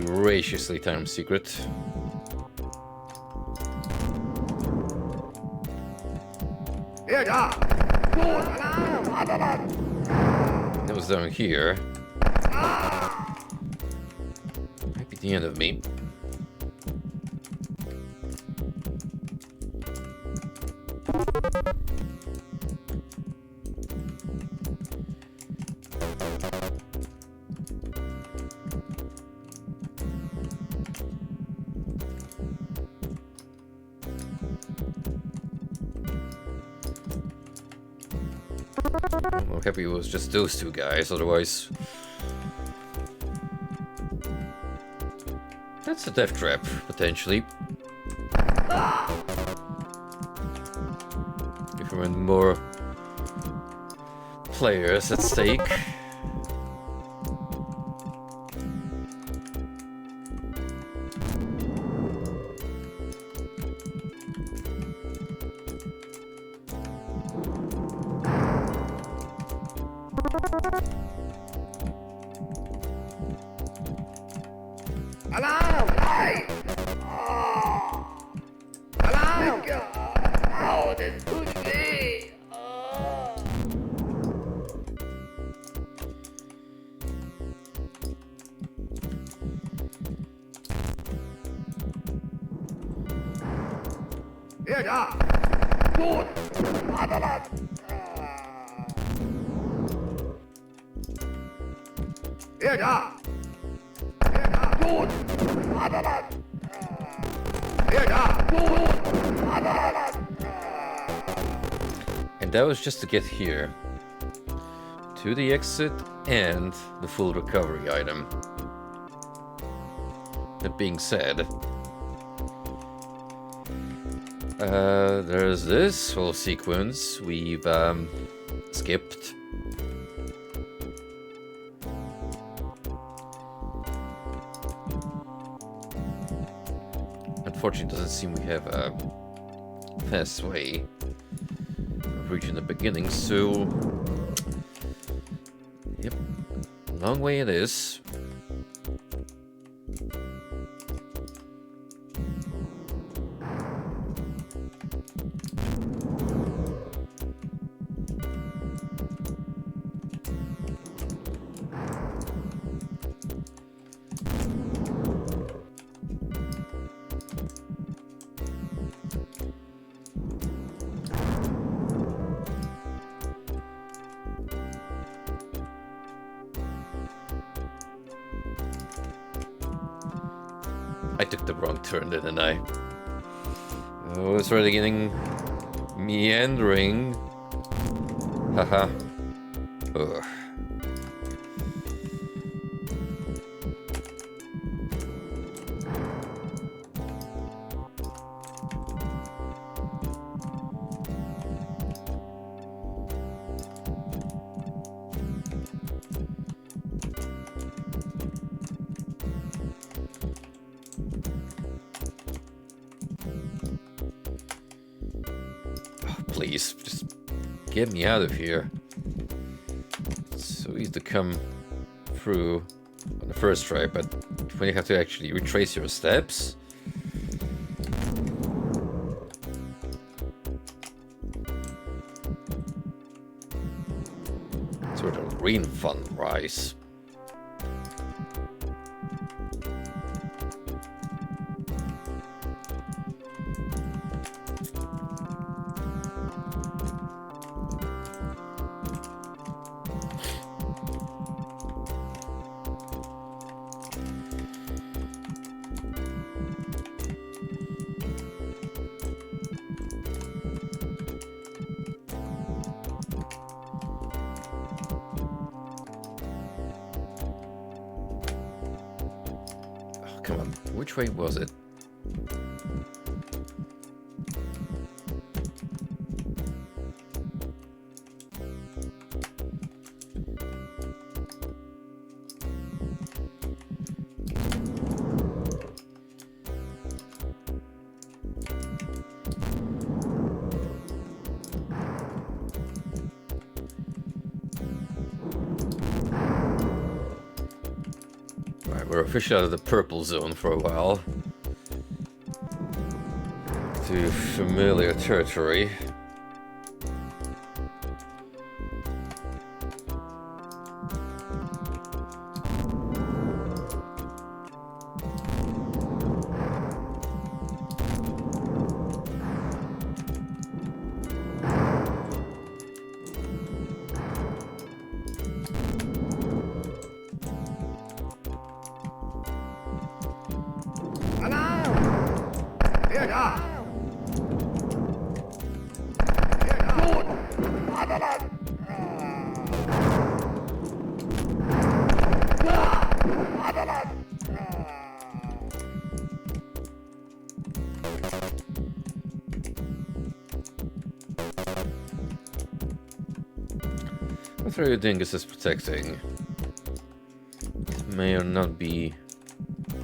Speaker 1: Graciously timed secret. That was down here. Might be the end of me. I'm happy it was just those two guys, otherwise... That's a death trap, potentially. If there were more players at stake.
Speaker 2: Alarm! Hey! Alarm! Oh, das tut weh! Wer da? Tot! Vaterland! Wer da? Wer da? Tot! Vaterland! Wer da? Tot! Vaterland!
Speaker 1: And that was just to get here. To the exit and the full recovery item. That being said, there's this whole sequence we've skipped. Unfortunately, it doesn't seem we have a fast way of reaching the beginning, so yep, long way it is. I took the wrong turn, didn't I? Oh, it's already getting meandering. Haha. Ugh. Please, just get me out of here. It's so easy to come through on the first try, but when you have to actually retrace your steps... Sort of green fun rise. Come on, which way was it? We're officially out of the purple zone for a while. To familiar territory. What are you doing? Is this protecting? It may or not be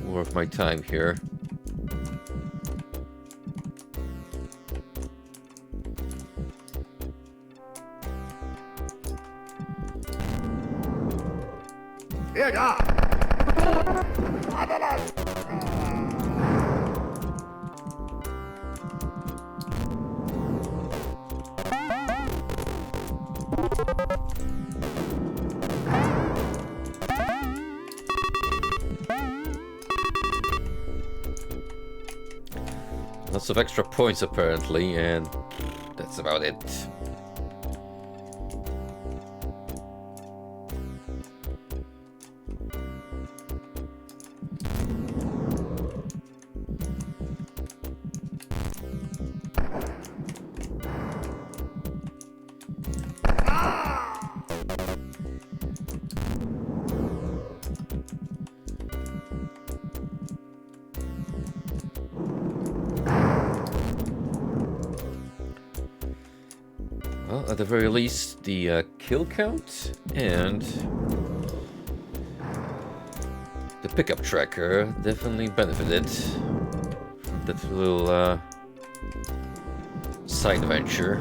Speaker 1: worth my time here. Lots of extra points apparently, and that's about it. Well, at the very least, the kill count and the pickup tracker definitely benefited from that little side venture.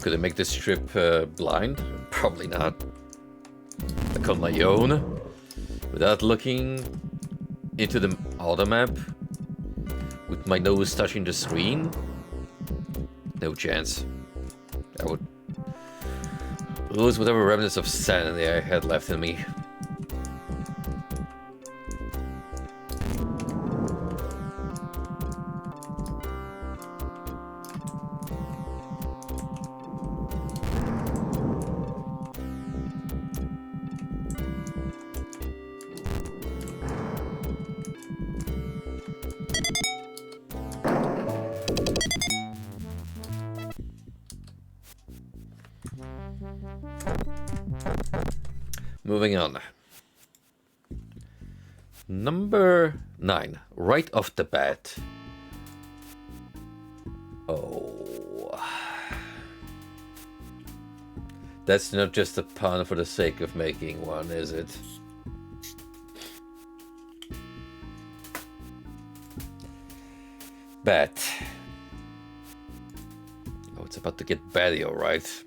Speaker 1: Could I make this trip blind? Probably not. Like on my own, without looking into the auto map, with my nose touching the screen? No chance. I would lose whatever remnants of sanity I had left in me. Moving on. Number 9, right off the bat. Oh. That's not just a pun for the sake of making one, is it? Bat. Oh, it's about to get batty, alright.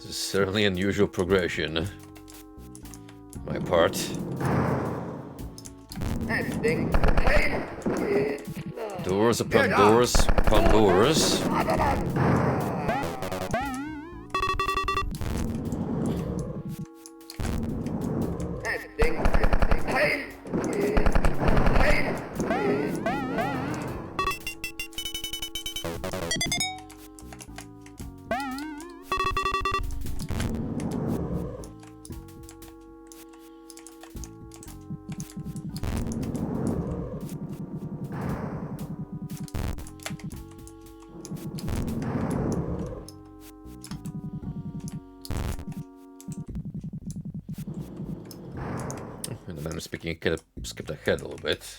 Speaker 1: Certainly unusual progression on my part. Doors upon doors upon doors. And the man speaking, I could have skipped ahead a little bit.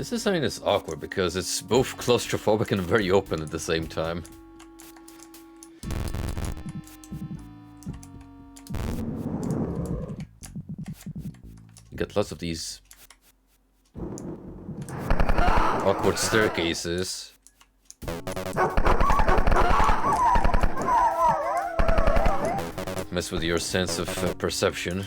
Speaker 1: This design is awkward because it's both claustrophobic and very open at the same time. You get lots of these awkward staircases. Mess with your sense of perception.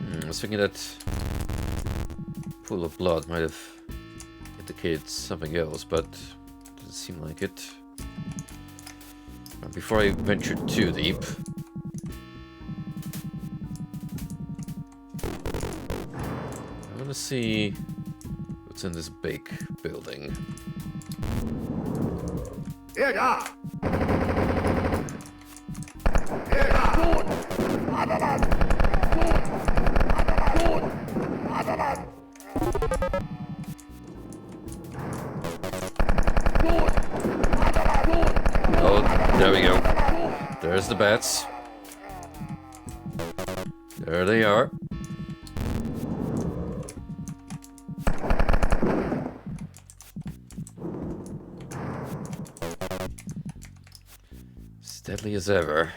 Speaker 1: I was thinking that pool of blood might have indicated something else, but doesn't seem like it. Before I venture too deep, I want to see what's in this big building. Oh, there we go. There's the bats. There they are. As deadly as ever.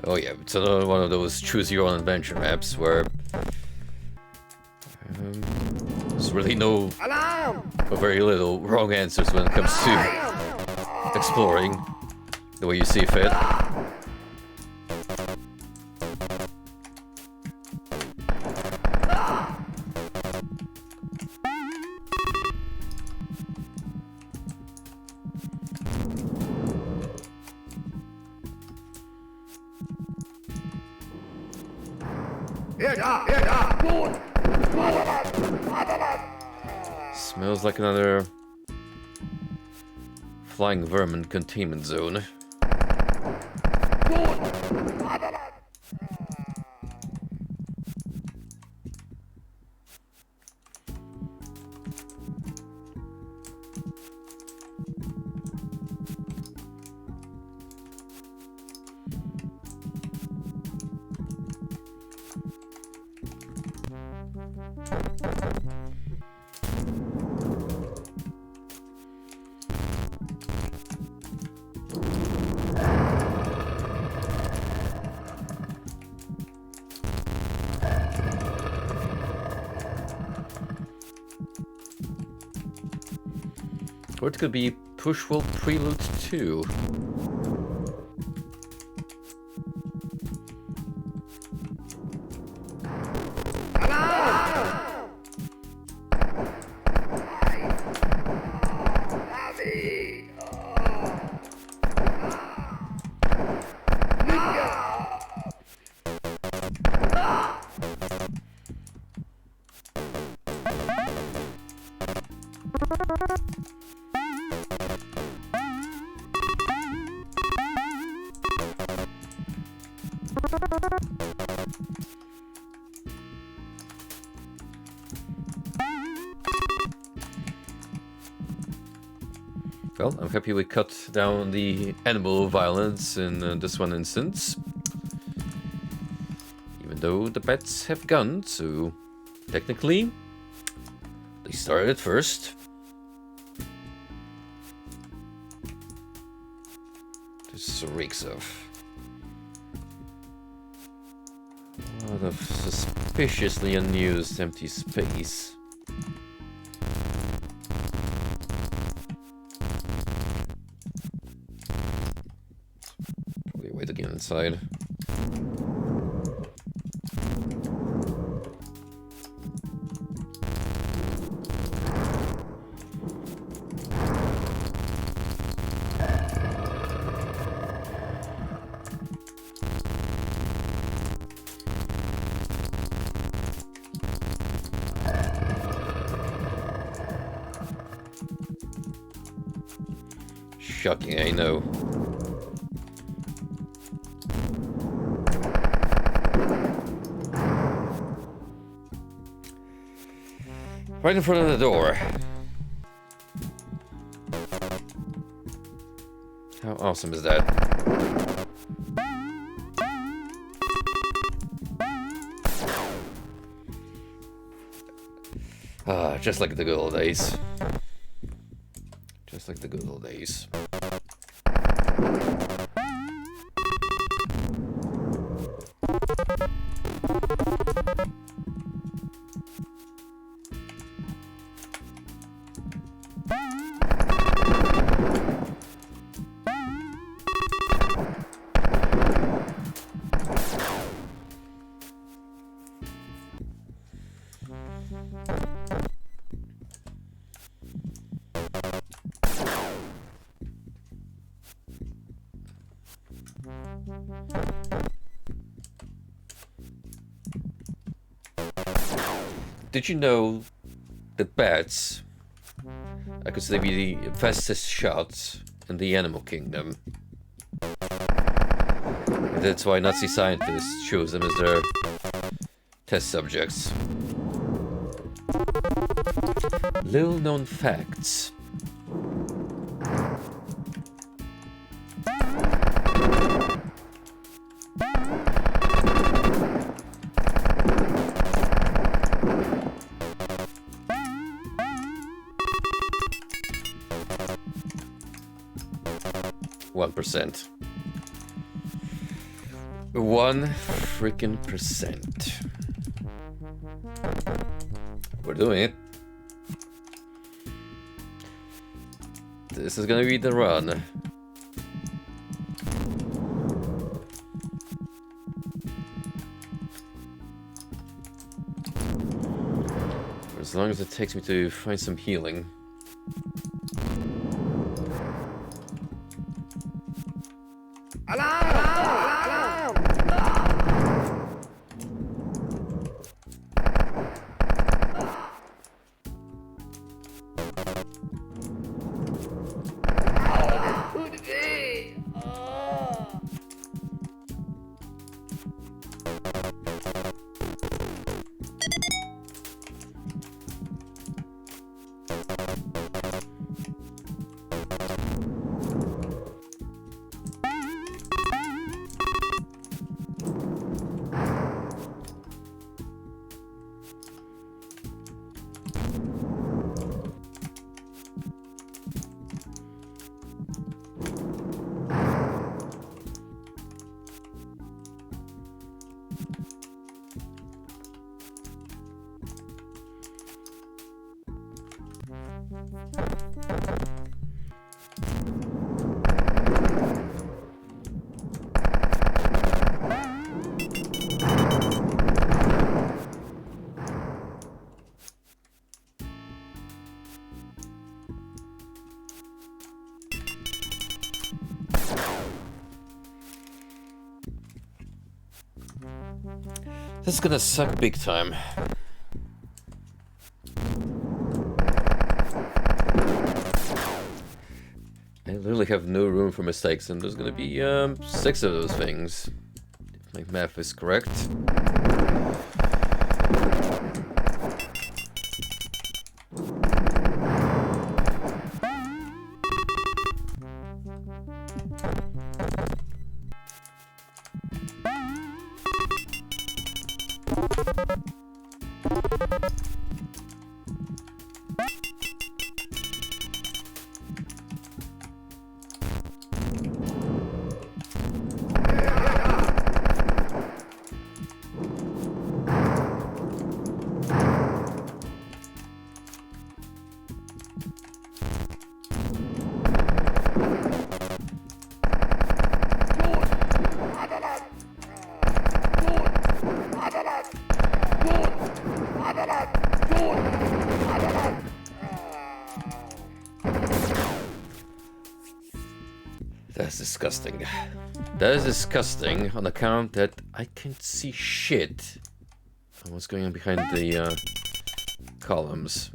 Speaker 1: Oh yeah, it's another one of those choose your own adventure maps where there's really no or very little wrong answers when it comes to exploring the way you see fit. Smells like another flying vermin containment zone. Or it could be Pushwell Prelude 2. Well, I'm happy we cut down the animal violence in this one instance. Even though the pets have guns, so technically they started first. This reeks of a lot of suspiciously unused empty space. Probably a way to get inside. Shocking, I know. Right in front of the door. How awesome is that? Ah, just like the good old days. Just like the good old days. 'Did you know that bats are considered to be the fastest shots in the animal kingdom? And that's why Nazi scientists chose them as their test subjects. Little known facts. %. 1 freaking percent. We're doing it. This is gonna be the run. For as long as it takes me to find some healing. This is gonna suck big time. literally have no room for mistakes, and there's gonna be 6 of those things, if my math is correct. That's disgusting. That is disgusting on account that I can't see shit on what's going on behind the columns.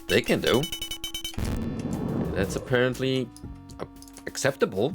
Speaker 1: They can do. That's apparently acceptable.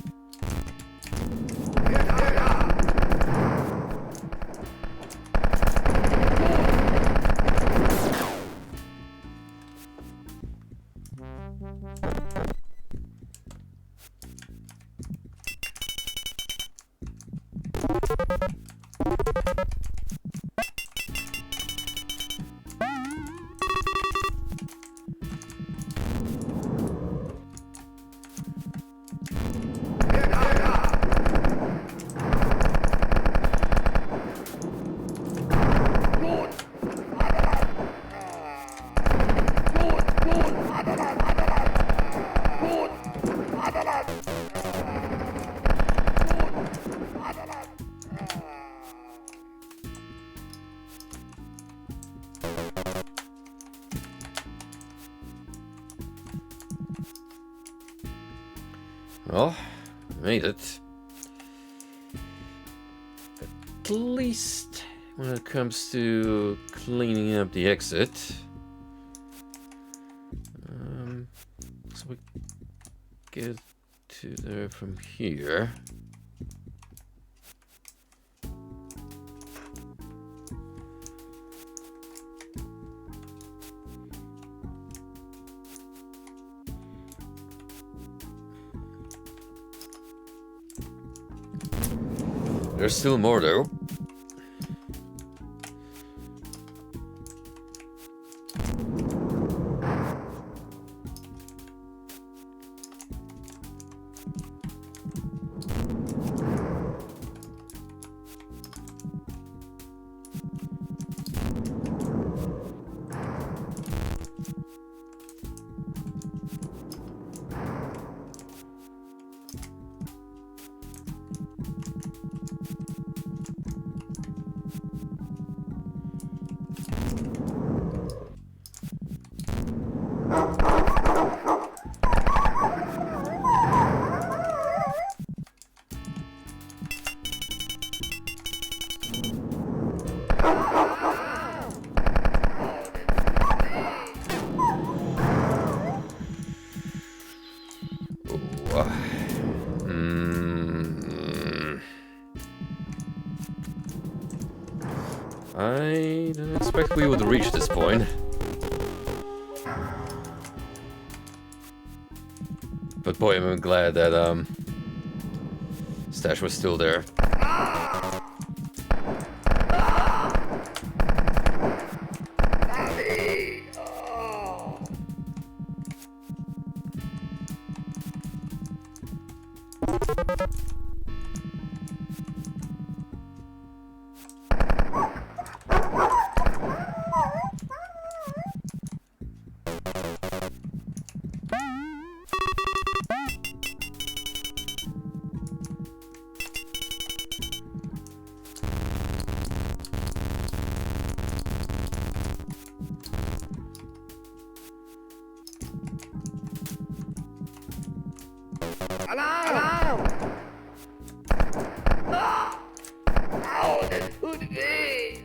Speaker 1: Well, made it. At least when it comes to cleaning up the exit. So we get to there from here. There's still more though. I didn't expect we would reach this point. But boy, I'm glad that Stash was still there.
Speaker 2: Alarm! How this could be?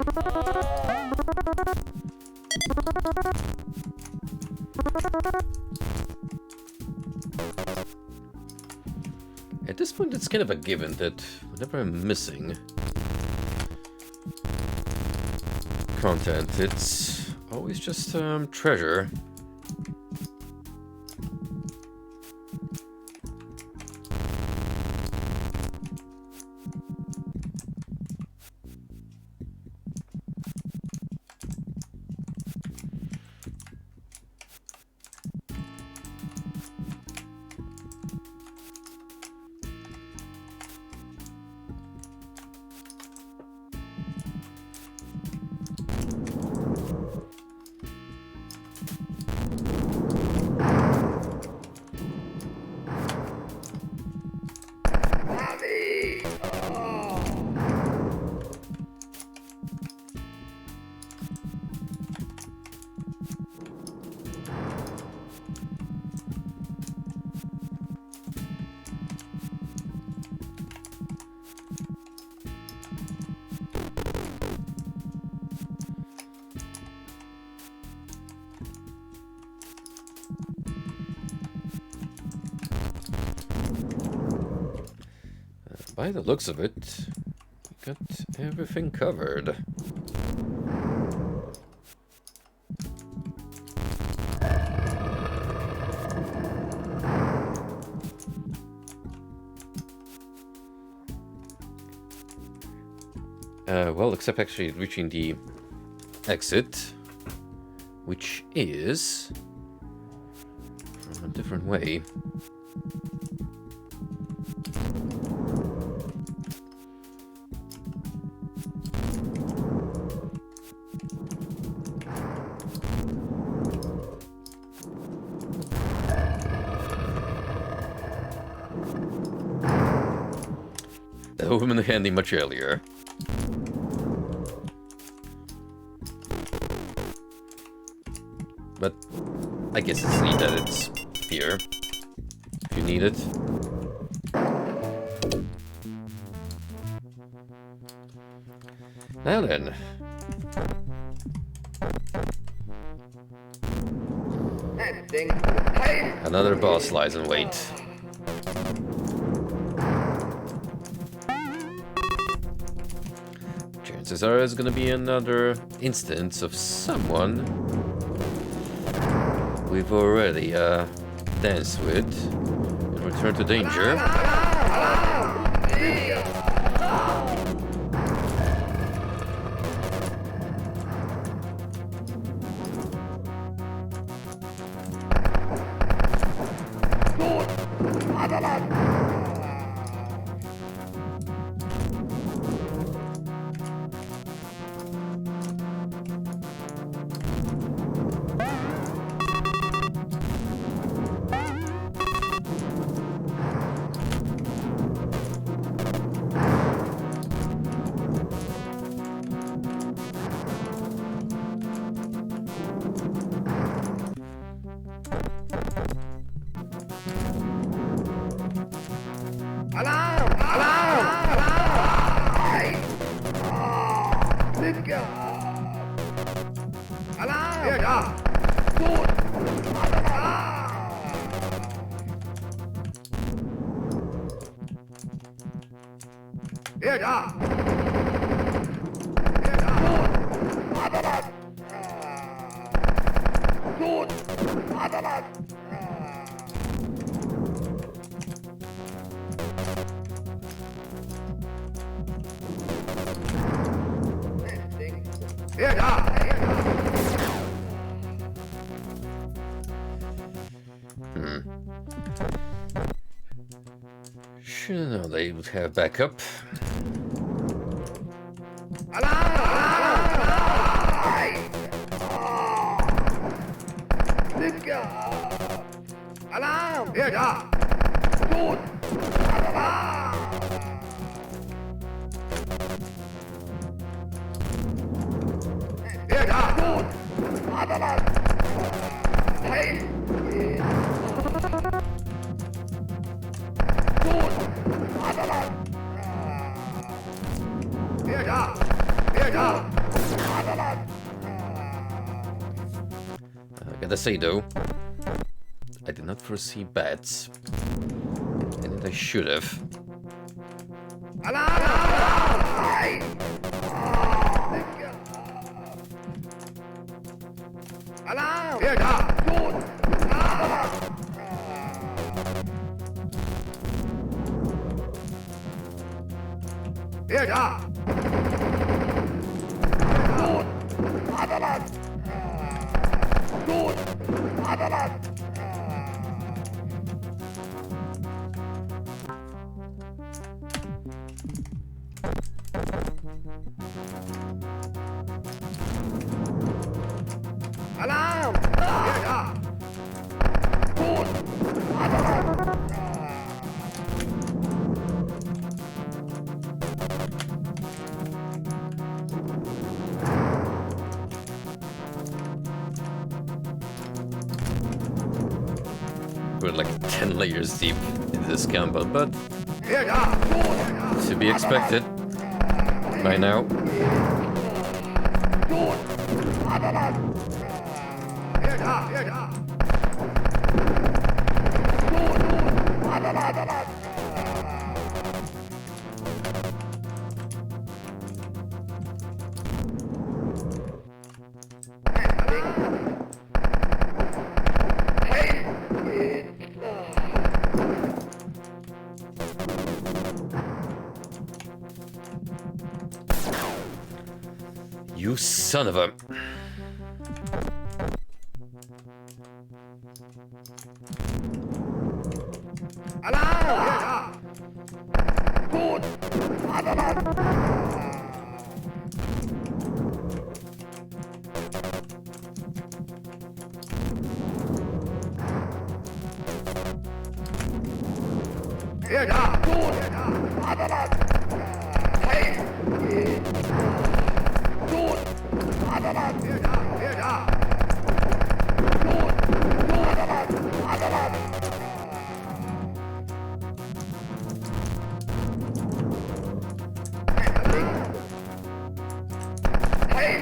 Speaker 1: At this point, it's kind of a given that whenever I'm missing content, it's always just treasure. By the looks of it, we got everything covered. Well, except actually reaching the exit, which is from a different way. That would have been handy much earlier. But I guess it's neat that it's here, if you need it. Now then. Another boss lies in wait. Chances are it's gonna be another instance of someone we've already danced with and return to danger. Should know they would have backup. I gotta say though, I did not foresee bats. And I should have.
Speaker 2: Alarm! Hier da! Gut! Hier da! Gut! Vaterland! Gut! Vaterland! Alarm! Hier da! Gut! Vaterland!
Speaker 1: We're like 10 layers deep in this compound, but
Speaker 2: Hier da! Gut!
Speaker 1: to be expected by now.
Speaker 2: Gut! Vaterland! Hier da! Hier da! Gut! Vaterland!
Speaker 1: You son of a...
Speaker 2: Alarm! Hier da! Gut! Vaterland! Hier da! Gut! Vaterland! Hey! Gut! Vaterland! Hier da! Hier da! Gut! Vaterland! Vaterland! Hey!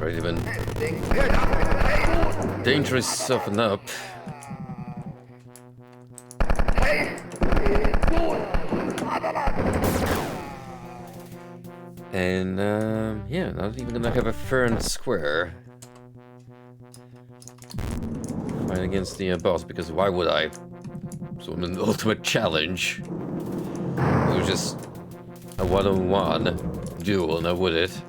Speaker 1: Right, even dangerous soften up. And yeah, not even gonna have a fair and square fight against the boss, because why would I? So an ultimate challenge. It was just a one-on-one duel, now would it?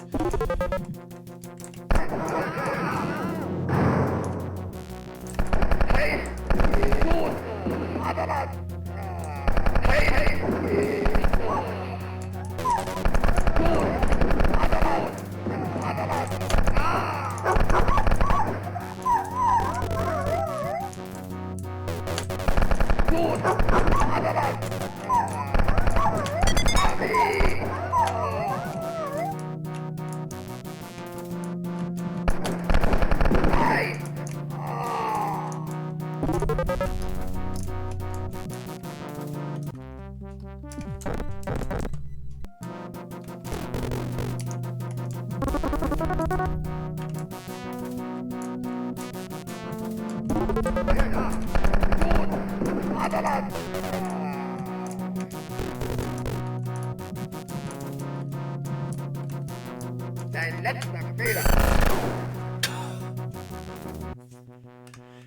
Speaker 2: Dein letzter Fehler.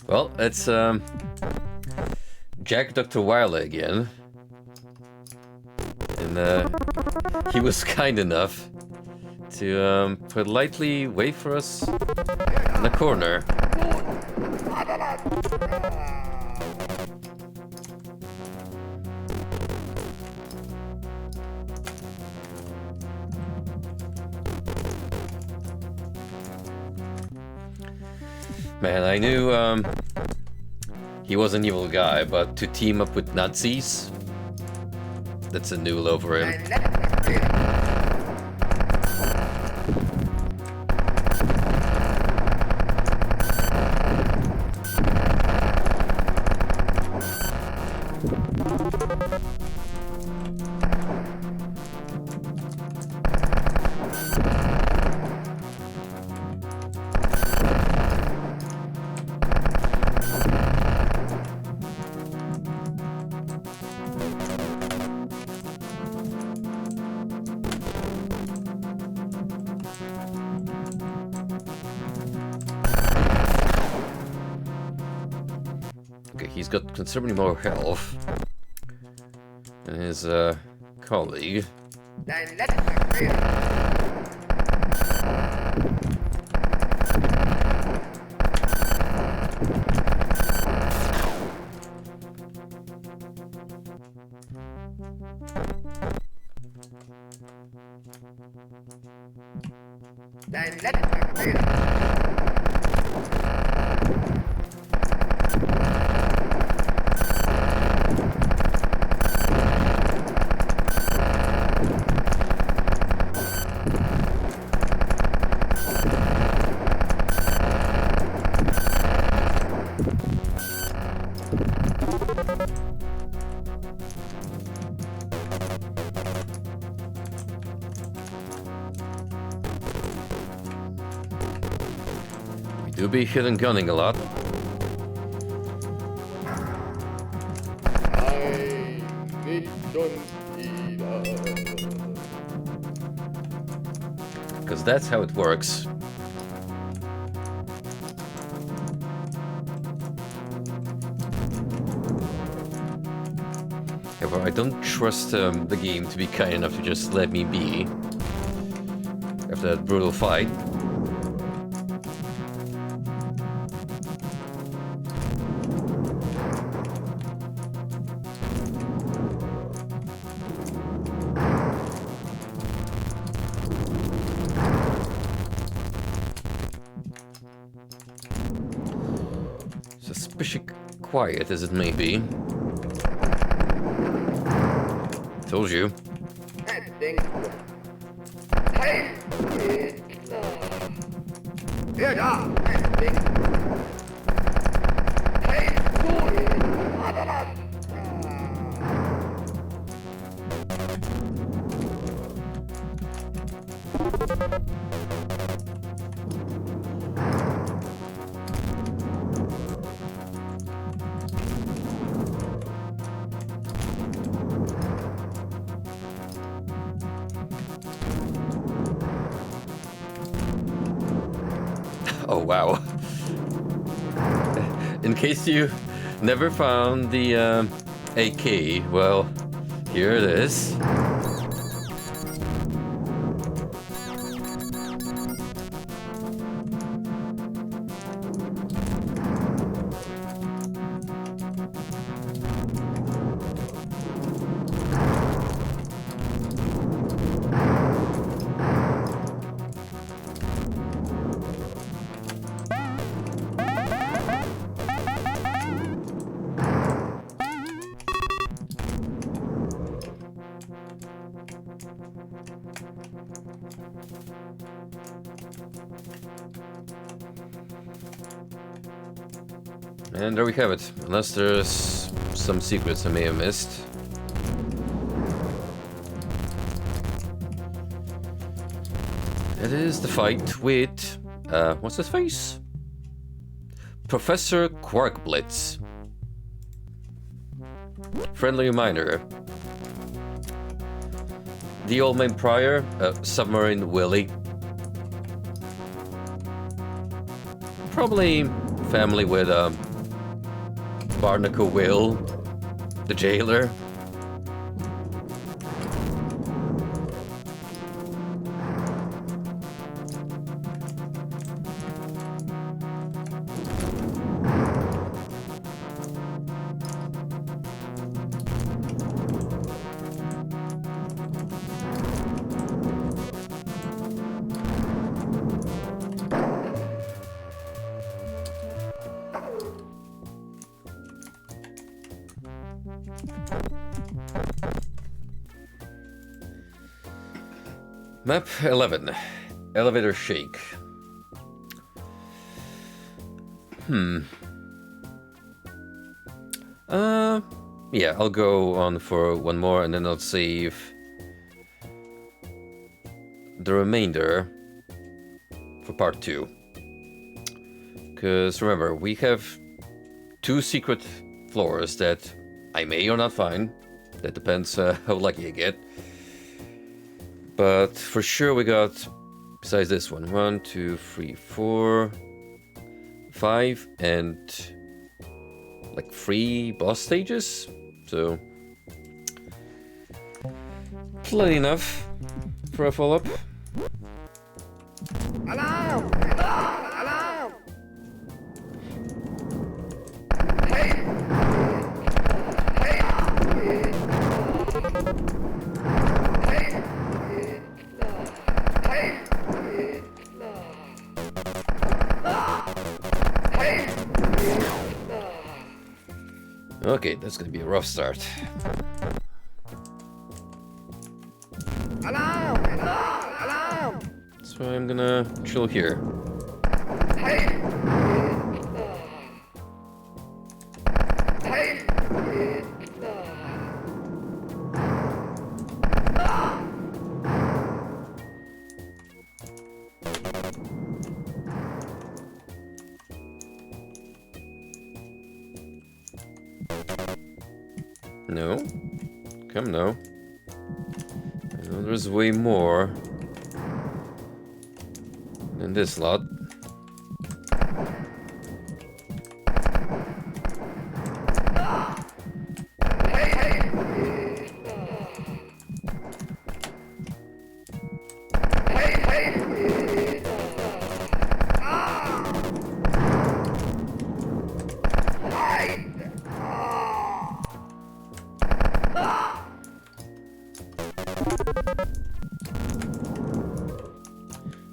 Speaker 1: Well, it's Jack Dr. Wiley again. And he was kind enough to politely wait for us in the corner. Man, I knew he was an evil guy, but to team up with Nazis, that's a new low for him. Okay, he's got considerably more health than his colleague. Do be hit and gunning a lot. Because that's how it works. However, I don't trust the game to be kind enough to just let me be after that brutal fight. Suspicious quiet as it may be. Told you. Oh, wow. In case you never found the AK, well, here it is. And there we have it, unless there's some secrets I may have missed. It is the fight with, what's his face? Professor Quarkblitz. Friendly reminder. The Old Man Prior, Submarine Willie. Probably family with, Barnacle Will, the jailer. Map 11. Elevator shake. Yeah, I'll go on for one more and then I'll save the remainder for part 2. Because remember, we have 2 secret floors that I may or not find. That depends how lucky I get. But for sure we got, besides this one, 1, 2, 3, 4, 5, and like 3 boss stages. So plenty enough for a follow-up.
Speaker 2: Alarm! Alarm! Hey! Hey! Hey! Hey!
Speaker 1: Okay, that's gonna be a rough start.
Speaker 2: Alarm! Alarm!
Speaker 1: So I'm gonna chill here.
Speaker 2: Hey! Hey!
Speaker 1: No? Come now. I know there's way more than this lot.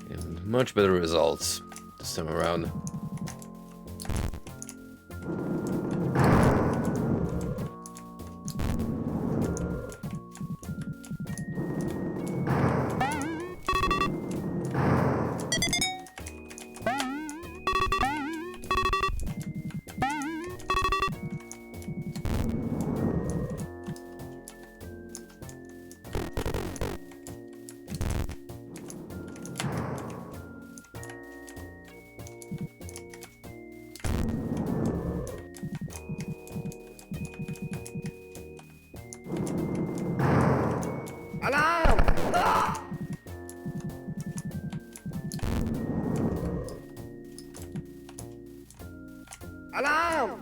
Speaker 1: And much better results this time around.
Speaker 2: Alarm! Alarm!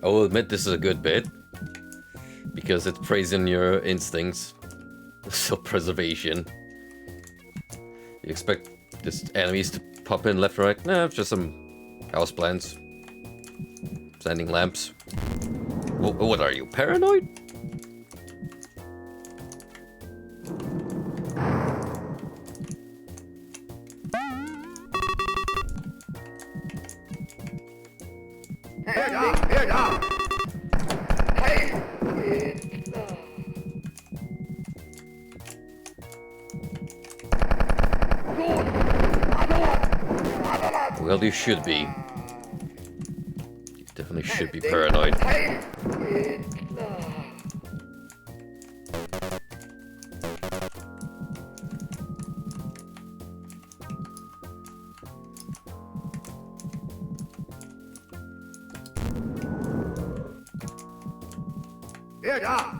Speaker 1: I will admit this is a good bit, because it preys on your instincts. Self-preservation. You expect just enemies to pop in left or right? Nah, just some houseplants. Standing lamps. What are you, paranoid?
Speaker 2: Here, dog! Hey!
Speaker 1: Well, you should be. You definitely should be paranoid.
Speaker 2: Hey! Here, dog!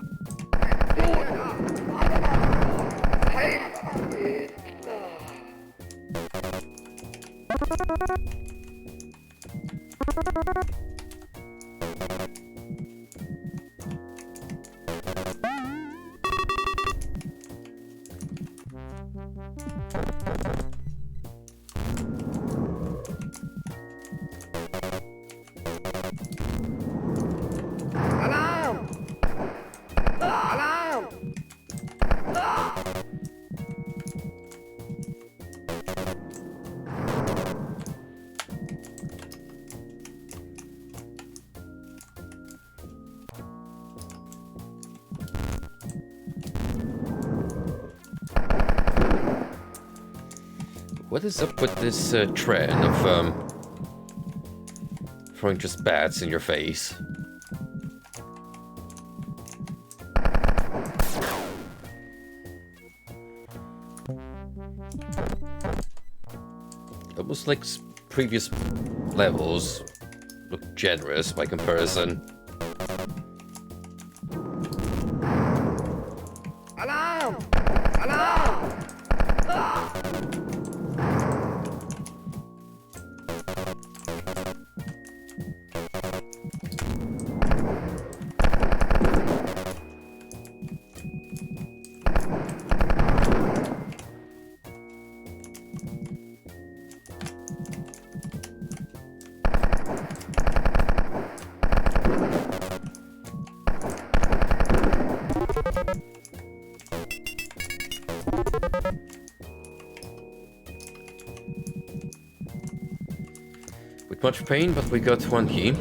Speaker 2: Hey! Alarm! Alarm!
Speaker 1: What is up with this trend of throwing just bats in your face? Almost like previous levels look generous by comparison.
Speaker 2: Alarm! Alarm!
Speaker 1: With much pain, but we got one key.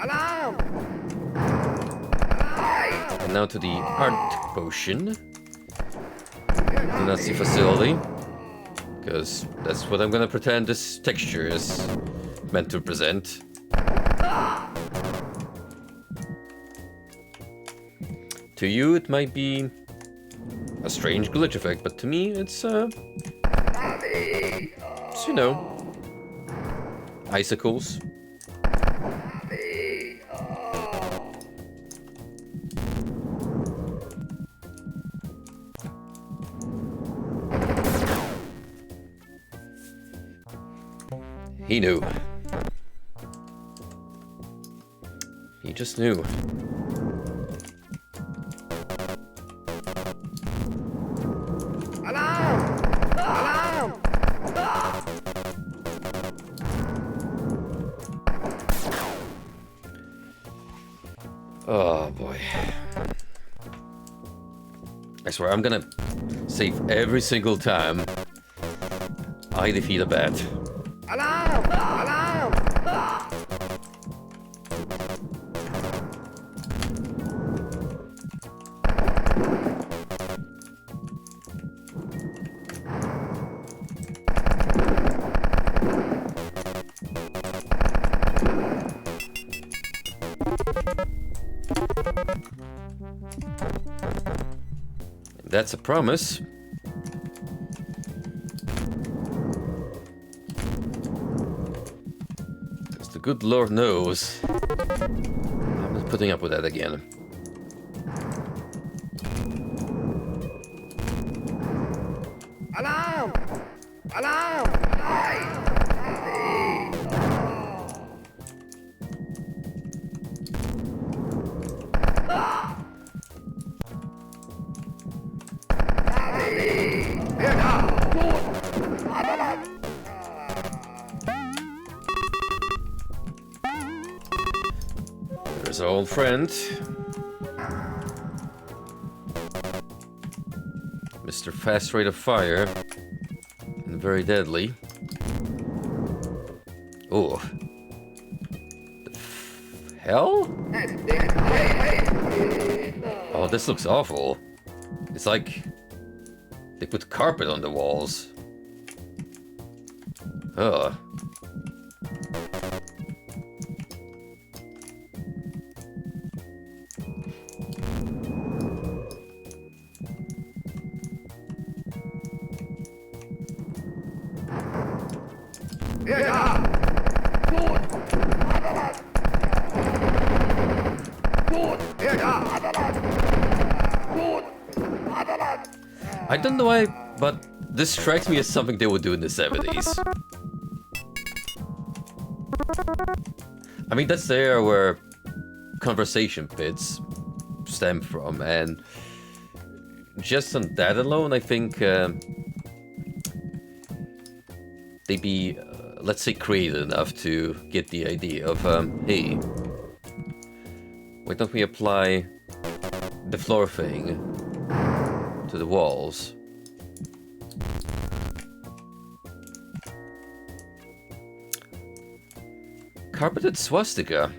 Speaker 2: Alarm!
Speaker 1: And now to the art potion. The Nazi facility. Because that's what I'm gonna pretend this texture is meant to present. To you, it might be a strange glitch effect, but to me, it's you know, icicles. He knew. He just knew.
Speaker 2: Alarm! Alarm!
Speaker 1: Oh boy. I swear I'm gonna save every single time I defeat a bat.
Speaker 2: Alarm! Alarm!
Speaker 1: That's a promise. Because the good Lord knows I'm not putting up with that again.
Speaker 2: Alarm! Alarm!
Speaker 1: There's our old friend, Mr. Fast Rate of Fire, and very deadly. Oh. The hell? Oh, this looks awful. It's like they put carpet on the walls. Ugh. I don't know why, but this strikes me as something they would do in the 70s. I mean, that's the era where conversation bits stem from, and just on that alone, I think they be, let's say, creative enough to get the idea of, hey, why don't we apply the floor thing to the walls? Carpeted swastika.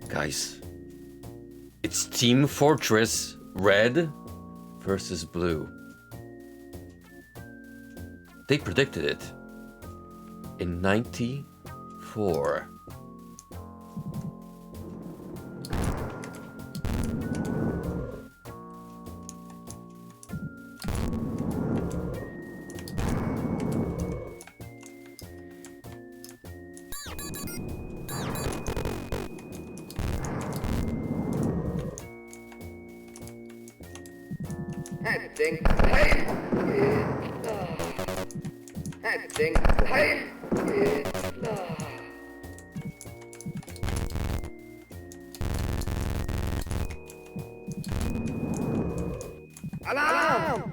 Speaker 1: Guys, it's Team Fortress Red versus Blue. They predicted it in '94.
Speaker 2: Alarm!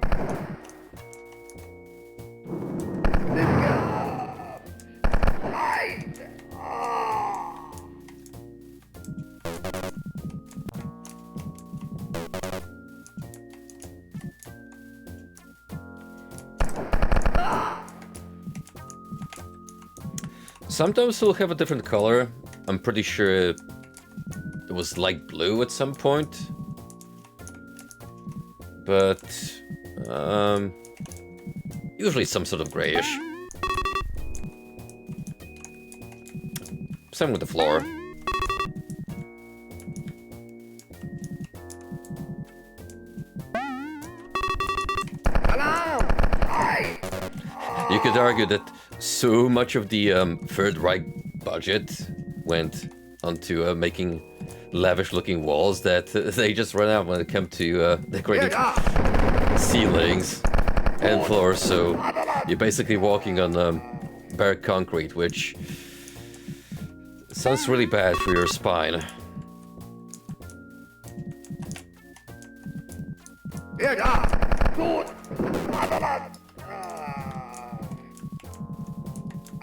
Speaker 1: Sometimes it'll have a different color. I'm pretty sure it was light blue at some point. But usually some sort of grayish. Same with the floor. You could argue that so much of the Third Reich budget went onto making lavish-looking walls that they just ran out when it came to decorating ceilings and floors. So you're basically walking on bare concrete, which sounds really bad for your spine.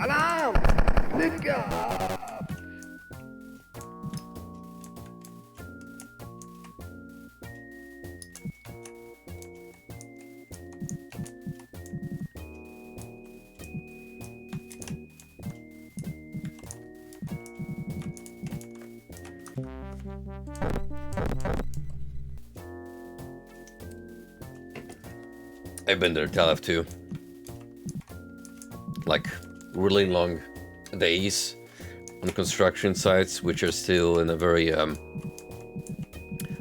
Speaker 2: Alarm! Lift up!
Speaker 1: I've been there, Talef, too. Like, really long days on construction sites, which are still in a very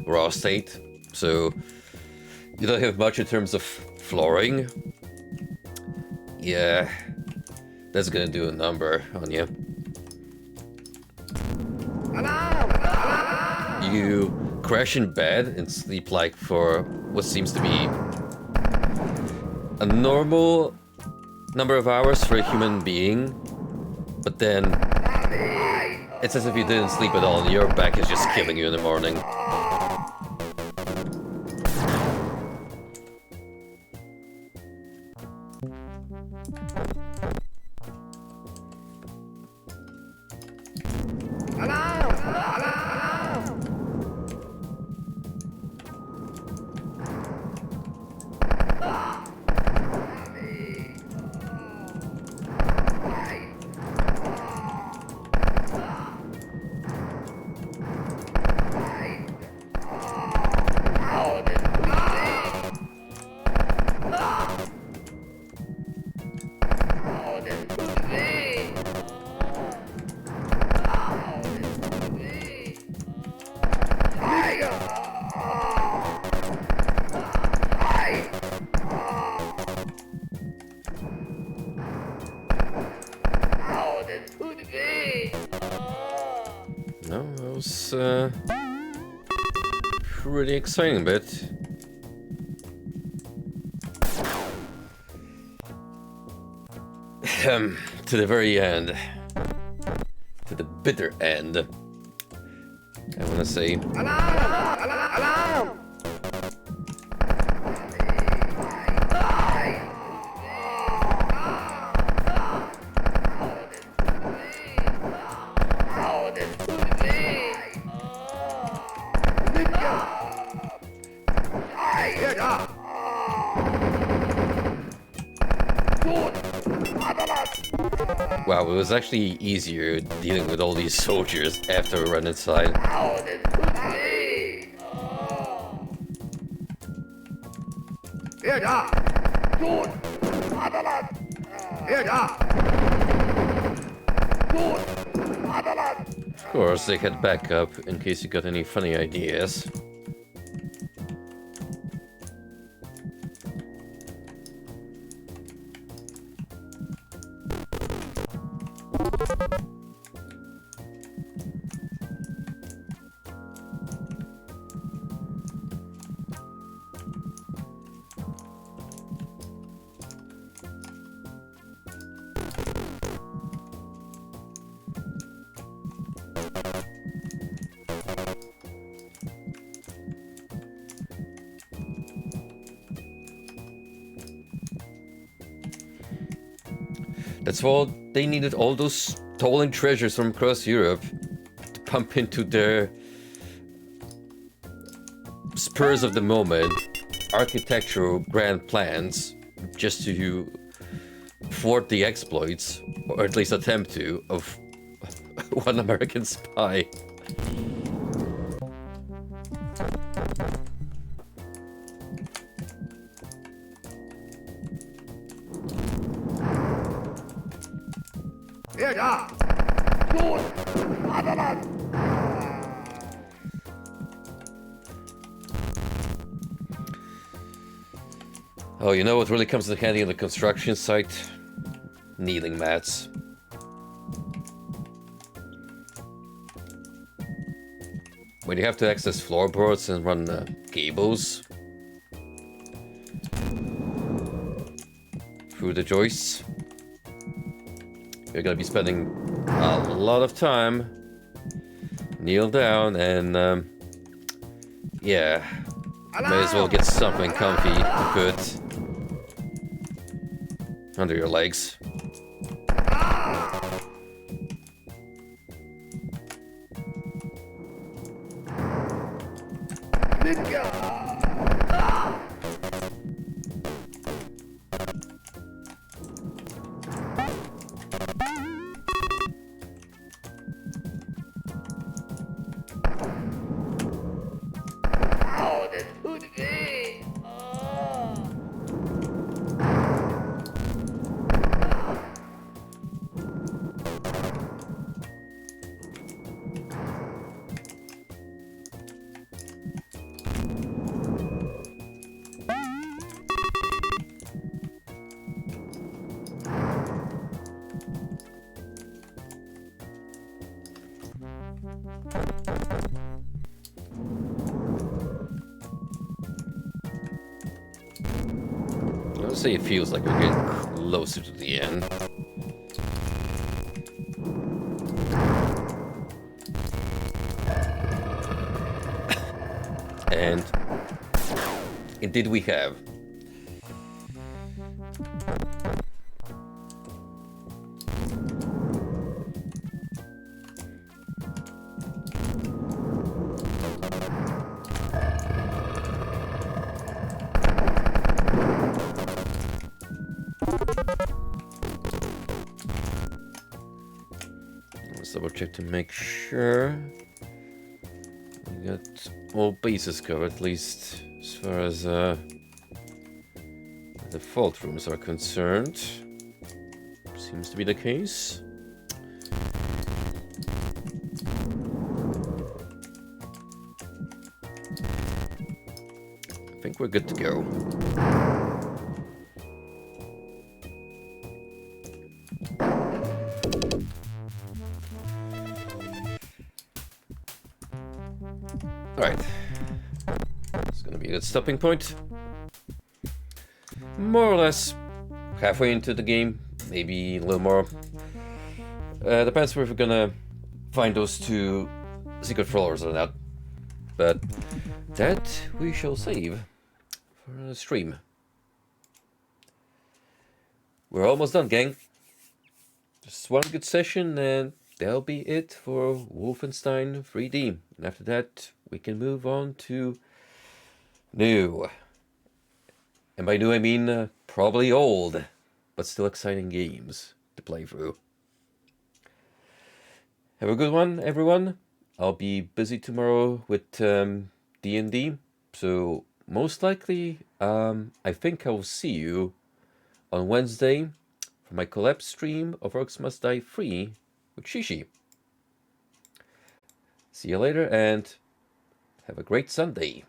Speaker 1: raw state. So, you don't have much in terms of flooring. Yeah, that's gonna do a number on you. You crash in bed and sleep like for what seems to be a normal number of hours for a human being, but then it's as if you didn't sleep at all and your back is just killing you in the morning. No, that was pretty exciting bit. To the very end. To the bitter end. I wanna say.
Speaker 2: Alarm! Alarm!
Speaker 1: Wow, it was actually easier dealing with all these soldiers after we run inside. Of course, they had backup in case you got any funny ideas. That's why they needed all those stolen treasures from across Europe to pump into their spurs of the moment architectural grand plans just to thwart the exploits, or at least attempt to, of one American spy. Oh, you know what really comes in handy on the construction site? Kneeling mats. When you have to access floorboards and run cables through the joists, you're gonna be spending a lot of time kneel down and yeah, may as well get something comfy to put under your legs. I would say it feels like we're getting closer to the end. And indeed we have. Let's double check to make sure we got all bases covered, at least as far as the vault rooms are concerned. Seems to be the case. I think we're good to go. Alright. It's gonna be a good stopping point. More or less halfway into the game, maybe a little more. Depends where we're gonna find those two secret floors or not. But that we shall save for a stream. We're almost done, gang. Just one good session and that'll be it for Wolfenstein 3D. And after that, we can move on to new. And by new, I mean probably old, but still exciting games to play through. Have a good one, everyone. I'll be busy tomorrow with D&D, so most likely, I think I will see you on Wednesday for my collab stream of Orcs Must Die 3 with Shishi. See you later and have a great Sunday.